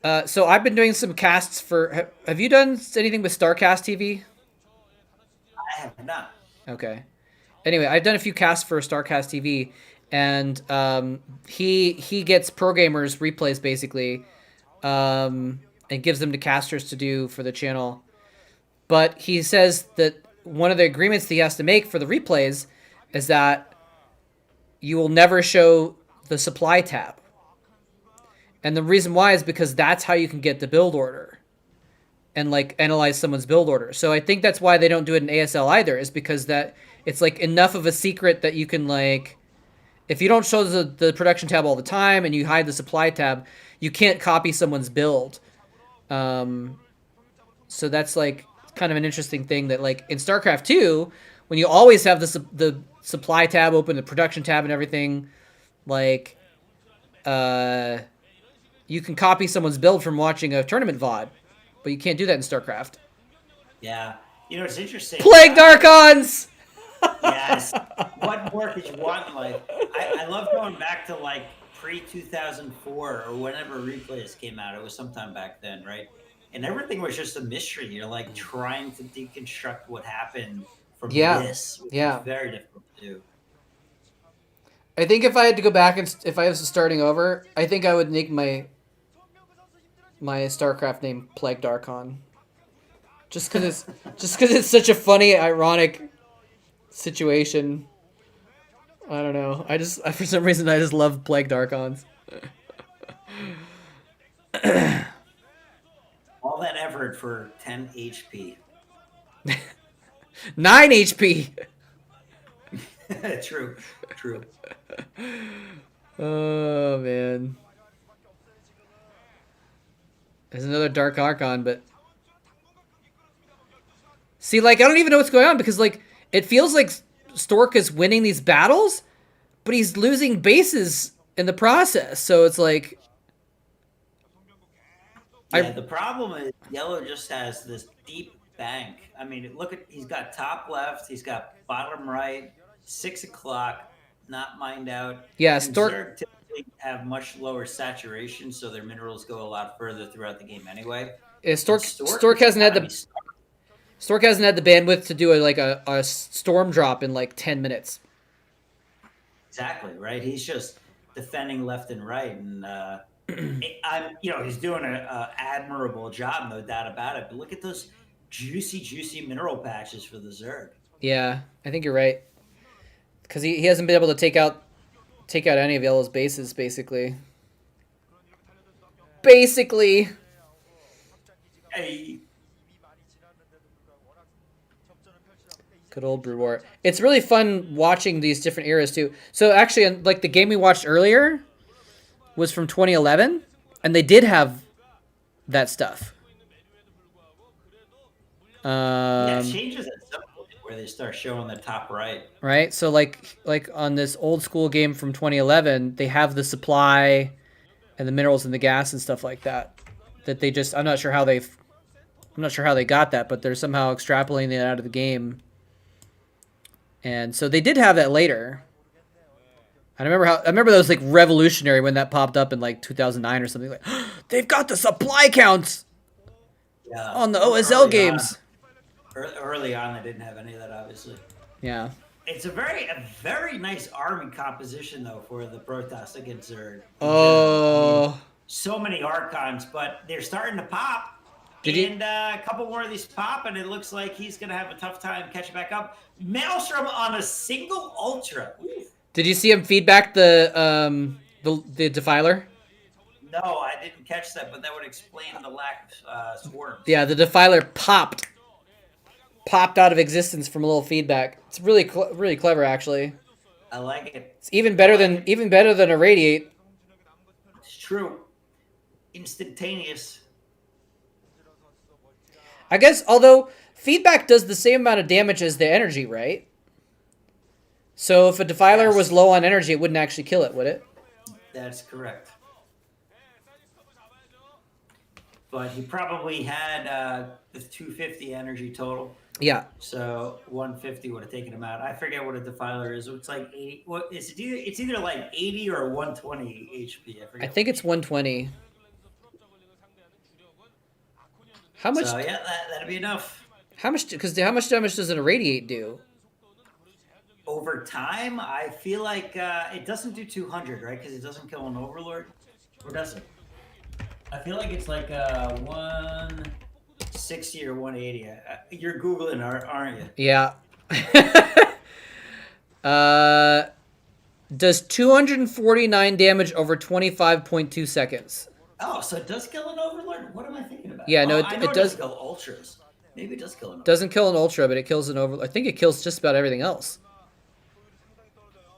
A: I've been doing some casts for. Have you done anything with Starcast TV?
B: I have not.
A: Okay. Anyway, I've done a few casts for Starcast TV, and he gets pro gamers replays basically, and gives them to casters to do for the channel. But he says that one of the agreements that he has to make for the replays is that you will never show the supply tab. And the reason why is because that's how you can get the build order and like analyze someone's build order. So I think that's why they don't do it in ASL either, is because that it's like enough of a secret that you can like, if you don't show the production tab all the time and you hide the supply tab, you can't copy someone's build. So that's like kind of an interesting thing that like in StarCraft 2, when you always have the supply tab open, the production tab and everything, like you can copy someone's build from watching a tournament VOD, but you can't do that in StarCraft.
B: Yeah, it's interesting.
A: Plague Archons!
B: Yes. What more could you want in life? I love going back to like pre 2004 or whenever replays came out. It was sometime back then, right? And everything was just a mystery. You're like trying to deconstruct what happened from
A: Yeah,
B: this, which is
A: yeah.
B: very difficult to do.
A: I think if I had to go back and if I was starting over, I think I would make my StarCraft name Plague Archon. Just because it's such a funny, ironic situation. I don't know. For some reason I just love Plague Archons.
B: All that effort for 10 HP.
A: 9 HP.
B: True, true.
A: Oh man. There's another Dark Archon, but see, like I don't even know what's going on because like it feels like Stork is winning these battles, but he's losing bases in the process. So it's like
B: Yeah, the problem is Yellow just has this deep bank. I mean, he's got top left, he's got bottom right, 6 o'clock, not mined out.
A: yeah,
B: And
A: Stork
B: Zerg typically have much lower saturation, so their minerals go a lot further throughout the game anyway. And
A: Stork hasn't had the Stork hasn't had the bandwidth to do a storm drop in like 10 minutes.
B: Exactly, right? He's just defending left and right, and he's doing an admirable job, no doubt about it. But look at those juicy mineral patches for the Zerg.
A: Yeah, I think you're right. Because he hasn't been able to take out any of Yellow's bases, basically.
B: Hey,
A: Good old Brew War. It's really fun watching these different eras too. So actually, like the game we watched earlier was from 2011, and they did have that stuff.
B: yeah, it changes at some point where they start showing the top right.
A: Right. So like on this old school game from 2011, they have the supply and the minerals and the gas and stuff like that. That they just I'm not sure how they got that, but they're somehow extrapolating it out of the game. And so they did have that later. I remember that was like revolutionary when that popped up in like 2009 or something. Like They've got the supply counts
B: Yeah,
A: on the OSL games.
B: Early on, they didn't have any of that, obviously.
A: Yeah.
B: It's a very nice army composition though for the Protoss against Zerg.
A: Oh.
B: I mean, so many Archons, but they're starting to pop.
A: Did
B: a couple more of these pop, and it looks like he's going to have a tough time catching back up. Maelstrom on a single Ultra. Oof.
A: Did you see him feedback the Defiler?
B: No, I didn't catch that, but that would explain the lack of swarms.
A: Yeah, the Defiler popped out of existence from a little feedback. It's really really clever, actually.
B: I like it.
A: It's even better than a Radiate.
B: It's true. Instantaneous.
A: I guess, although feedback does the same amount of damage as the energy, right? So if a Defiler was low on energy, it wouldn't actually kill it, would it?
B: That's correct. But he probably had the 250 energy total.
A: Yeah.
B: So 150 would have taken him out. I forget what a Defiler is. It's like 80. What is it? It's either like 80 or 120 HP. I
A: think it's 120. How much?
B: So yeah, that'd be enough.
A: How much? Because how much damage does an Irradiate do?
B: Over time, I feel like it doesn't do 200, right? Because it doesn't kill an Overlord. Or does it? I feel like it's like 160 or 180. You're Googling, aren't you?
A: Yeah. Does 249 damage over 25.2 seconds.
B: Oh, so it does kill an Overlord? What am I thinking about?
A: Yeah, no,
B: it does kill Ultras. Maybe it does kill an Overlord.
A: Doesn't kill an Ultra, but it kills an Overlord. I think it kills just about everything else.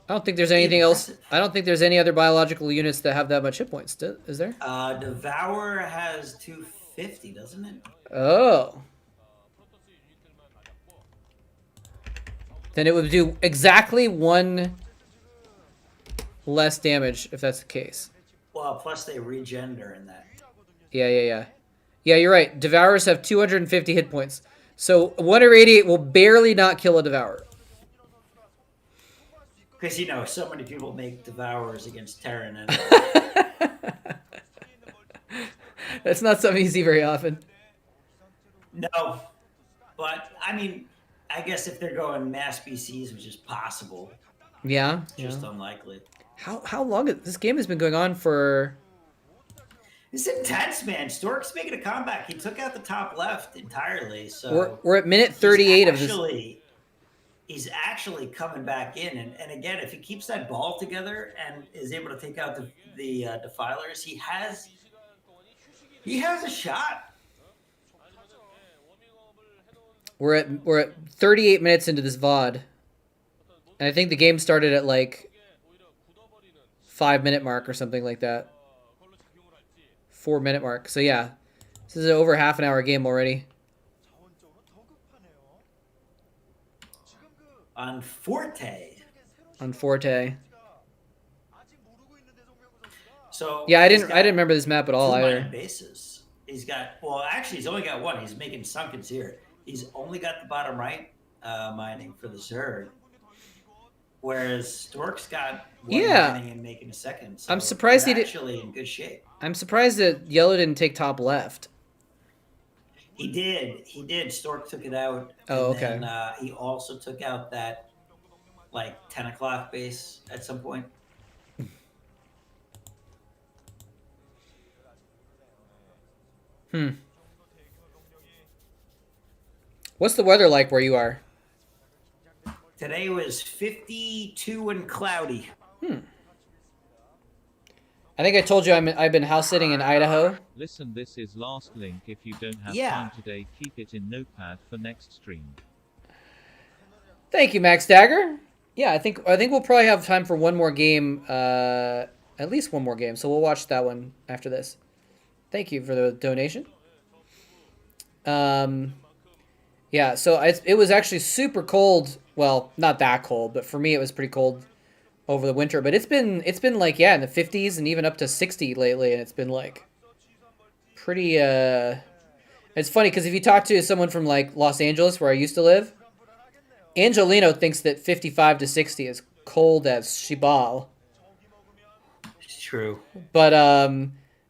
A: I don't think there's anything else. I don't think there's any other biological units that have that much hit points. Is there?
B: Devour has 250, doesn't it?
A: Oh. Then it would do exactly 1 less damage if that's the case.
B: Well, plus they regen during that.
A: Yeah, you're right. Devourers have 250 hit points. So 1 Irradiate will barely not kill a Devourer.
B: Because, so many people make Devourers against Terran. And
A: that's not something you see very often.
B: No. But, I mean, I guess if they're going mass BCs, which is possible.
A: Yeah.
B: Just unlikely.
A: How long? This game has been going on for...
B: It's intense, man. Stork's making a comeback. He took out the top left entirely. So
A: we're at minute 38 of this.
B: He's actually coming back in, and again, if he keeps that ball together and is able to take out the Defilers, he has a shot.
A: We're at 38 minutes into this VOD, and I think the game started at like 5-minute mark or something like that. 4-minute mark. So yeah, this is over half an hour game already.
B: On Forte. So
A: yeah, I didn't remember this map at all either.
B: Bases. He's only got one. He's making Sunkens here. He's only got the bottom right mining for the Zerg. Whereas Stork's got one mining and making a second. So
A: I'm surprised
B: actually in good shape.
A: I'm surprised that Yellow didn't take top left.
B: He did. Stork took it out.
A: Oh, okay.
B: And he also took out that, 10 o'clock base at some point.
A: What's the weather like where you are?
B: Today was 52 and cloudy.
A: I think I told you I've been house sitting in Idaho.
C: Listen, this is last link. If you don't have time today, keep it in Notepad for next stream.
A: Thank you, Max Dagger. Yeah, I think we'll probably have time for one more game, at least one more game. So we'll watch that one after this. Thank you for the donation. Yeah, so it was actually super cold. Well, not that cold, but for me it was pretty cold over the winter. But it's been like, yeah, in the 50s and even up to 60 lately, and it's been like pretty. It's funny because if you talk to someone from like Los Angeles, where I used to live, Angelino thinks that 55 to 60 is cold as shibal.
B: It's true.
A: But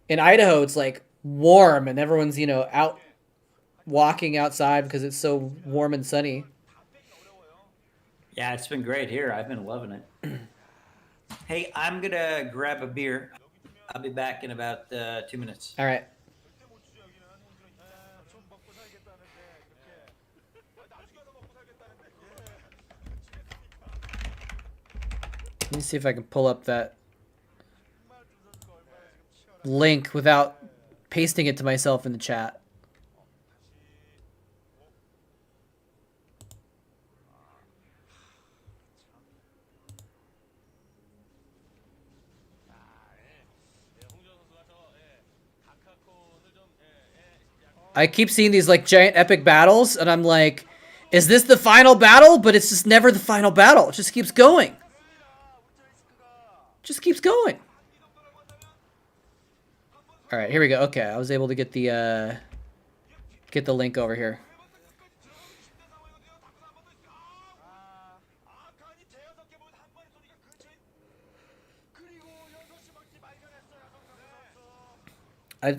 A: In Idaho, it's like warm and everyone's, out walking outside because it's so warm and sunny.
B: Yeah, it's been great here. I've been loving it. Hey, I'm gonna grab a beer. I'll be back in about 2 minutes.
A: All right. Let me see if I can pull up that link without pasting it to myself in the chat. I keep seeing these like giant epic battles, and I'm like, is this the final battle? But it's just never the final battle. It just keeps going. Just keeps going. All right, here we go. Okay, I was able to get the link over here. I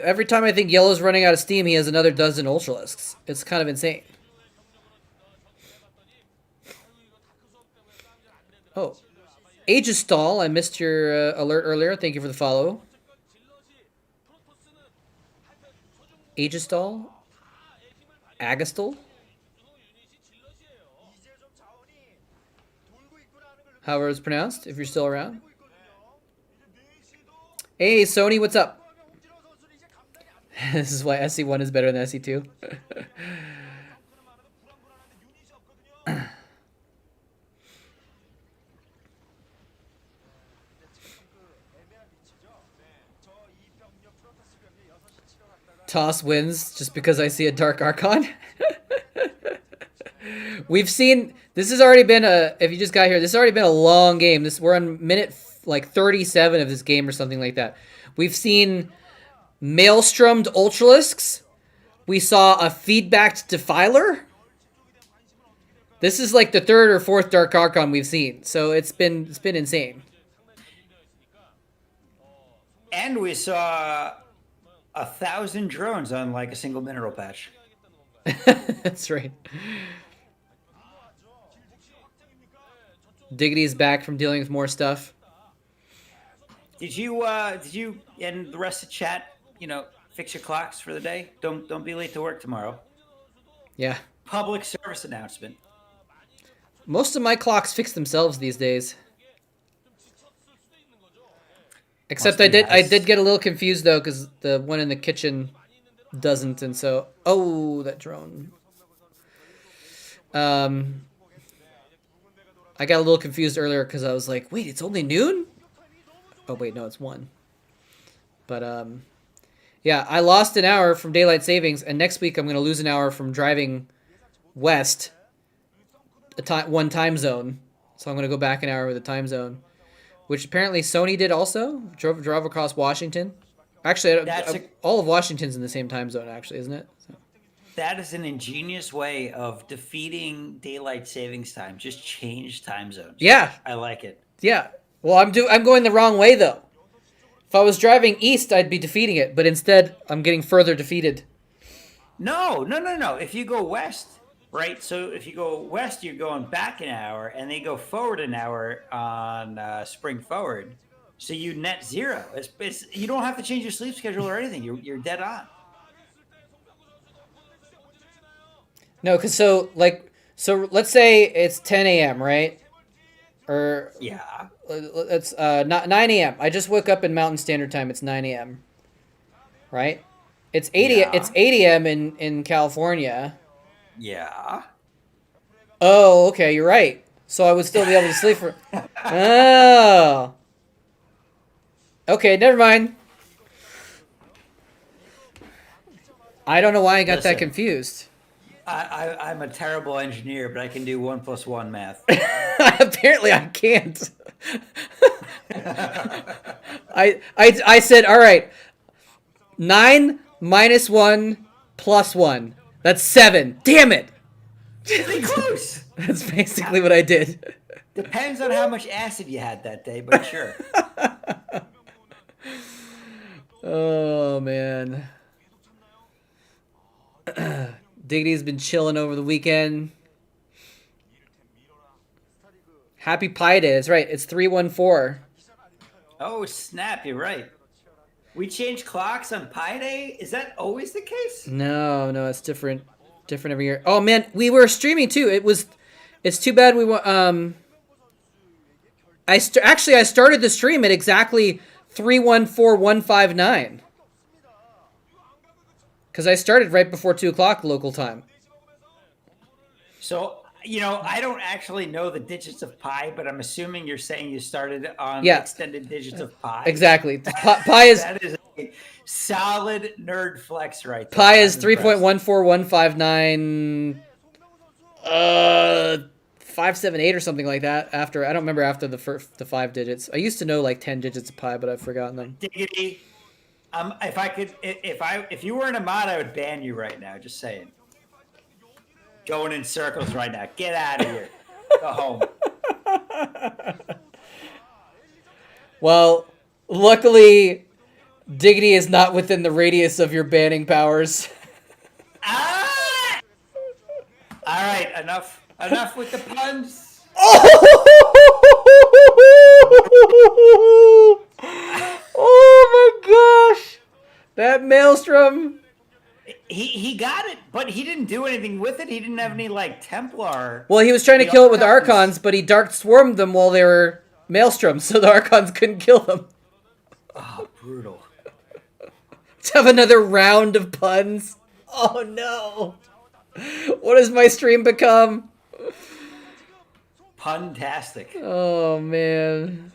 A: every time I think Yellow's running out of steam, he has another dozen Ultralisks. It's kind of insane. Oh, Aegistall, I missed your alert earlier. Thank you for the follow. Aegistall? Agastal? However it's pronounced, if you're still around. Hey, Sony, what's up? This is why SC1 is better than SC2. Toss wins just because I see a Dark Archon. We've seen, this has already been if you just got here, this has already been a long game. We're on minute like 37 of this game or something like that. We've seen Maelstromed Ultralisks. We saw a feedbacked Defiler. This is like the third or fourth Dark Archon we've seen. So it's been insane.
B: And we saw 1,000 drones on like a single mineral patch.
A: That's right. Diggity's back from dealing with more stuff.
B: Did you and the rest of chat, fix your clocks for the day? Don't be late to work tomorrow.
A: Yeah.
B: Public service announcement.
A: Most of my clocks fix themselves these days. Except I did get a little confused though, because the one in the kitchen doesn't, and so that drone. I got a little confused earlier because I was like, wait, it's only noon? Oh wait, no, it's 1. But yeah, I lost an hour from daylight savings, and next week I'm gonna lose an hour from driving west, one time zone. So I'm gonna go back an hour with a time zone, which apparently Sony did also. Drove across Washington. Actually, all of Washington's in the same time zone, actually, isn't it? So.
B: That is an ingenious way of defeating daylight savings time. Just change time zones.
A: Yeah,
B: I like it.
A: Yeah. Well, I'm going the wrong way though. If I was driving east, I'd be defeating it, but instead, I'm getting further defeated.
B: No. If you go west, right? So if you go west, you're going back an hour, and they go forward an hour on spring forward. So you net 0. You don't have to change your sleep schedule or anything. You're dead on.
A: No, because so let's say it's 10 a.m., right? Or
B: yeah,
A: it's not 9 a.m. I just woke up in Mountain Standard Time. It's 9 a.m. Right? It's 8 a.m. It's 8 a.m. in California.
B: Yeah.
A: Oh, okay, you're right. So I would still be able to sleep for. Oh. Okay, never mind. I don't know why I got that confused.
B: I'm a terrible engineer, but I can do 1 + 1 math.
A: Apparently, I can't. I said, all right, 9 - 1 + 1. That's 7. Damn it!
B: Really close.
A: That's basically what I did.
B: Depends on how much acid you had that day, but sure.
A: Oh man. Dignity's been chilling over the weekend. Happy Pi Day. That's right. It's 314.
B: Oh, snap. You're right. We change clocks on Pi Day? Is that always the case?
A: No, it's different. Different every year. Oh man, we were streaming too. It's too bad we I started the stream at exactly 314159. Because I started right before 2 o'clock local time.
B: So, I don't actually know the digits of pi, but I'm assuming you're saying you started on
A: Yeah.
B: extended digits of pi.
A: Exactly. Pi is
B: That is a solid nerd flex right there.
A: pi is 3.14159 578 or something like that. I don't remember after the 5 digits. I used to know like 10 digits of pi, but I've forgotten them.
B: Diggity. If you were in a mod, I would ban you right now. Just saying. Going in circles right now. Get out of here. Go home.
A: Well, luckily, Diggity is not within the radius of your banning powers.
B: Ah! All right, enough with the puns.
A: Oh my gosh! That Maelstrom.
B: He got it, but he didn't do anything with it. He didn't have any like Templar.
A: Well, he was trying to kill it with Archons, but he Dark Swarmed them while they were Maelstroms, so the Archons couldn't kill them.
B: Oh, brutal.
A: Let's have another round of puns. Oh no! What has my stream become?
B: Puntastic.
A: Oh man.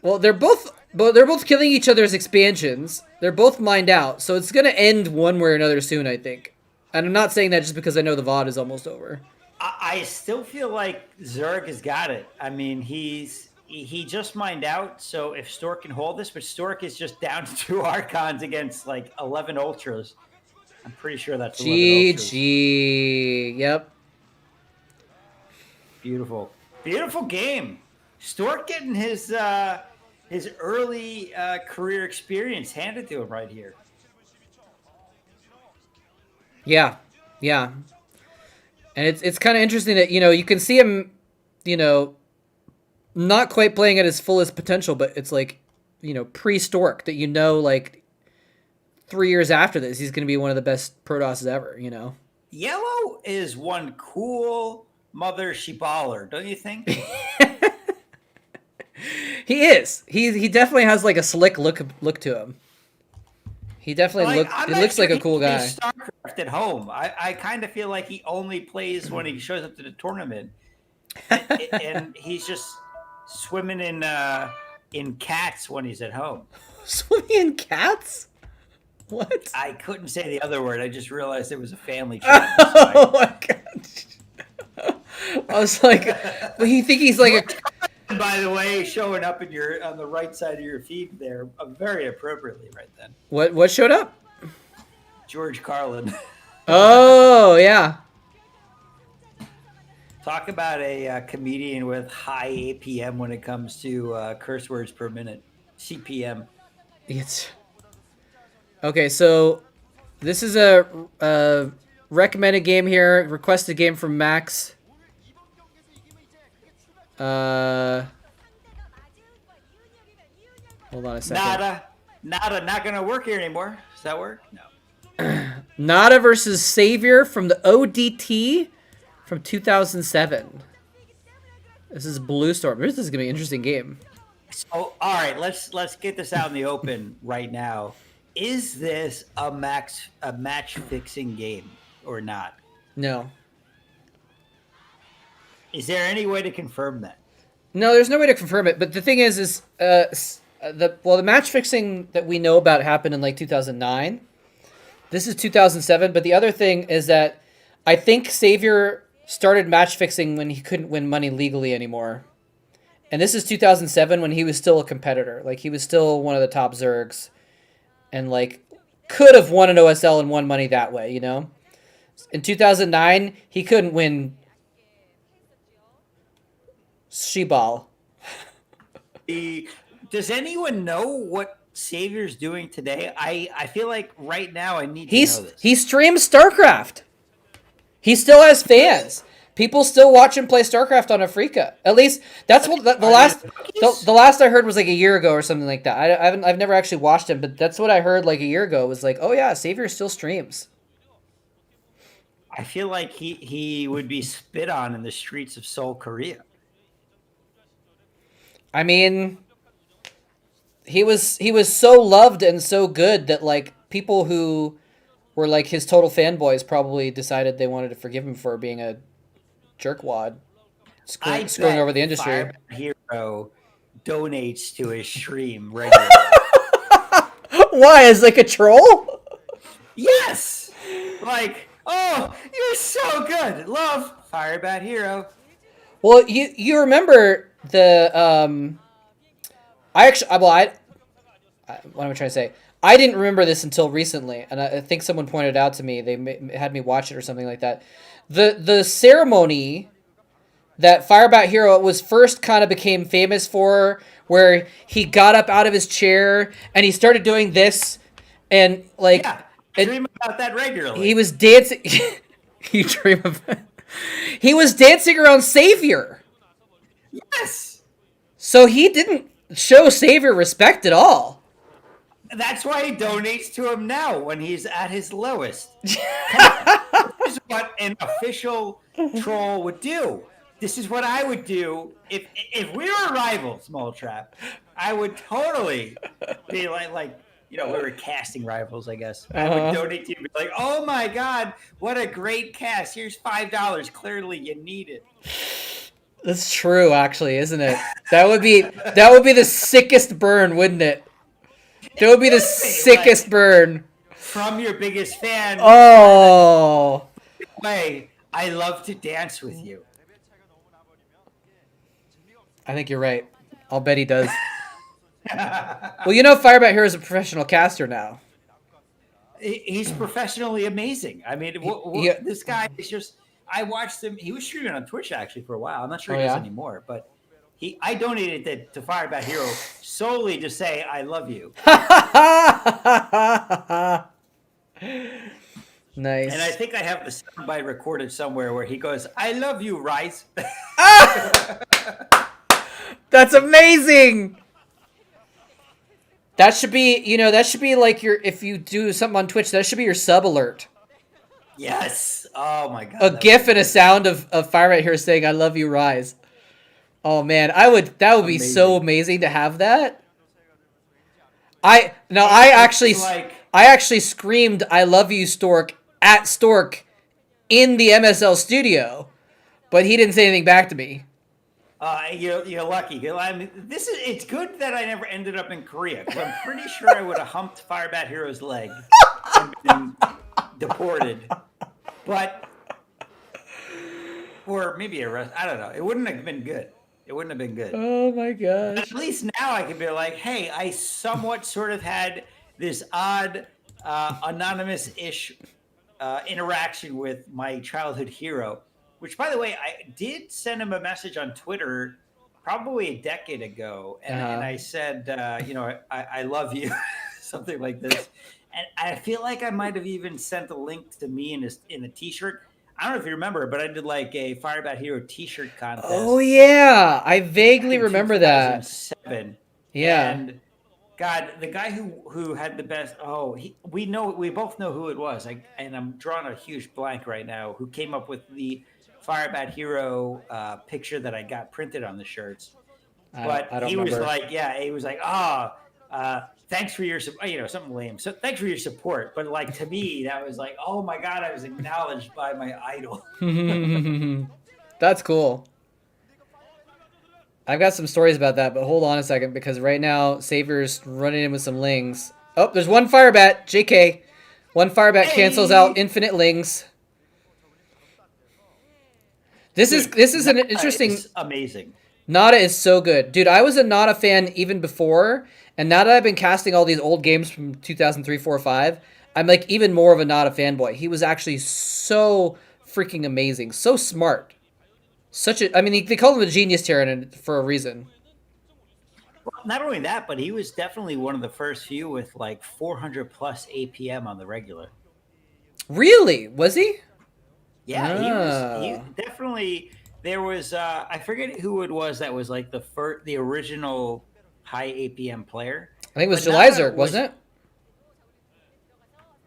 A: Well, they're both killing each other's expansions. They're both mined out, so it's gonna end one way or another soon, I think. And I'm not saying that just because I know the VOD is almost over.
B: I still feel like Zerg has got it. I mean, he just mined out, so if Stork can hold this, but Stork is just down to 2 Archons against like 11 Ultras. I'm pretty sure that's 11 Ultras.
A: GG. Yep.
B: Beautiful. Beautiful game. Stork getting his early career experience handed to him right here.
A: Yeah. And it's kind of interesting that, you can see him, not quite playing at his fullest potential, but it's like, pre-Stork that like 3 years after this, he's going to be one of the best Protosses ever,
B: Yellow is one cool mother baller, don't you think?
A: He is. He definitely has like a slick look to him. He definitely looks like a cool guy.
B: StarCraft at home. I kind of feel like he only plays when he shows up to the tournament, and he's just swimming in cats when he's at home.
A: Swimming in cats? What?
B: I couldn't say the other word. I just realized it was a family channel.
A: Oh my god! I was like, well, you think he's like a?
B: By the way, showing up on the right side of your feed there, very appropriately right then.
A: What showed up?
B: George Carlin.
A: Oh yeah.
B: Talk about a comedian with high APM when it comes to curse words per minute. CPM.
A: It's okay. So this is a recommended game here. Requested game from Max. Hold on a second.
B: Nada, not gonna work here anymore. Does that work? No.
A: Nada versus Savior from the ODT from 2007. This is Blue Storm. This is gonna be an interesting game.
B: So, all right, let's get this out in the open right now. Is this a match fixing game or not?
A: No.
B: Is there any way to confirm that?
A: No, there's no way to confirm it. But the thing is the match fixing that we know about happened in like 2009. This is 2007. But the other thing is that I think Savior started match fixing when he couldn't win money legally anymore. And this is 2007 when he was still a competitor. Like he was still one of the top Zergs, and like could have won an OSL and won money that way. In 2009 he couldn't win Shibal.
B: The Does anyone know what Savior's doing today? I feel like right now I need to know this.
A: He streams StarCraft. He still has fans. People still watch him play StarCraft on Afrika. At least that's what the last I heard was like a year ago or something like that. I've never actually watched him, but that's what I heard like a year ago. It was like, oh yeah, Savior still streams.
B: I feel like he would be spit on in the streets of Seoul, Korea.
A: I mean, he was so loved and so good that like people who were like his total fanboys probably decided they wanted to forgive him for being a jerkwad, screwing over the industry.
B: Firebat Hero donates to his stream regularly.
A: Why? As like a troll?
B: Yes. Like, oh, you're so good. Love Firebat Hero.
A: Well, you remember the what am I trying to say? I didn't remember this until recently, and I think someone pointed out to me. They had me watch it or something like that. The ceremony that Firebat Hero was first kind of became famous for, where he got up out of his chair and he started doing this, and like
B: I dream about that regularly.
A: He was dancing. You dream of it. He was dancing around Savior.
B: Yes. So
A: he didn't show Savior respect at all.
B: That's why he donates to him now when he's at his lowest. This is what an official troll would do. This is what I would do if we were rivals, Mole Trap. I would totally be like we were casting rivals, I guess. I would donate to you and be like, oh my God, what a great cast. Here's $5. Clearly you need it.
A: That's true, actually, isn't it? That would be the sickest burn, wouldn't it? That would be the sickest burn.
B: From your biggest fan.
A: Oh.
B: Way, I love to dance with you.
A: I think you're right. I'll bet he does. Well, Firebat Hero is a professional caster now.
B: He's professionally amazing. I mean, this guy is just... I watched him. He was streaming on Twitch, actually, for a while. I'm not sure he does anymore, but... I donated to Firebat Hero solely to say I love you.
A: Nice.
B: And I think I have the soundbite recorded somewhere where he goes, "I love you, Rice."
A: That's amazing. That should be, like if you do something on Twitch, that should be your sub alert.
B: Yes. Oh my God.
A: A GIF and a sound of Firebat Hero saying "I love you, Rise." Oh man, that would be so amazing to have that. I actually screamed "I love you, Stork" at Stork in the MSL studio, but he didn't say anything back to me.
B: You're lucky. I mean, it's good that I never ended up in Korea, because I'm pretty sure I would have humped Firebat Hero's leg and been deported. Or maybe arrested. I don't know. It wouldn't have been good. It wouldn't have been good.
A: Oh my gosh.
B: But at least now I can be like, hey, I somewhat sort of had this odd, anonymous-ish interaction with my childhood hero, which, by the way, I did send him a message on Twitter probably a decade ago. And I said, I love you, something like this. And I feel like I might have even sent a link to me in a T-shirt. I don't know if you remember, but I did like a Firebat Hero T-shirt contest.
A: Oh yeah, I vaguely remember that.
B: 2007.
A: Yeah.
B: And God, the guy who had the best. Oh, we both know who it was. And I'm drawing a huge blank right now. Who came up with the Firebat Hero picture that I got printed on the shirts? But
A: I don't
B: he
A: remember.
B: was like, he was like, thanks for your support, something lame. So thanks for your support. But like to me, that was like, oh my God, I was acknowledged by my idol.
A: That's cool. I've got some stories about that, but hold on a second, because right now Savior's running in with some lings. Oh, there's one Firebat, JK. One Firebat cancels out infinite lings. This is an interesting.
B: It's amazing.
A: Nada is so good, dude. I was a Nada fan even before. And now that I've been casting all these old games from 2003, 4, 5, I'm like even more of a Nada fanboy. He was actually so freaking amazing, so smart. They call him the genius Terran for a reason.
B: Well, not only that, but he was definitely one of the first few with like 400 plus APM on the regular.
A: Really? Was he?
B: Yeah, he
A: Oh.
B: definitely. There was I forget who it was that was like the original high APM player,
A: I think it was
B: but Nada
A: Jelizerg,
B: was.
A: wasn't it?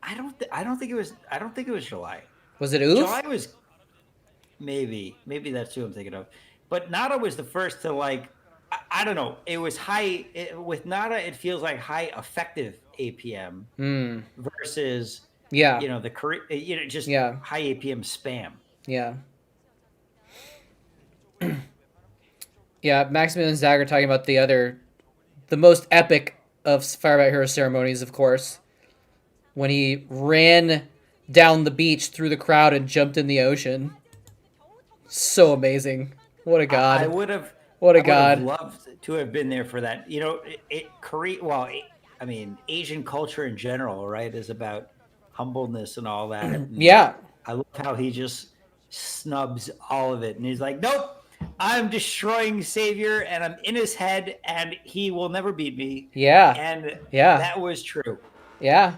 B: I don't think it was. I don't think it was July.
A: Was it
B: July
A: Oof?
B: was maybe that's who I'm thinking of, but Nada was the first to like. I don't know. It was with Nada. It feels like high effective APM
A: Hmm.
B: versus
A: Yeah.
B: the just
A: Yeah.
B: high APM spam.
A: Yeah. Yeah, Maximilian Dagger talking about the most epic of Firebat Hero ceremonies, of course, when he ran down the beach through the crowd and jumped in the ocean. So amazing. What a
B: I
A: god.
B: would have,
A: What a
B: I would have
A: god.
B: loved to have been there for that. Korea. Well, I mean, Asian culture in general, right, is about humbleness and all that. And
A: Yeah.
B: I love how he just snubs all of it, and he's like, "Nope, I'm destroying Savior, and I'm in his head, and he will never beat me."
A: Yeah.
B: And
A: Yeah.
B: that was true.
A: Yeah.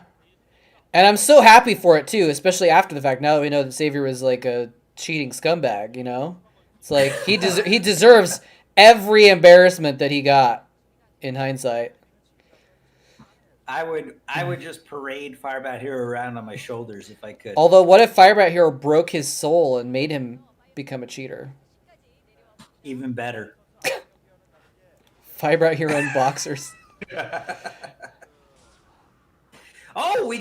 A: And I'm so happy for it too, especially after the fact. Now that we know that Xavier was like a cheating scumbag, you know? It's like he deserves every embarrassment that he got in hindsight.
B: I would just parade Firebat Hero around on my shoulders if I could.
A: Although, what if Firebat Hero broke his soul and made him become a cheater?
B: Even better.
A: Firebat Hero and boxers.
B: Oh,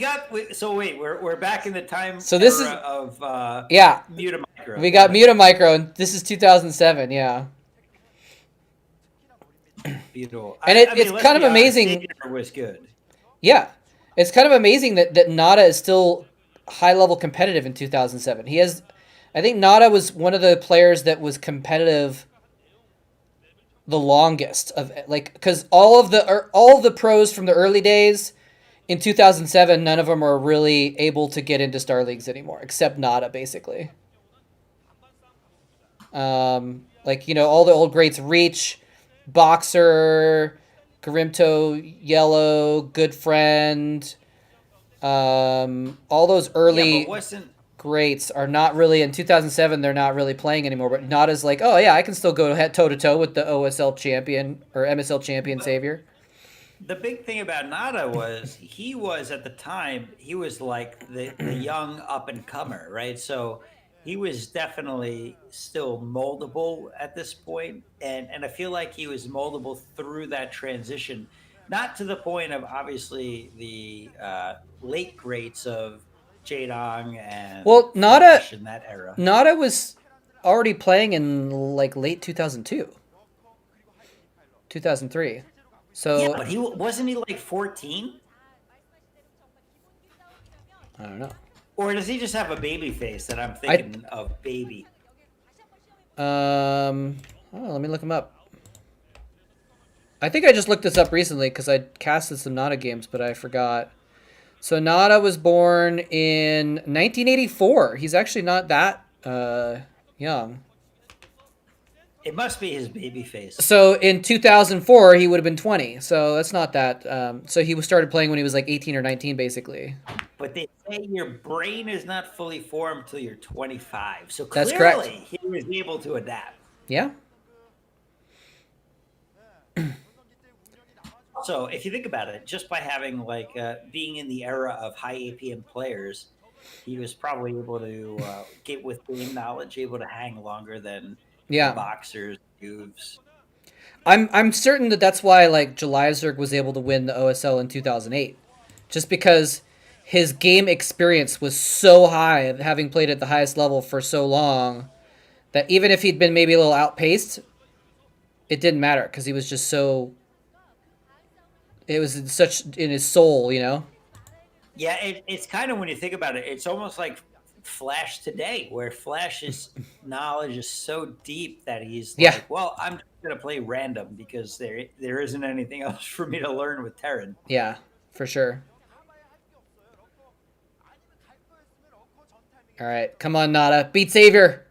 B: so wait, we're back in the time
A: So this
B: era
A: is
B: of
A: yeah.
B: Mutamicro.
A: We got Mutamicro, and this is 2007. Yeah,
B: Beautiful.
A: and it's
B: let's
A: kind of
B: be honest,
A: amazing.
B: Savior was good.
A: Yeah, it's kind of amazing that Nada is still high level competitive in 2007. I think Nada was one of the players that was competitive the longest of like because all of the pros from the early days in 2007, none of them are really able to get into Star Leagues anymore, except Nada, basically. Like, all the old greats, Reach, Boxer, Garimto, Yellow, Good Friend, all those
B: Yeah,
A: early
B: but wasn't
A: greats are not really, in 2007, they're not really playing anymore, but Nada's like, oh yeah, I can still go toe-to-toe with the OSL champion, or MSL champion Savior.
B: the big thing about Nada was he was at the time he was like the young up and comer, right? So he was definitely still moldable at this point, and I feel like he was moldable through that transition, not to the point of obviously the late greats of Jadong and
A: Well,
B: Flash in that era.
A: Nada was already playing in like late 2002, 2003.
B: Yeah,
A: So
B: but he wasn't he like 14?
A: I don't know.
B: Or does he just have a baby face that I'm thinking of baby?
A: Oh, let me look him up. I think I just looked this up recently because I casted some Nada games, but I forgot. So Nada was born in 1984. He's actually not that young.
B: It must be his baby face.
A: So in 2004, he would have been 20. So that's not that. So he started playing when he was like 18 or 19, basically.
B: But they say your brain is not fully formed till you're 25. So
A: That's
B: clearly
A: correct.
B: he was able to adapt.
A: Yeah.
B: So if you think about it, just by having being in the era of high APM players, he was probably able to get with game knowledge, able to hang longer than the
A: Yeah.
B: boxers, goofs.
A: I'm certain that that's why like Jelizerg was able to win the OSL in 2008, just because his game experience was so high, having played at the highest level for so long, that even if he'd been maybe a little outpaced, it didn't matter because he was just so. It was in his soul,
B: Yeah, it's kind of when you think about it, it's almost like Flash today, where Flash's knowledge is so deep that he's
A: Yeah.
B: like, well, I'm just going to play random because there isn't anything else for me to learn with Terran.
A: Yeah, for sure. All right, come on, Nada, beat Savior.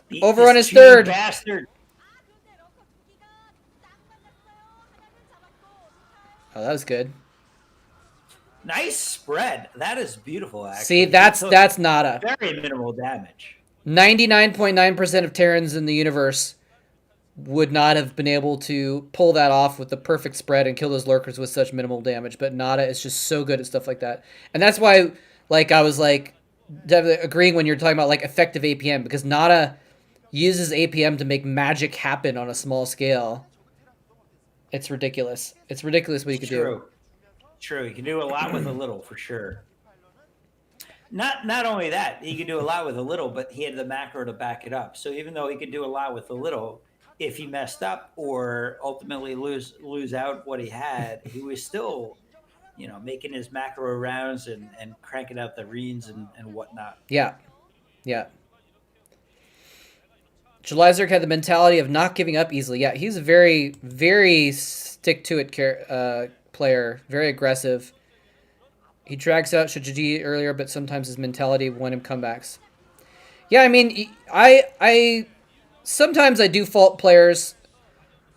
B: Beat
A: Over on
B: this
A: his
B: cheating
A: third.
B: bastard.
A: Oh, that was good.
B: Nice spread. That is beautiful,
A: See,
B: actually.
A: that's Nada.
B: Very minimal damage.
A: 99.9% of Terrans in the universe would not have been able to pull that off with the perfect spread and kill those lurkers with such minimal damage. But Nada is just so good at stuff like that, and that's why, like, I was like agreeing when you're talking about like effective APM, because Nada uses APM to make magic happen on a small scale. It's ridiculous. It's ridiculous what you could do.
B: True. You can do a lot with a little, for sure. Not only that, he could do a lot with a little, but he had the macro to back it up. So even though he could do a lot with a little, if he messed up or ultimately lose out what he had, he was still, making his macro rounds and cranking out the reens and whatnot.
A: Yeah, yeah. Jelizerk had the mentality of not giving up easily. Yeah, he's a very, very stick to it player. Very aggressive. He drags out Shijiji earlier, but sometimes his mentality won him comebacks. Yeah, I mean, I sometimes I do fault players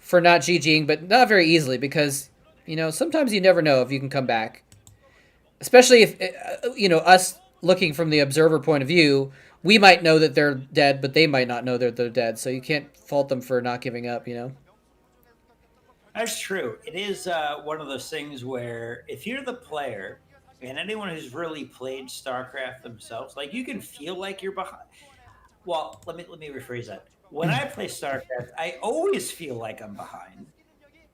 A: for not GGing, but not very easily, because sometimes you never know if you can come back. Especially if us looking from the observer point of view, we might know that they're dead, but they might not know that they're dead. So you can't fault them for not giving up.
B: That's true. It is one of those things where if you're the player, and anyone who's really played StarCraft themselves, like, you can feel like you're behind. Well, let me rephrase that. When I play StarCraft, I always feel like I'm behind,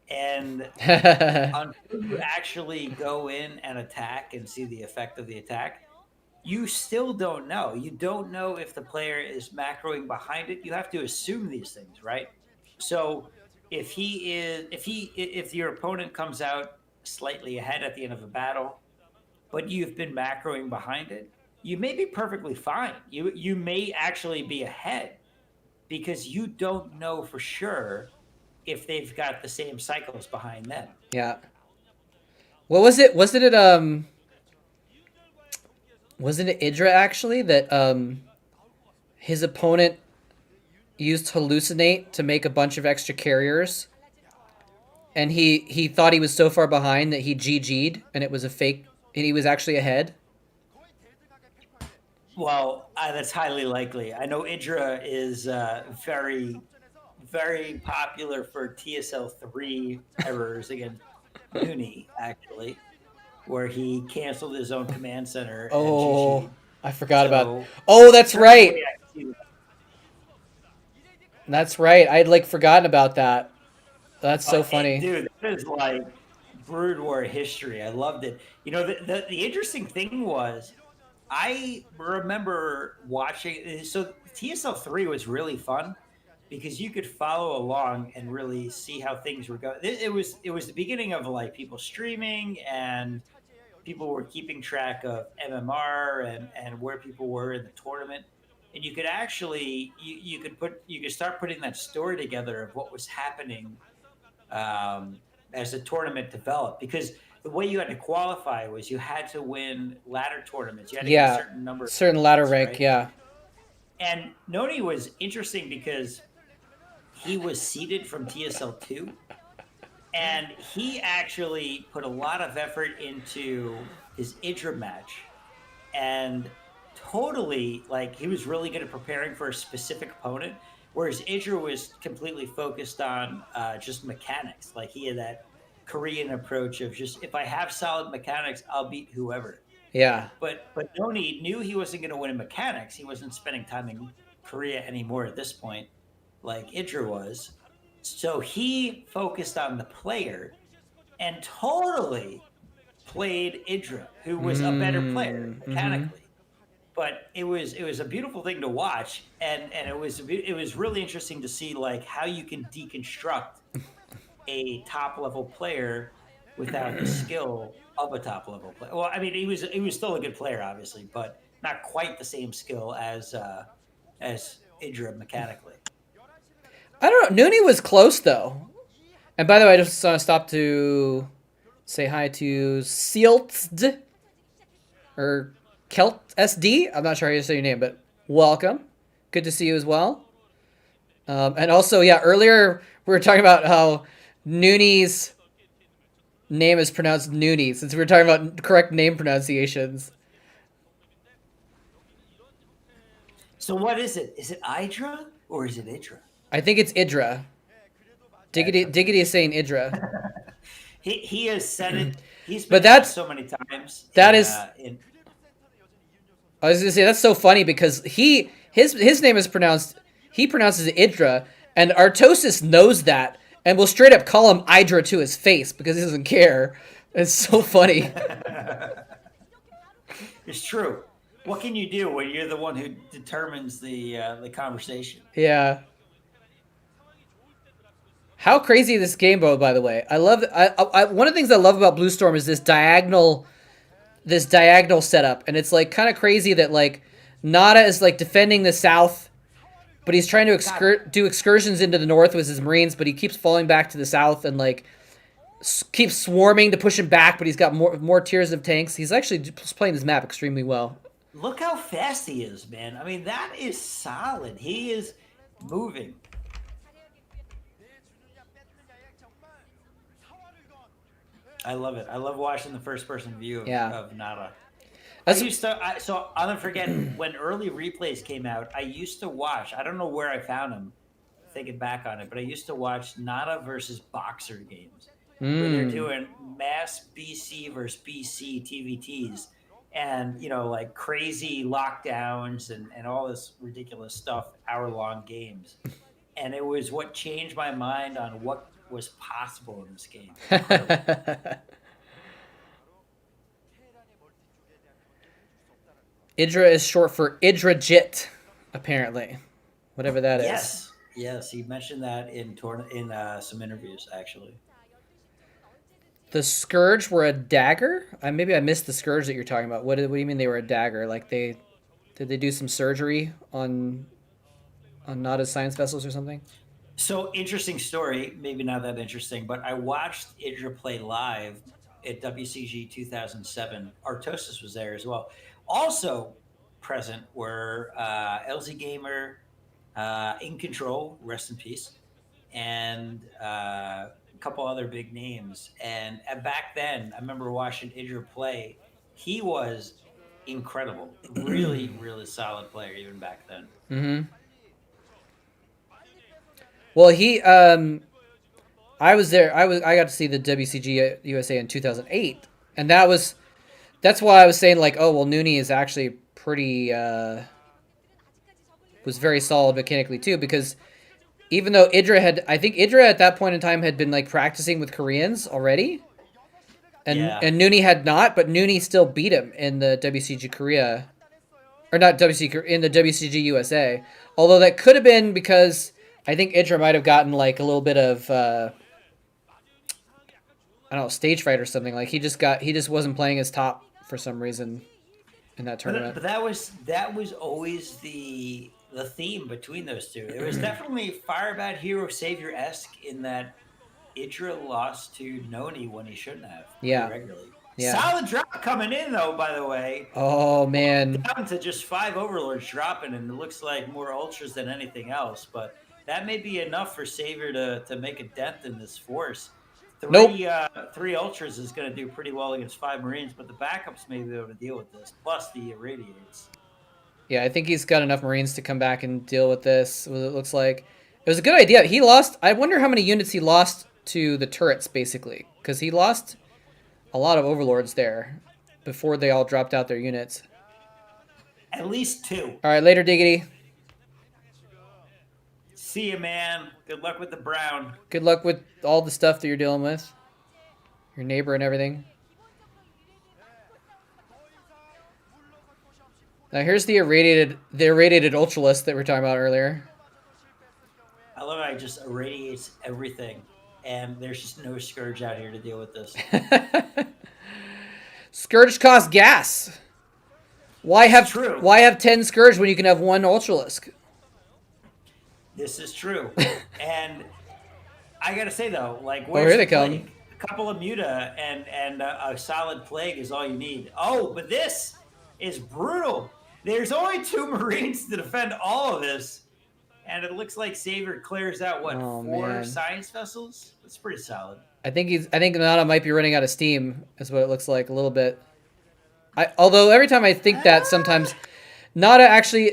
B: and until you actually go in and attack and see the effect of the attack, you still don't know. You don't know if the player is macroing behind it. You have to assume these things, right? So if your opponent comes out slightly ahead at the end of a battle, but you've been macroing behind it, you may be perfectly fine. You may actually be ahead because you don't know for sure if they've got the same cycles behind them.
A: Yeah. What was it? Wasn't it Idra actually that his opponent used hallucinate to make a bunch of extra carriers, and he thought he was so far behind that he GG'd and it was a fake and he was actually ahead?
B: Well, that's highly likely. I know Idra is very, very popular for TSL3 errors against Nooney, actually, where he canceled his own command center and
A: Oh,
B: GG'd.
A: I forgot about. Oh, that's right. That's right. I'd like forgotten about that. That's so funny.
B: Dude, that is like Brood War history. I loved it. The interesting thing was, I remember watching. So TSL3 was really fun because you could follow along and really see how things were going. It was the beginning of like people streaming, and people were keeping track of MMR and where people were in the tournament. And you could actually you could start putting that story together of what was happening as the tournament developed, because the way you had to qualify was you had to win ladder tournaments. You had to get a certain number of
A: certain ladder rank,
B: right?
A: yeah.
B: And Noni was interesting because he was seeded from TSL2, and he actually put a lot of effort into his Idra match, and totally, like, he was really good at preparing for a specific opponent, whereas Idra was completely focused on just mechanics. Like, he had that Korean approach of just, if I have solid mechanics, I'll beat whoever.
A: Yeah.
B: But Noni knew he wasn't going to win in mechanics. He wasn't spending time in Korea anymore at this point, like Idra was. So he focused on the player and totally played Idra, who was a better player mechanically. But it was a beautiful thing to watch, and it was really interesting to see like how you can deconstruct a top level player without the skill of a top level player. Well, I mean, he was still a good player, obviously, but not quite the same skill as Idra mechanically.
A: I don't know. Nooney was close though. And by the way, I just want to stop to say hi to Sealtd or Kelt SD. I'm not sure how you say your name, but welcome. Good to see you as well. And also, yeah, earlier we were talking about how Nooney's name is pronounced Noonie, since we were talking about correct name pronunciations.
B: So what is it? Is it Idra or is it Idra?
A: I think it's Idra. Diggity is saying Idra.
B: He has said it. He's
A: But
B: mentioned it so many times.
A: that is. I was gonna say that's so funny because his name is pronounced. He pronounces it Idra, and Artosis knows that and will straight up call him Idra to his face because he doesn't care. It's so funny.
B: It's true. What can you do when you're the one who determines the conversation?
A: Yeah. How crazy is this game, bro? By the way, I love. One of the things I love about Blue Storm is this diagonal setup, and it's like kind of crazy that like Nada is like defending the south, but he's trying to do excursions into the north with his Marines, but he keeps falling back to the south and like keeps swarming to push him back, but he's got more tiers of tanks. He's actually just playing this map extremely well.
B: Look how fast he is, man. I mean, that is solid. He is moving. I love it. I love watching the first-person view of Nada. So I'll never forget when early replays came out. I used to watch. I don't know where I found them. Thinking back on it, but I used to watch Nada versus Boxer games where they're doing mass BC versus BC TVTs, and like crazy lockdowns and all this ridiculous stuff, hour-long games. And it was what changed my mind on what was possible in this game.
A: Idra is short for Idrajit, apparently. Whatever that is.
B: Yes, he mentioned that in some interviews, actually.
A: The Scourge were a dagger? Maybe I missed the Scourge that you're talking about. What do you mean they were a dagger? Like did they do some surgery on Nada's science vessels or something?
B: So, interesting story. Maybe not that interesting, but I watched Idra play live at WCG 2007. Artosis was there as well. Also present were LZ Gamer, In Control, rest in peace, and a couple other big names. And back then, I remember watching Idra play. He was incredible. Really, really solid player even back then.
A: Mm-hmm. Well, I was there. I got to see the WCG USA in 2008, and that's why I was saying like, oh well, Noonie is actually pretty was very solid mechanically too, because even though I think Idra at that point in time had been like practicing with Koreans already, and Noonie had not, but Noonie still beat him in the WCG Korea, or not WCG in the WCG USA. Although that could have been because I think Idra might have gotten like a little bit of I don't know, stage fright or something. Like he just wasn't playing his top for some reason in that tournament.
B: But that was always the theme between those two. It was definitely Fire Bad Hero Savior-esque in that Idra lost to Noni when he shouldn't have. Regularly. Yeah. Solid drop coming in though, by the way.
A: Oh man.
B: Down to just 5 overlords dropping, and it looks like more ultras than anything else, but that may be enough for Savior to make a dent in this force. Three ultras is going to do pretty well against 5 Marines, but the backups may be able to deal with this, plus the irradiates.
A: Yeah, I think he's got enough Marines to come back and deal with this, what it looks like. It was a good idea. He lost... I wonder how many units he lost to the turrets, basically. Because he lost a lot of overlords there before they all dropped out their units.
B: At least 2.
A: All right, later, Diggity.
B: See you, man. Good luck with the brown.
A: Good luck with all the stuff that you're dealing with. Your neighbor and everything. Now here's the irradiated Ultralist that we were talking about earlier.
B: I love how it just irradiates everything, and there's just no Scourge out here to deal with this.
A: Scourge costs gas. Why have 10 Scourge when you can have 1 Ultralisk?
B: This is true. And I gotta say though, like,
A: here they come.
B: Plague? A couple of Muta and a solid Plague is all you need. Oh, but this is brutal. There's only 2 Marines to defend all of this, and it looks like Savior clears out 4 science vessels. That's pretty solid.
A: I think Nana might be running out of steam, is what it looks like a little bit. Although every time I think that, sometimes Nada actually,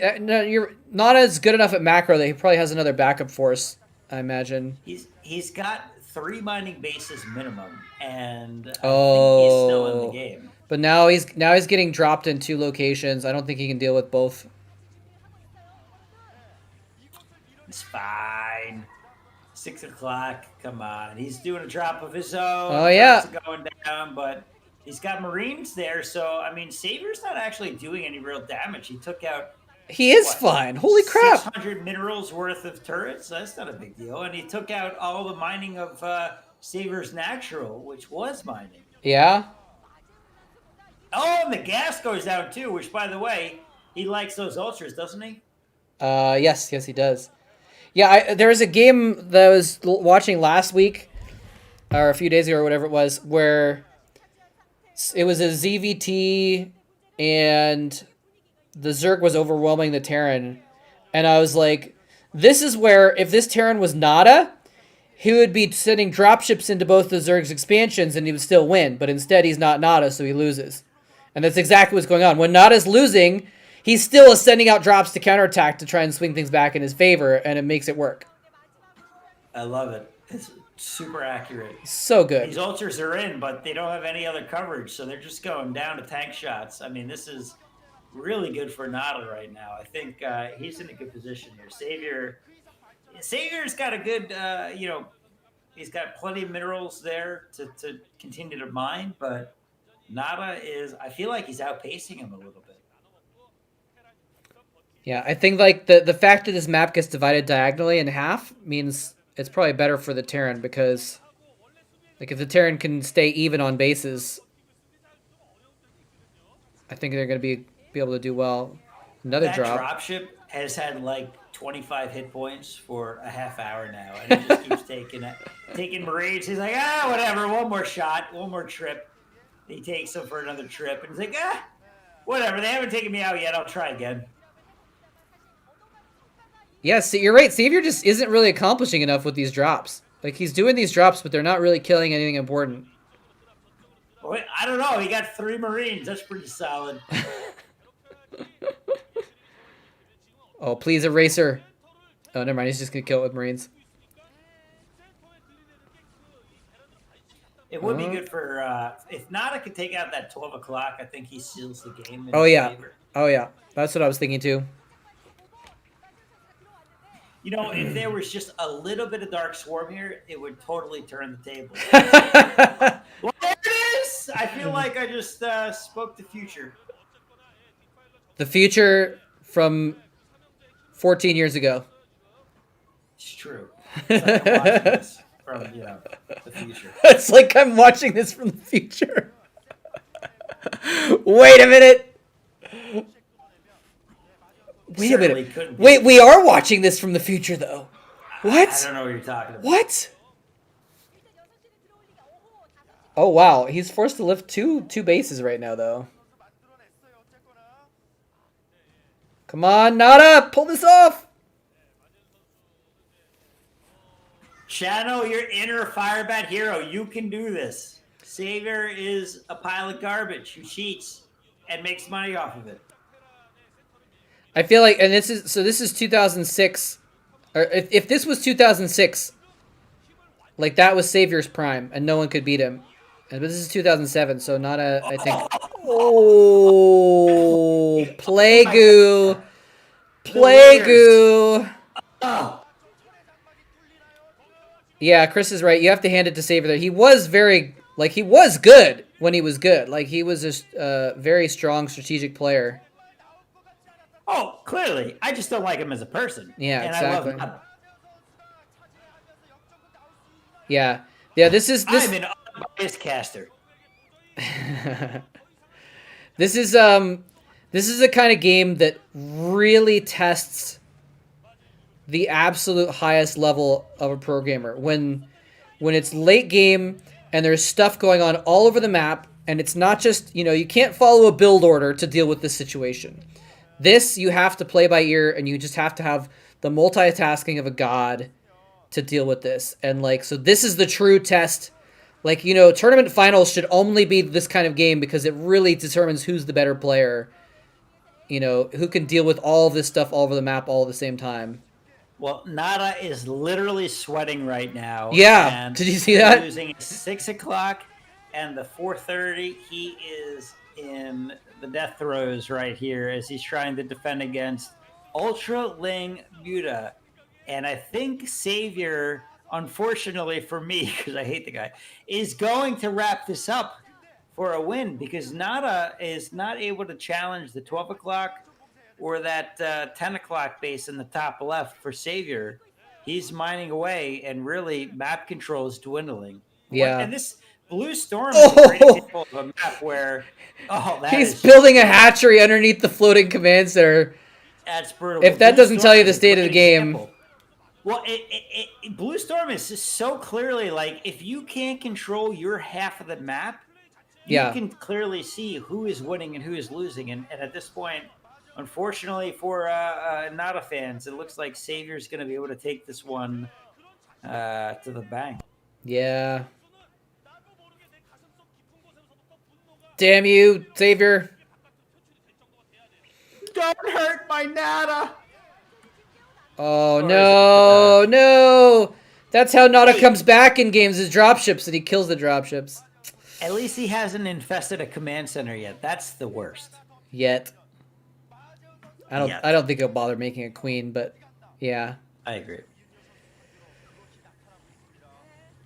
A: you're not as good enough at macro that he probably has another backup force, I imagine.
B: He's got 3 mining bases minimum, and I think he's still in the game.
A: But now he's getting dropped in 2 locations. I don't think he can deal with both.
B: It's fine. 6 o'clock. Come on. He's doing a drop of his own.
A: Oh, yeah.
B: Going down, but he's got Marines there. So, I mean, Savior's not actually doing any real damage. He took out...
A: He is fine. Holy crap.
B: 600 minerals worth of turrets. That's not a big deal. And he took out all the mining of Savior's Natural, which was mining.
A: Yeah.
B: Oh, and the gas goes down too, which, by the way, he likes those ultras, doesn't he?
A: Yes, he does. Yeah, there was a game that I was watching last week, or a few days ago, or whatever it was, where it was a ZVT, and the Zerg was overwhelming the Terran, and I was like, this is where, if this Terran was Nada, he would be sending dropships into both the Zerg's expansions, and he would still win, but instead he's not Nada, so he loses. And that's exactly what's going on. When Nada's losing, he still is sending out drops to counterattack to try and swing things back in his favor, and it makes it work.
B: I love it. It's super accurate.
A: So good.
B: These ultras are in, but they don't have any other coverage, so they're just going down to tank shots. I mean, this is really good for Nada right now. I think he's in a good position here. Savior's got a good, he's got plenty of minerals there to continue to mine, but Nada is, I feel like he's outpacing him a little bit.
A: Yeah, I think like the fact that this map gets divided diagonally in half means it's probably better for the Terran, because like if the Terran can stay even on bases, I think they're going to be able to do well. Another drop.
B: That dropship has had like 25 hit points for a half hour now, and he just keeps taking Marines. He's like, whatever, one more shot, one more trip. He takes him for another trip, and he's like, whatever, they haven't taken me out yet, I'll try again.
A: Yes, you're right. Savior just isn't really accomplishing enough with these drops. Like, he's doing these drops, but they're not really killing anything important.
B: Well, I don't know. He got 3 Marines. That's pretty solid.
A: Oh, please, Eraser. Oh, never mind. He's just going to kill it with Marines.
B: It would be good for... if Nada could take out that 12 o'clock, I think he seals the game in
A: Oh, yeah.
B: favor.
A: Oh, yeah. That's what I was thinking, too.
B: You know, if there was just a little bit of Dark Swarm here, it would totally turn the table. Well, there it is! I feel like I just spoke the future.
A: The future from 14 years ago.
B: It's true. It's like I'm watching this from, the future.
A: It's like I'm watching this from the future. Wait a minute. Wait a minute. Wait, we are watching this from the future, though. What?
B: I don't know what you're talking about.
A: What? Oh, wow. He's forced to lift two bases right now, though. Come on, Nada! Pull this off!
B: Channel your inner Firebat hero. You can do this. Savior is a pile of garbage who cheats and makes money off of it.
A: I feel like, and this is 2006, or if this was 2006, like that was Savior's prime, and no one could beat him. And this is 2007, so not a, I think. Oh, Plague-oo. Plague-oo.
B: Oh.
A: Yeah, Chris is right. You have to hand it to Savior there. He was he was good when he was good. Like, he was a very strong strategic player.
B: Oh, clearly. I just don't like him as a person.
A: Yeah,
B: and
A: exactly.
B: I love him.
A: Yeah, this.
B: I'm an unbiased caster.
A: This is the kind of game that really tests the absolute highest level of a programmer. When it's late game and there's stuff going on all over the map, and it's not just, you can't follow a build order to deal with this situation. This, you have to play by ear, and you just have to have the multitasking of a god to deal with this. And so this is the true test Like, tournament finals should only be this kind of game because it really determines who's the better player. Who can deal with all of this stuff all over the map all at the same time.
B: Well, Nada is literally sweating right now.
A: Yeah,
B: And
A: did you see that?
B: Losing at 6 o'clock and the 4:30, he is in the death throes right here as he's trying to defend against Ultra Ling Buddha. And I think Savior, unfortunately for me, because I hate the guy, is going to wrap this up for a win because Nada is not able to challenge the 12 o'clock or that 10 o'clock base in the top left for Savior. He's mining away, and really map control is dwindling.
A: Yeah.
B: And this Blue Storm is a great example of a map where,
A: he's building a hatchery underneath the floating command center.
B: That's brutal.
A: If that doesn't tell you the state of the game.
B: Example. Well, Blue Storm is just so clearly like, if you can't control your half of the map, you can clearly see who is winning and who is losing. And at this point, unfortunately for Nada fans, it looks like Savior's going to be able to take this one to the bank.
A: Yeah. Damn you, Savior.
B: Don't hurt my Nada.
A: Oh, no. That's how Nada comes back in games, is dropships, and he kills the dropships.
B: At least he hasn't infested a command center yet. That's the worst.
A: Yet. I don't think he'll bother making a queen, but yeah.
B: I agree.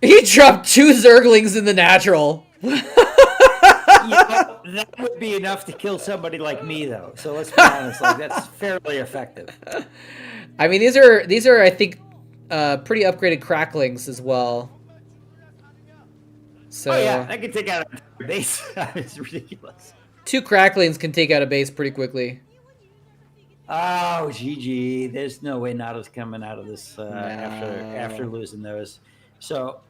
A: He dropped 2 Zerglings in the natural.
B: That would be enough to kill somebody like me, though. So let's be honest, that's fairly effective.
A: I mean, these are I think pretty upgraded cracklings as well. So
B: that can take out a base. It's ridiculous.
A: 2 cracklings can take out a base pretty quickly.
B: Oh, GG. There's no way Nada's coming out of this after losing those. So,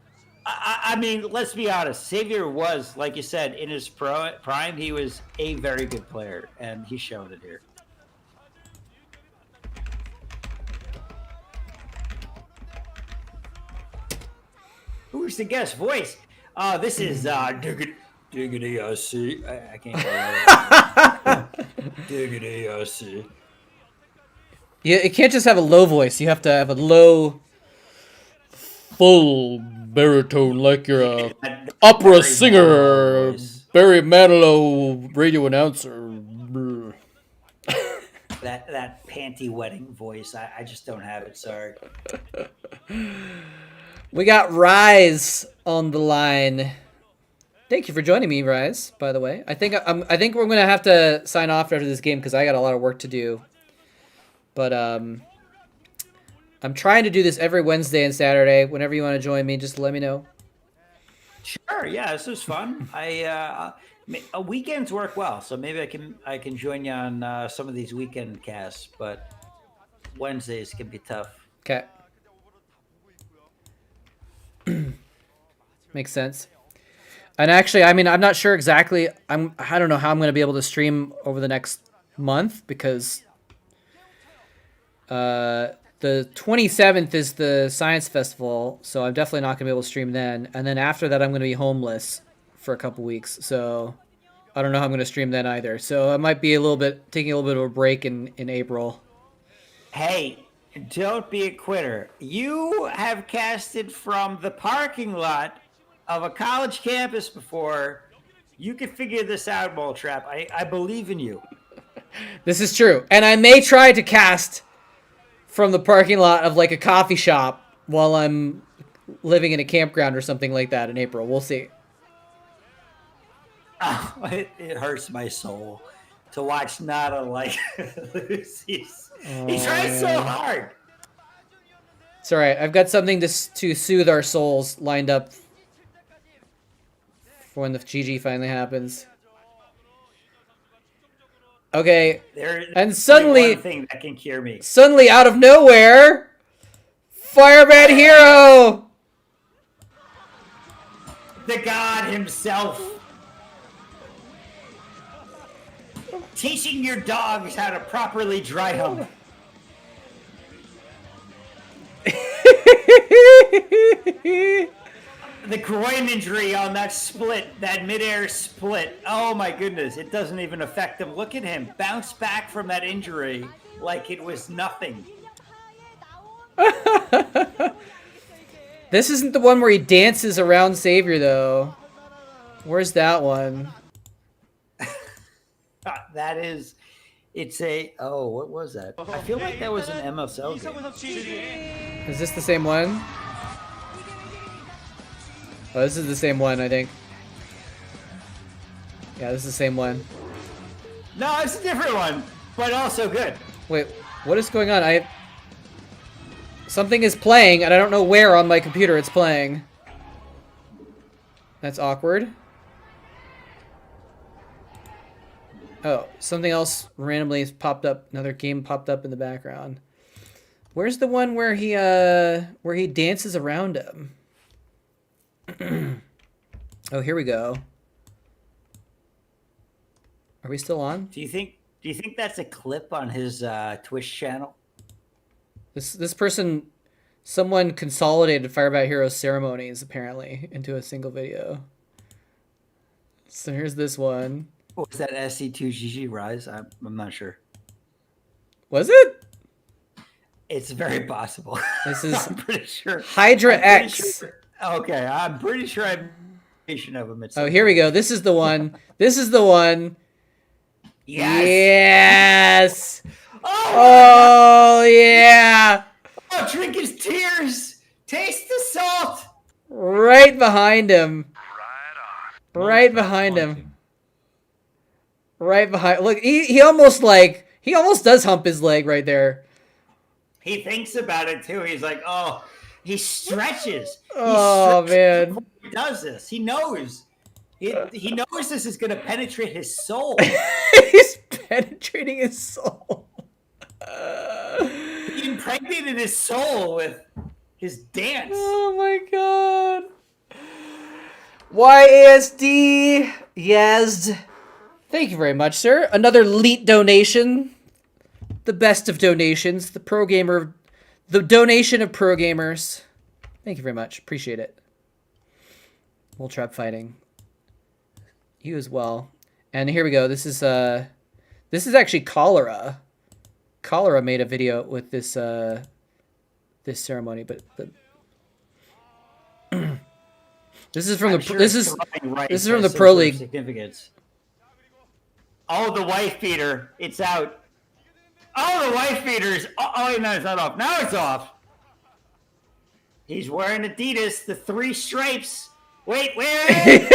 B: I mean, let's be honest. Savior was, like you said, in his prime, he was a very good player, and he showed it here. Who's the guest voice? This is Diggity OC. I can't get it. Diggity OC.
A: Yeah, it can't just have a low voice. You have to have a low, full baritone, like you're a opera singer, Barry Manilow radio announcer.
B: that panty wedding voice. I just don't have it. Sorry.
A: We got Rise on the line. Thank you for joining me, Rise. By the way, I think we're gonna have to sign off after this game because I got a lot of work to do. But I'm trying to do this every Wednesday and Saturday. Whenever you want to join me, just let me know.
B: Sure. Yeah, this is fun. Weekends work well, so maybe I can join you on some of these weekend casts. But Wednesdays can be tough.
A: Okay. Makes sense. And actually, I mean, I'm not sure exactly. I don't know how I'm going to be able to stream over the next month because the 27th is the science festival, so I'm definitely not going to be able to stream then. And then after that, I'm going to be homeless for a couple weeks, so I don't know how I'm going to stream then either. So I might be taking a little bit of a break in April.
B: Hey, don't be a quitter. You have casted from the parking lot of a college campus before. You can figure this out, Moltrap. I believe in you.
A: This is true. And I may try to cast from the parking lot of like a coffee shop while I'm living in a campground or something like that in April. We'll see.
B: Oh, it hurts my soul to watch Nada like lose. He tries so hard.
A: It's all right. I've got something to soothe our souls lined up for when the GG finally happens. Okay, and suddenly,
B: one thing that can cure me.
A: Suddenly, out of nowhere, Fireman Hero,
B: the god himself, teaching your dogs how to properly dry hump. the groin injury on that split, that midair split. Oh my goodness, it doesn't even affect him. Look at him bounce back from that injury like it was nothing.
A: This isn't the one where he dances around Xavier, though. Where's that one?
B: That is, it's a, oh, what was that? I feel like that was an MSL game.
A: Is this the same one? Oh, this is the same one, I think. Yeah, this is the same one.
B: No, it's a different one, but also good.
A: Wait, what is going on? Something is playing, and I don't know where on my computer it's playing. That's awkward. Oh, something else randomly popped up. Another game popped up in the background. Where's the one where he dances around him? Oh, here we go. Are we still on?
B: Do you think that's a clip on his Twitch channel?
A: This person, someone consolidated Fire Bat Heroes ceremonies apparently into a single video. So here's this one.
B: Was that SC2GG Rise? I'm not sure.
A: Was it?
B: It's very possible.
A: This is
B: I'm pretty sure.
A: Hydra X.
B: Sure. Okay, I'm pretty sure I'm of him.
A: Oh, here we go. This is the one. This is the one.
B: Yes.
A: Yes. Oh yeah.
B: Oh, drink his tears. Taste the salt.
A: Right behind him. Right behind him. Right behind. Look, he almost does hump his leg right there.
B: He thinks about it too. He's like, oh, he stretches.
A: Oh man.
B: He does this. He knows. He knows this is going to penetrate his soul.
A: He's penetrating his soul.
B: He impregnated his soul with his dance.
A: Oh my god. YASD Yazd. Thank you very much, sir. Another leet donation. The best of donations. The donation of pro gamers. Thank you very much. Appreciate it. Bull trap fighting. You as well. And here we go. This is actually Cholera. Cholera made a video with this this ceremony, but this is from this is from the Pro League.
B: Significance. Oh, the wife beater! It's out. Oh, the wife beaters! Oh, no, it's not off. Now it's off. He's wearing Adidas, the 3 stripes. Wait, where? There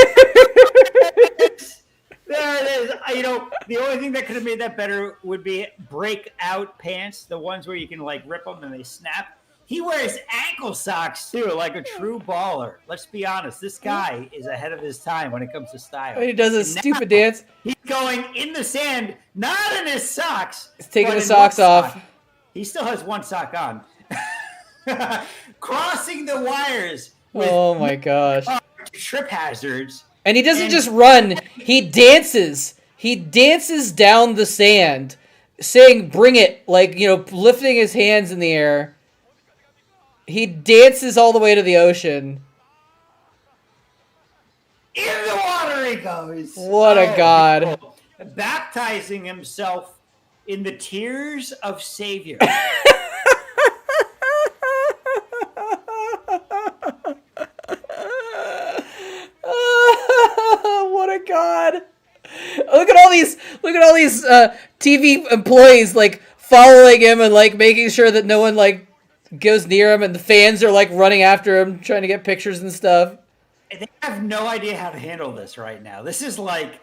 B: it is. You know, the only thing that could have made that better would be breakout pants, the ones where you can like rip them and they snap. He wears ankle socks too, like a true baller. Let's be honest, this guy is ahead of his time when it comes to style.
A: He does a stupid dance.
B: He's going in the sand, not in his socks.
A: He's taking his socks off.
B: He still has one sock on. Crossing the wires.
A: Oh my gosh.
B: Trip hazards.
A: And he doesn't just run, he dances. He dances down the sand, saying, bring it, like, you know, lifting his hands in the air. He dances all the way to the ocean.
B: In the water he goes.
A: What a god.
B: Baptizing himself in the tears of Savior.
A: What a god. Look at all these TV employees like following him and like making sure that no one like goes near him, and the fans are like running after him trying to get pictures and stuff.
B: They have no idea how to handle this right now. This is like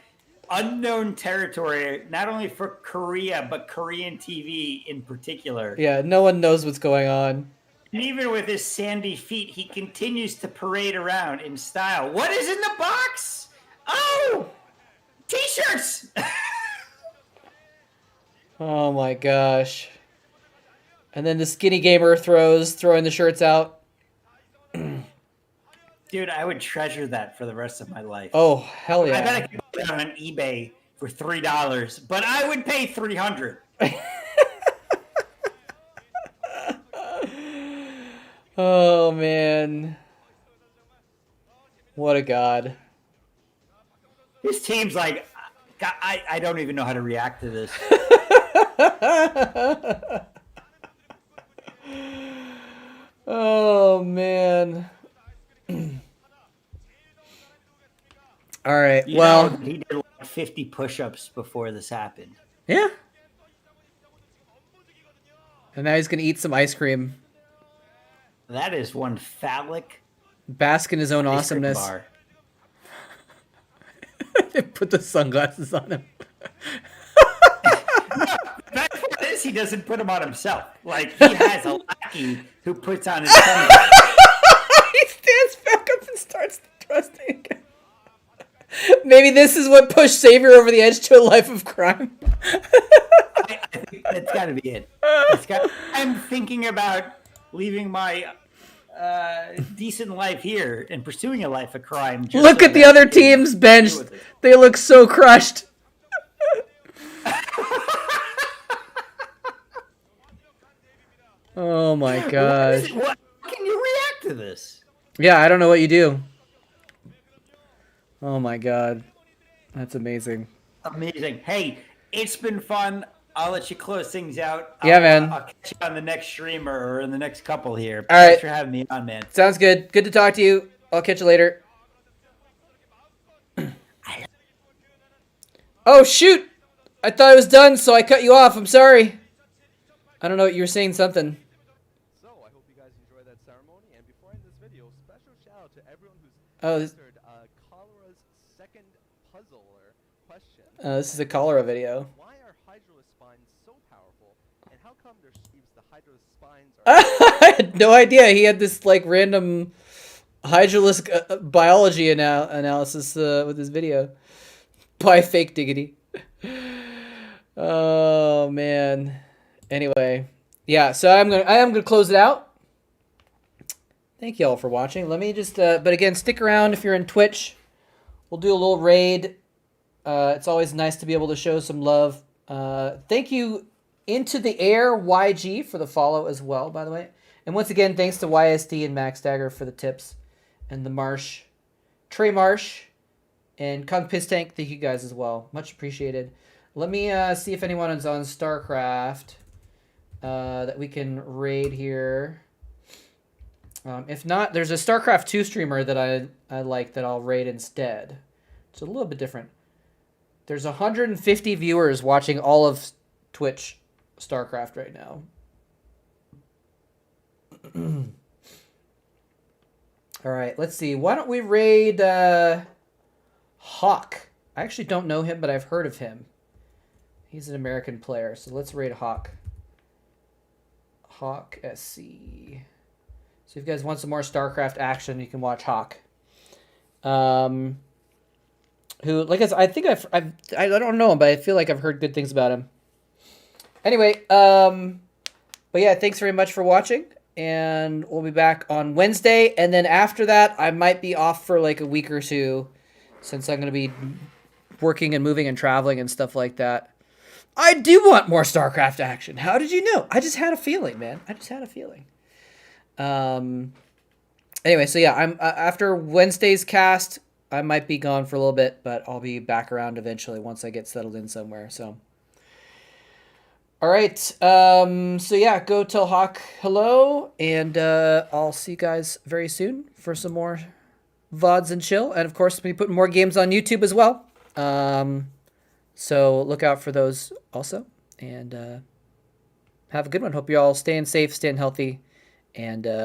B: unknown territory, not only for Korea, but Korean TV in particular.
A: Yeah, no one knows what's going on.
B: And even with his sandy feet, he continues to parade around in style. What is in the box? Oh! T-shirts!
A: Oh my gosh. And then the skinny gamer throwing the shirts out.
B: Dude, I would treasure that for the rest of my life.
A: Oh, hell yeah.
B: I bet I could put it on eBay for $3, but I would pay $300.
A: Oh, man. What a god.
B: His team's like, I don't even know how to react to this.
A: Oh, man. All right.
B: You
A: well,
B: know, he did like 50 push-ups before this happened.
A: Yeah. And now he's going to eat some ice cream.
B: That is one phallic
A: Bask in his own
B: ice cream
A: awesomeness.
B: bar.
A: Put the sunglasses on him.
B: The best part is he doesn't put them on himself. Like, he has a lackey who puts on his sunglasses.
A: He stands back up and starts thrusting again. Maybe this is what pushed Xavier over the edge to a life of crime.
B: I think that's got to be it. I'm thinking about leaving my decent life here and pursuing a life of crime.
A: Look at the other team's bench. They look so crushed. Oh my gosh.
B: What can you react to this?
A: Yeah, I don't know what you do. Oh my god. That's amazing.
B: Amazing. Hey, it's been fun. I'll let you close things out.
A: Yeah, man.
B: I'll catch you on the next streamer or in the next couple here.
A: All right.
B: Thanks for having me on, man.
A: Sounds good. Good to talk to you. I'll catch you later. Oh, shoot! I thought I was done, so I cut you off. I'm sorry. I don't know. You were saying something.
D: So, I hope you guys enjoyed that ceremony. And before I end this video, special shout out to everyone who's answered Cholera's second puzzle or question.
A: This is a cholera video.
D: Why are Hydralis spines so powerful? And how come their sleeves, the Hydralis spines are...
A: I had no idea. He had this, like, random Hydralis biology analysis with his video. By Fake Diggity. Oh, man. Anyway. Yeah, so I am gonna close it out. Thank you all for watching. Let me just, but again, stick around if you're in Twitch. We'll do a little raid. It's always nice to be able to show some love. Thank you, Into the Air YG, for the follow as well, by the way. And once again, thanks to YSD and Max Dagger for the tips. And the Marsh. Trey Marsh. And Kung Piss Tank, thank you guys as well. Much appreciated. Let me see if anyone is on StarCraft that we can raid here. If not, there's a StarCraft 2 streamer that I like that I'll raid instead. It's a little bit different. There's 150 viewers watching all of Twitch StarCraft right now. All right, let's see. Why don't we raid Hawk? I actually don't know him, but I've heard of him. He's an American player, so let's raid Hawk. Hawk SC. So if you guys want some more StarCraft action, you can watch Hawk. Who, like I think I don't know him, but I feel like I've heard good things about him. Anyway, but yeah, thanks very much for watching, and we'll be back on Wednesday, and then after that, I might be off for like a week or two, since I'm going to be working and moving and traveling and stuff like that. I do want more StarCraft action. How did you know? I just had a feeling, man. I just had a feeling. Anyway, so yeah, I'm after Wednesday's cast, I might be gone for a little bit, but I'll be back around eventually once I get settled in somewhere. So, all right. So yeah, go tell Hawk hello, and I'll see you guys very soon for some more VODs and Chill, and of course, we'll be putting more games on YouTube as well. So look out for those also, and have a good one. Hope you're all staying safe, staying healthy, and